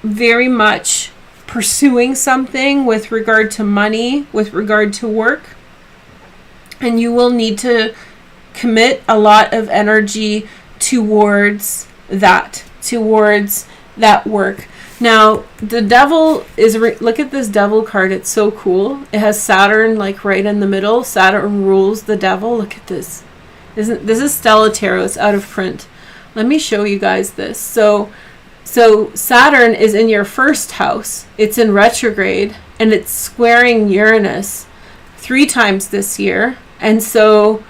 very much pursuing something with regard to money, with regard to work. And you will need to commit a lot of energy towards that work. Now, the Devil is, look at this Devil card. It's so cool. It has Saturn like right in the middle. Saturn rules the Devil. Look at this. This is Stella Tarot. It's out of print. Let me show you guys this. So Saturn is in your first house. It's in retrograde, and it's squaring Uranus 3 times this year. And so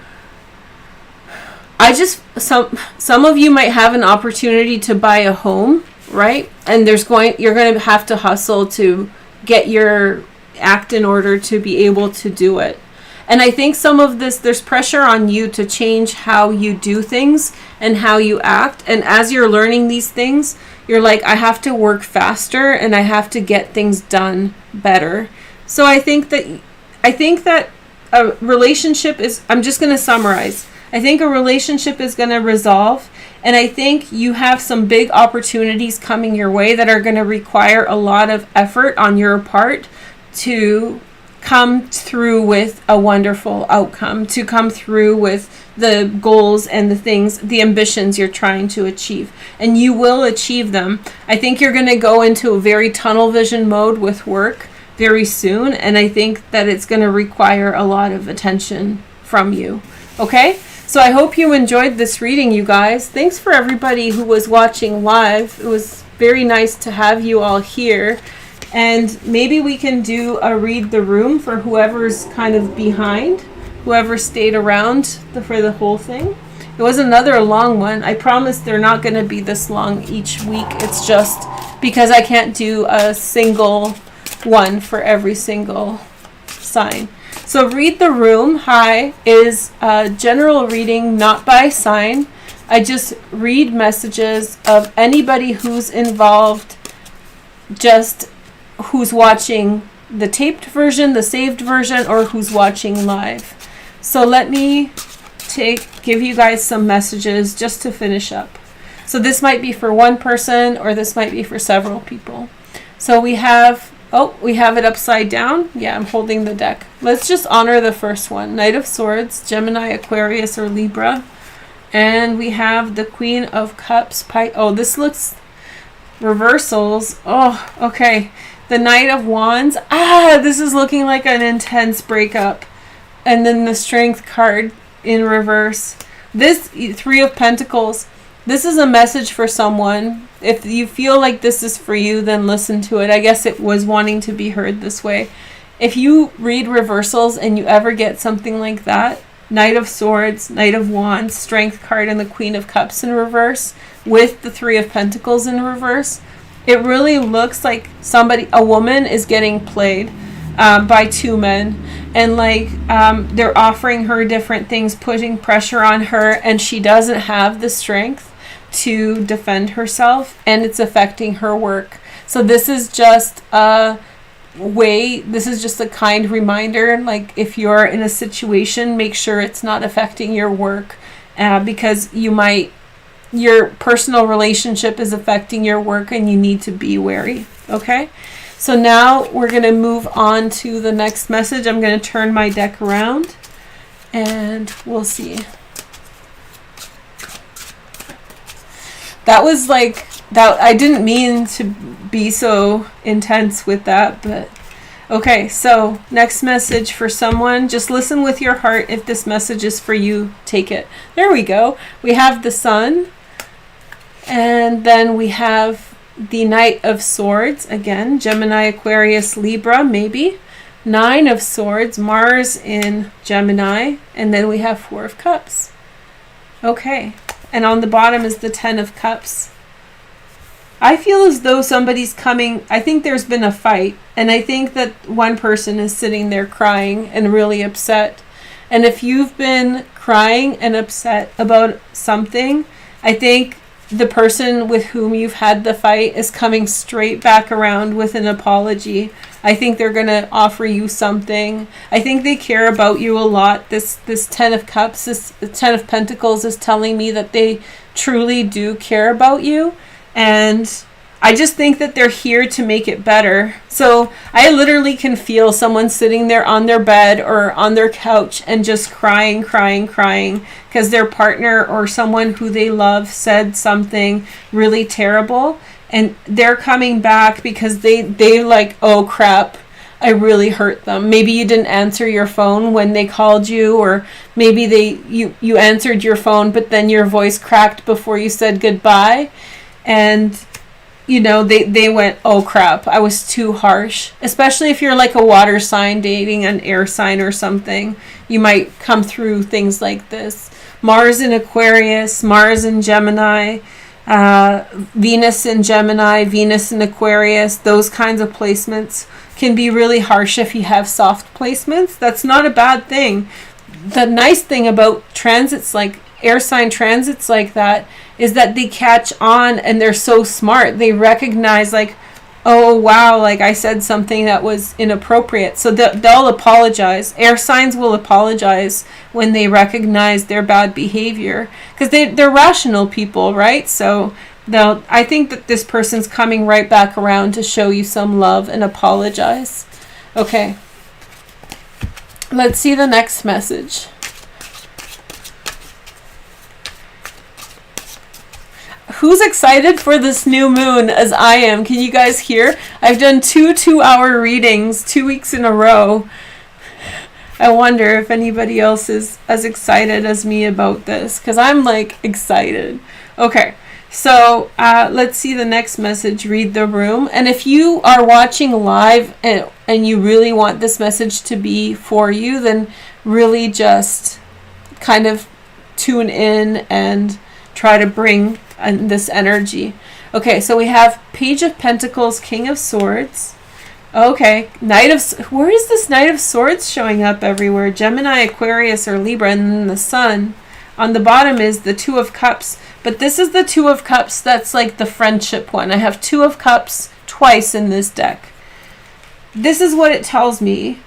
some of you might have an opportunity to buy a home, right? And you're going to have to hustle to get your act in order to be able to do it. And I think some of this, there's pressure on you to change how you do things and how you act. And as you're learning these things, you're like, I have to work faster and I have to get things done better. So I think that a relationship is, I'm just going to summarize. I think a relationship is going to resolve, and I think you have some big opportunities coming your way that are going to require a lot of effort on your part to come through with a wonderful outcome, to come through with the goals and the things, the ambitions you're trying to achieve. And you will achieve them. I think you're going to go into a very tunnel vision mode with work very soon, and I think that it's going to require a lot of attention from you. Okay? So I hope you enjoyed this reading, you guys. Thanks for everybody who was watching live. It was very nice to have you all here. And maybe we can do a read the room for whoever's kind of behind, whoever stayed around for the whole thing. It was another long one. I promise they're not going to be this long each week. It's just because I can't do a single one for every single sign. So read the room, hi, is a general reading, not by sign. I just read messages of anybody who's involved, just who's watching the taped version, the saved version, or who's watching live. So let me give you guys some messages just to finish up. So this might be for one person, or this might be for several people. So we have it upside down. Yeah, I'm holding the deck. Let's just honor the first one. Knight of Swords, Gemini, Aquarius, or Libra. And we have the Queen of Cups. This looks reversals. Oh, okay. The Knight of Wands. This is looking like an intense breakup. And then the Strength card in reverse. This Three of Pentacles. This is a message for someone. If you feel like this is for you, then listen to it. I guess it was wanting to be heard this way. If you read reversals and you ever get something like that, Knight of Swords, Knight of Wands, Strength card, and the Queen of Cups in reverse, with the Three of Pentacles in reverse, it really looks like a woman is getting played by two men. And they're offering her different things, putting pressure on her, and she doesn't have the strength to defend herself, and it's affecting her work. So this is just a kind reminder, like if you're in a situation, make sure it's not affecting your work, because your personal relationship is affecting your work and you need to be wary. Okay, so now we're going to move on to the next message. I'm going to turn my deck around and we'll see. That was like that. I didn't mean to be so intense with that, but Okay, so next message for someone. Just listen with your heart. If this message is for you, take it. There we go. We have the Sun. And then we have the Knight of Swords. Again, Gemini, Aquarius, Libra, maybe. 9 of Swords, Mars in Gemini. And then we have 4 of Cups. Okay. And on the bottom is the 10 of Cups. I feel as though somebody's coming. I think there's been a fight. And I think that one person is sitting there crying and really upset. And if you've been crying and upset about something, I think the person with whom you've had the fight is coming straight back around with an apology. I think they're going to offer you something. I think they care about you a lot. This 10 of Cups, this 10 of Pentacles is telling me that they truly do care about you. And I just think that they're here to make it better. So I literally can feel someone sitting there on their bed or on their couch and just crying because their partner or someone who they love said something really terrible. And they're coming back because they like, oh crap, I really hurt them. Maybe you didn't answer your phone when they called you, or maybe you answered your phone, but then your voice cracked before you said goodbye. And, you know, they went, oh crap, I was too harsh. Especially if you're like a water sign dating an air sign or something. You might come through things like this. Mars in Aquarius, Mars in Gemini, Venus in Gemini, Venus in Aquarius. Those kinds of placements can be really harsh if you have soft placements. That's not a bad thing. The nice thing about transits, like air sign transits like that, is that they catch on and they're so smart. They recognize like, oh wow, like I said something that was inappropriate. So they'll apologize. Air signs will apologize when they recognize their bad behavior, because they're rational people, right? So I think that this person's coming right back around to show you some love and apologize. Okay. Let's see the next message. Who's excited for this new moon as I am? Can you guys hear? I've done 2-hour readings 2 weeks in a row. I wonder if anybody else is as excited as me about this, because I'm like excited. Okay, so let's see the next message. Read the room. And if you are watching live and you really want this message to be for you, then really just kind of tune in and try to bring this energy. Okay, so we have Page of Pentacles, King of Swords. Okay, where is this Knight of Swords showing up everywhere? Gemini, Aquarius, or Libra, and then the Sun. On the bottom is the Two of Cups, but this is the Two of Cups that's like the friendship one. I have Two of Cups twice in this deck. This is what it tells me.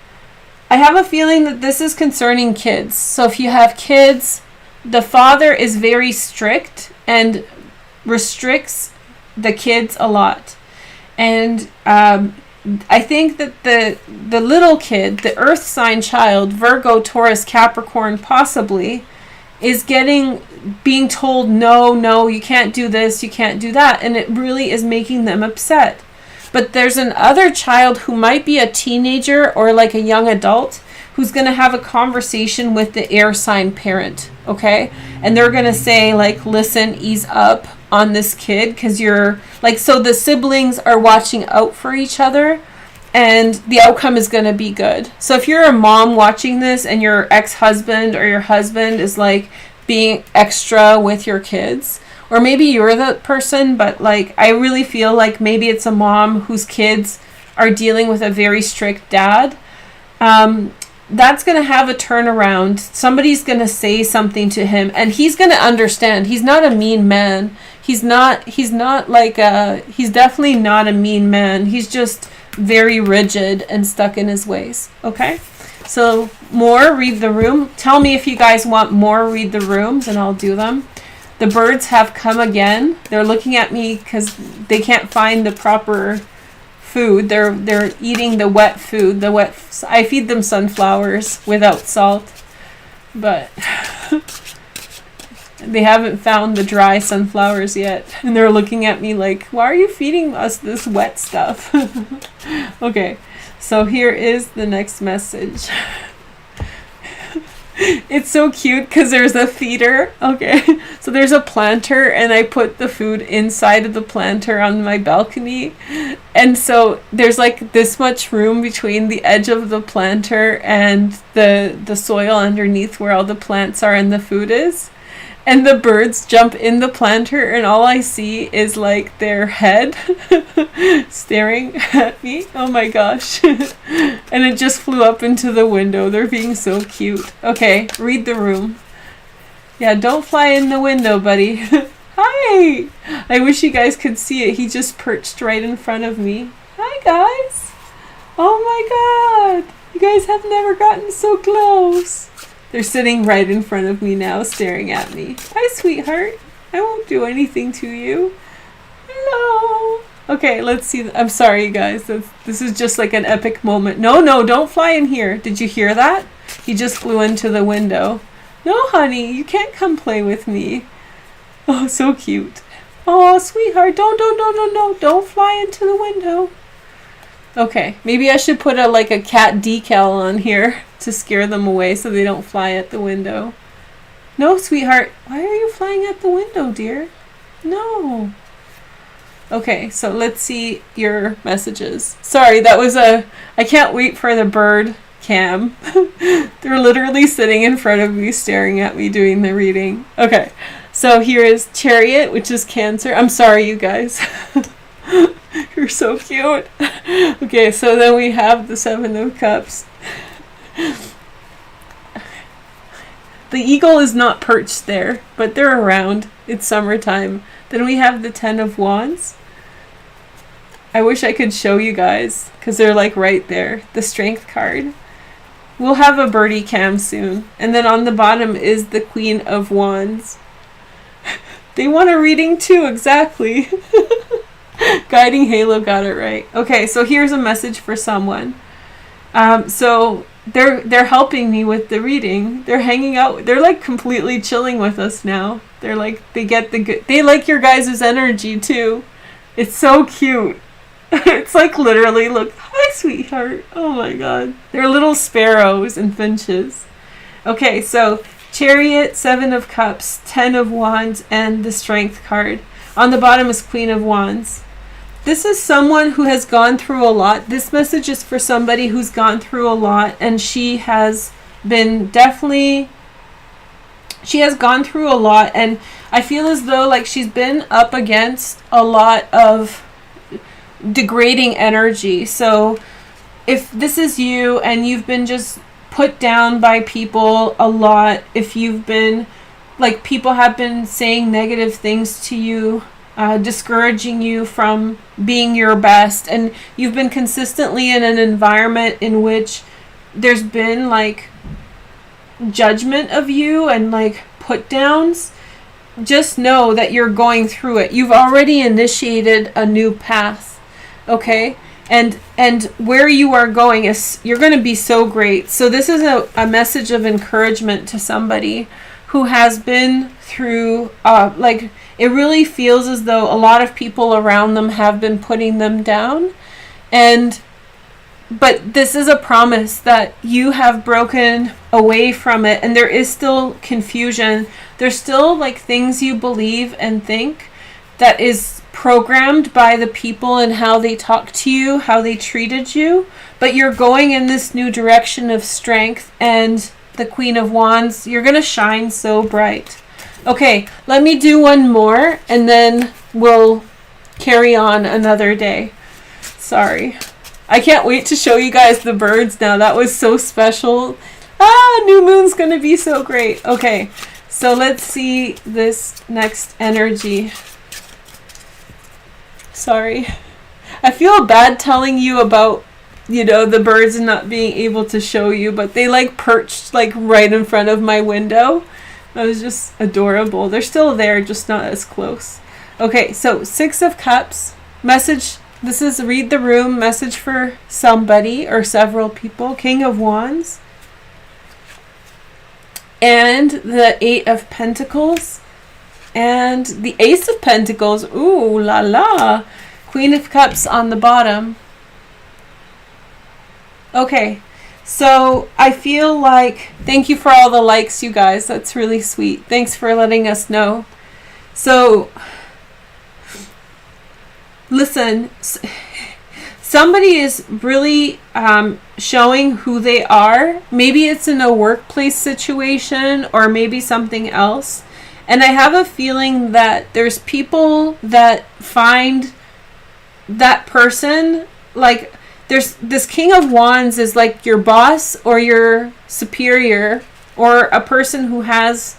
I have a feeling that this is concerning kids. So if you have kids, the father is very strict and restricts the kids a lot. And I think that the little kid, the earth sign child, Virgo, Taurus, Capricorn possibly, is being told, no, you can't do this, you can't do that. And it really is making them upset. But there's another child who might be a teenager or like a young adult who's going to have a conversation with the air sign parent, okay? And they're going to say, like, listen, ease up on this kid, because you're, like, so the siblings are watching out for each other, and the outcome is going to be good. So if you're a mom watching this and your ex-husband or your husband is, like, being extra with your kids, or maybe you're the person, but, like, I really feel like maybe it's a mom whose kids are dealing with a very strict dad, that's going to have a turnaround. Somebody's going to say something to him and he's going to understand. He's not a mean man. He's definitely not a mean man. He's just very rigid and stuck in his ways. Okay? So read the room. Tell me if you guys want more read the rooms and I'll do them. The birds have come again. They're looking at me because they can't find the proper food. They're eating the wet food. I feed them sunflowers without salt, but they haven't found the dry sunflowers yet, and they're looking at me like, why are you feeding us this wet stuff? Okay, So here is the next message. It's so cute because there's a feeder. Okay, so there's a planter and I put the food inside of the planter on my balcony, and so there's like this much room between the edge of the planter and the soil underneath where all the plants are and the food is. And the birds jump in the planter and all I see is like their head staring at me. Oh my gosh. And it just flew up into the window. They're being so cute. Okay, read the room. Yeah, don't fly in the window, buddy. Hi! I wish you guys could see it. He just perched right in front of me. Hi, guys. Oh my god. You guys have never gotten so close. They're sitting right in front of me now, staring at me. Hi, sweetheart. I won't do anything to you. Hello. Okay, let's see. I'm sorry, you guys. This is just like an epic moment. No, don't fly in here. Did you hear that? He just flew into the window. No, honey, you can't come play with me. Oh, so cute. Oh, sweetheart, don't fly into the window. Okay, maybe I should put a cat decal on here to scare them away so they don't fly at the window. No, sweetheart, why are you flying at the window, dear? No. Okay, so let's see your messages. Sorry, that was I can't wait for the bird cam. They're literally sitting in front of me, staring at me, doing the reading. Okay, so here is Chariot, which is Cancer. I'm sorry, you guys. You're so cute. Okay, so then we have the Seven of Cups. The eagle is not perched there, but they're around. It's summertime. Then we have the Ten of Wands. I wish I could show you guys, because they're like right there. The Strength card. We'll have a birdie cam soon. And then on the bottom is the Queen of Wands. They want a reading too, exactly. Guiding Halo got it right. Okay, so here's a message for someone. So they're helping me with the reading. They're hanging out. They're like completely chilling with us now. They're like, they like your guys' energy too. It's so cute. It's like literally, look, hi sweetheart. Oh my god. They're little sparrows and finches. Okay, so Chariot, Seven of Cups, Ten of Wands, and the Strength card. On the bottom is Queen of Wands. This is someone who has gone through a lot. This message is for somebody who's gone through a lot, and she has been she has gone through a lot, and I feel as though like she's been up against a lot of degrading energy. So if this is you and you've been just put down by people a lot, if you've been like people have been saying negative things to you, discouraging you from being your best, and you've been consistently in an environment in which there's been like judgment of you and like put downs, just know that you're going through it. You've already initiated a new path, okay? And where you are going is, you're going to be so great. So this is a message of encouragement to somebody who has been through, like, it really feels as though a lot of people around them have been putting them down. But this is a promise that you have broken away from it, and there is still confusion. There's still like things you believe and think that is programmed by the people and how they talk to you, how they treated you. But you're going in this new direction of strength, and the Queen of Wands, you're going to shine so bright. Okay, let me do one more, and then we'll carry on another day. Sorry. I can't wait to show you guys the birds now. That was so special. New moon's going to be so great. Okay, so let's see this next energy. Sorry. I feel bad telling you about, the birds and not being able to show you, but they like perched like right in front of my window. That was just adorable. They're still there, just not as close. Okay, so Six of Cups. Message, this is read the room, message for somebody or several people. King of Wands. And the Eight of Pentacles. And the Ace of Pentacles. Ooh la la. Queen of Cups on the bottom. Okay, so I feel like, thank you for all the likes, you guys. That's really sweet. Thanks for letting us know. So, listen, somebody is really showing who they are. Maybe it's in a workplace situation or maybe something else. And I have a feeling that there's people that find that person, like, there's this King of Wands is like your boss or your superior or a person who has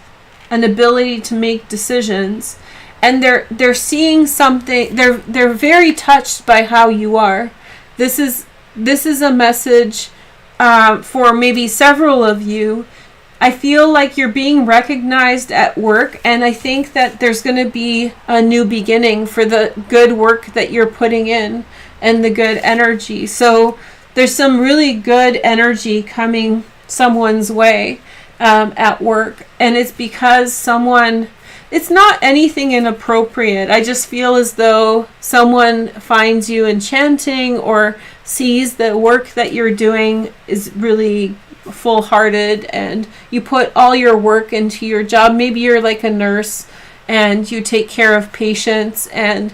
an ability to make decisions, and they're seeing something. They're very touched by how you are. This is a message for maybe several of you. I feel like you're being recognized at work, and I think that there's going to be a new beginning for the good work that you're putting in and the good energy. So there's some really good energy coming someone's way at work, and it's because it's not anything inappropriate. I just feel as though someone finds you enchanting or sees the work that you're doing is really full-hearted and you put all your work into your job. Maybe you're like a nurse and you take care of patients, and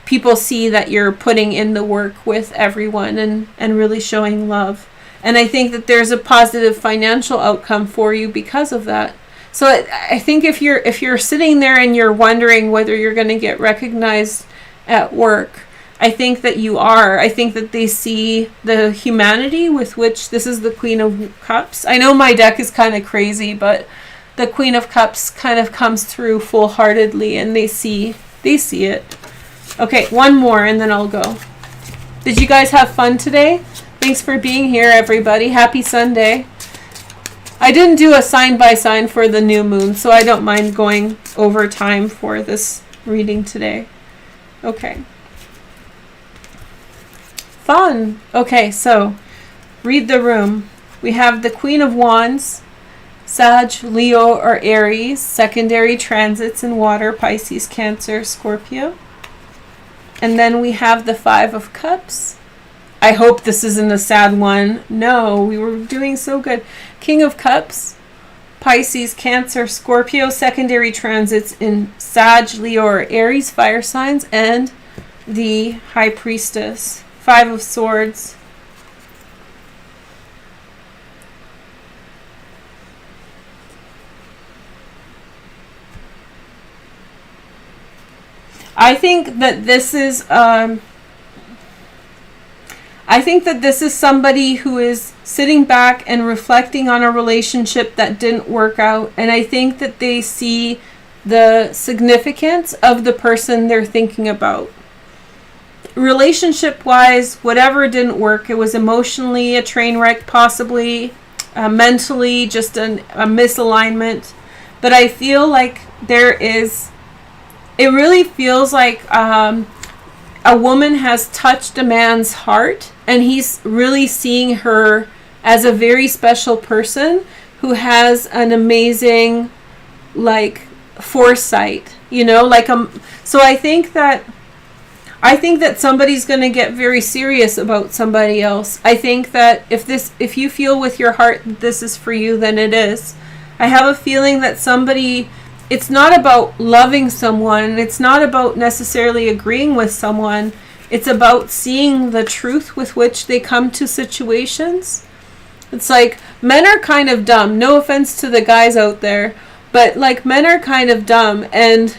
people see that you're putting in the work with everyone and really showing love. And I think that there's a positive financial outcome for you because of that. So I think if you're sitting there and you're wondering whether you're going to get recognized at work, I think that you are. I think that they see the humanity with which this is the Queen of Cups. I know my deck is kind of crazy, but the Queen of Cups kind of comes through full-heartedly, and they see it. Okay, one more and then I'll go. Did you guys have fun today? Thanks for being here, everybody. Happy Sunday. I didn't do a sign by sign for the new moon, so I don't mind going over time for this reading today. Okay. Fun. Okay, so read the room. We have the Queen of Wands, Sag, Leo, or Aries, secondary transits in water, Pisces, Cancer, Scorpio. And then we have the Five of Cups. I hope this isn't a sad one. No, we were doing so good. King of Cups, Pisces, Cancer, Scorpio, secondary transits in Sag, Leo, or Aries, fire signs, and the High Priestess, Five of Swords. I think that this is somebody who is sitting back and reflecting on a relationship that didn't work out, and I think that they see the significance of the person they're thinking about. Relationship-wise, whatever didn't work, it was emotionally a train wreck, possibly mentally just a misalignment, but I feel like it really feels like a woman has touched a man's heart, and he's really seeing her as a very special person who has an amazing, like, foresight, so I think that somebody's going to get very serious about somebody else. I think that if you feel with your heart that this is for you, then it is. I have a feeling that it's not about loving someone. It's not about necessarily agreeing with someone. It's about seeing the truth with which they come to situations. It's like men are kind of dumb. No offense to the guys out there, but like men are kind of dumb, and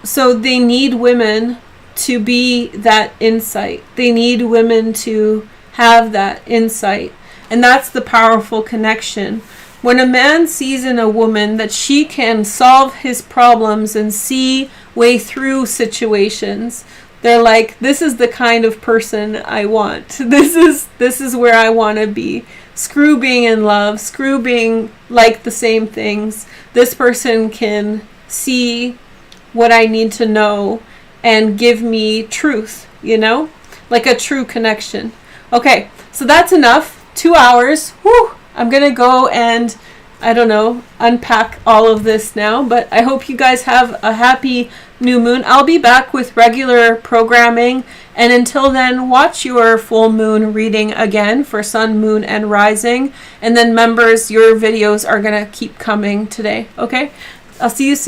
so they need women to be that insight. They need women to have that insight, and that's the powerful connection. When a man sees in a woman that she can solve his problems and see way through situations, they're like, this is the kind of person I want. This is where I want to be. Screw being in love, screw being like the same things. This person can see what I need to know and give me truth, like a true connection. Okay, so that's enough. 2 hours. Whew. I'm going to go and I don't know, unpack all of this now, but I hope you guys have a happy new moon. I'll be back with regular programming, and until then, watch your full moon reading again for sun, moon, and rising. And then members, your videos are going to keep coming today, okay? I'll see you soon.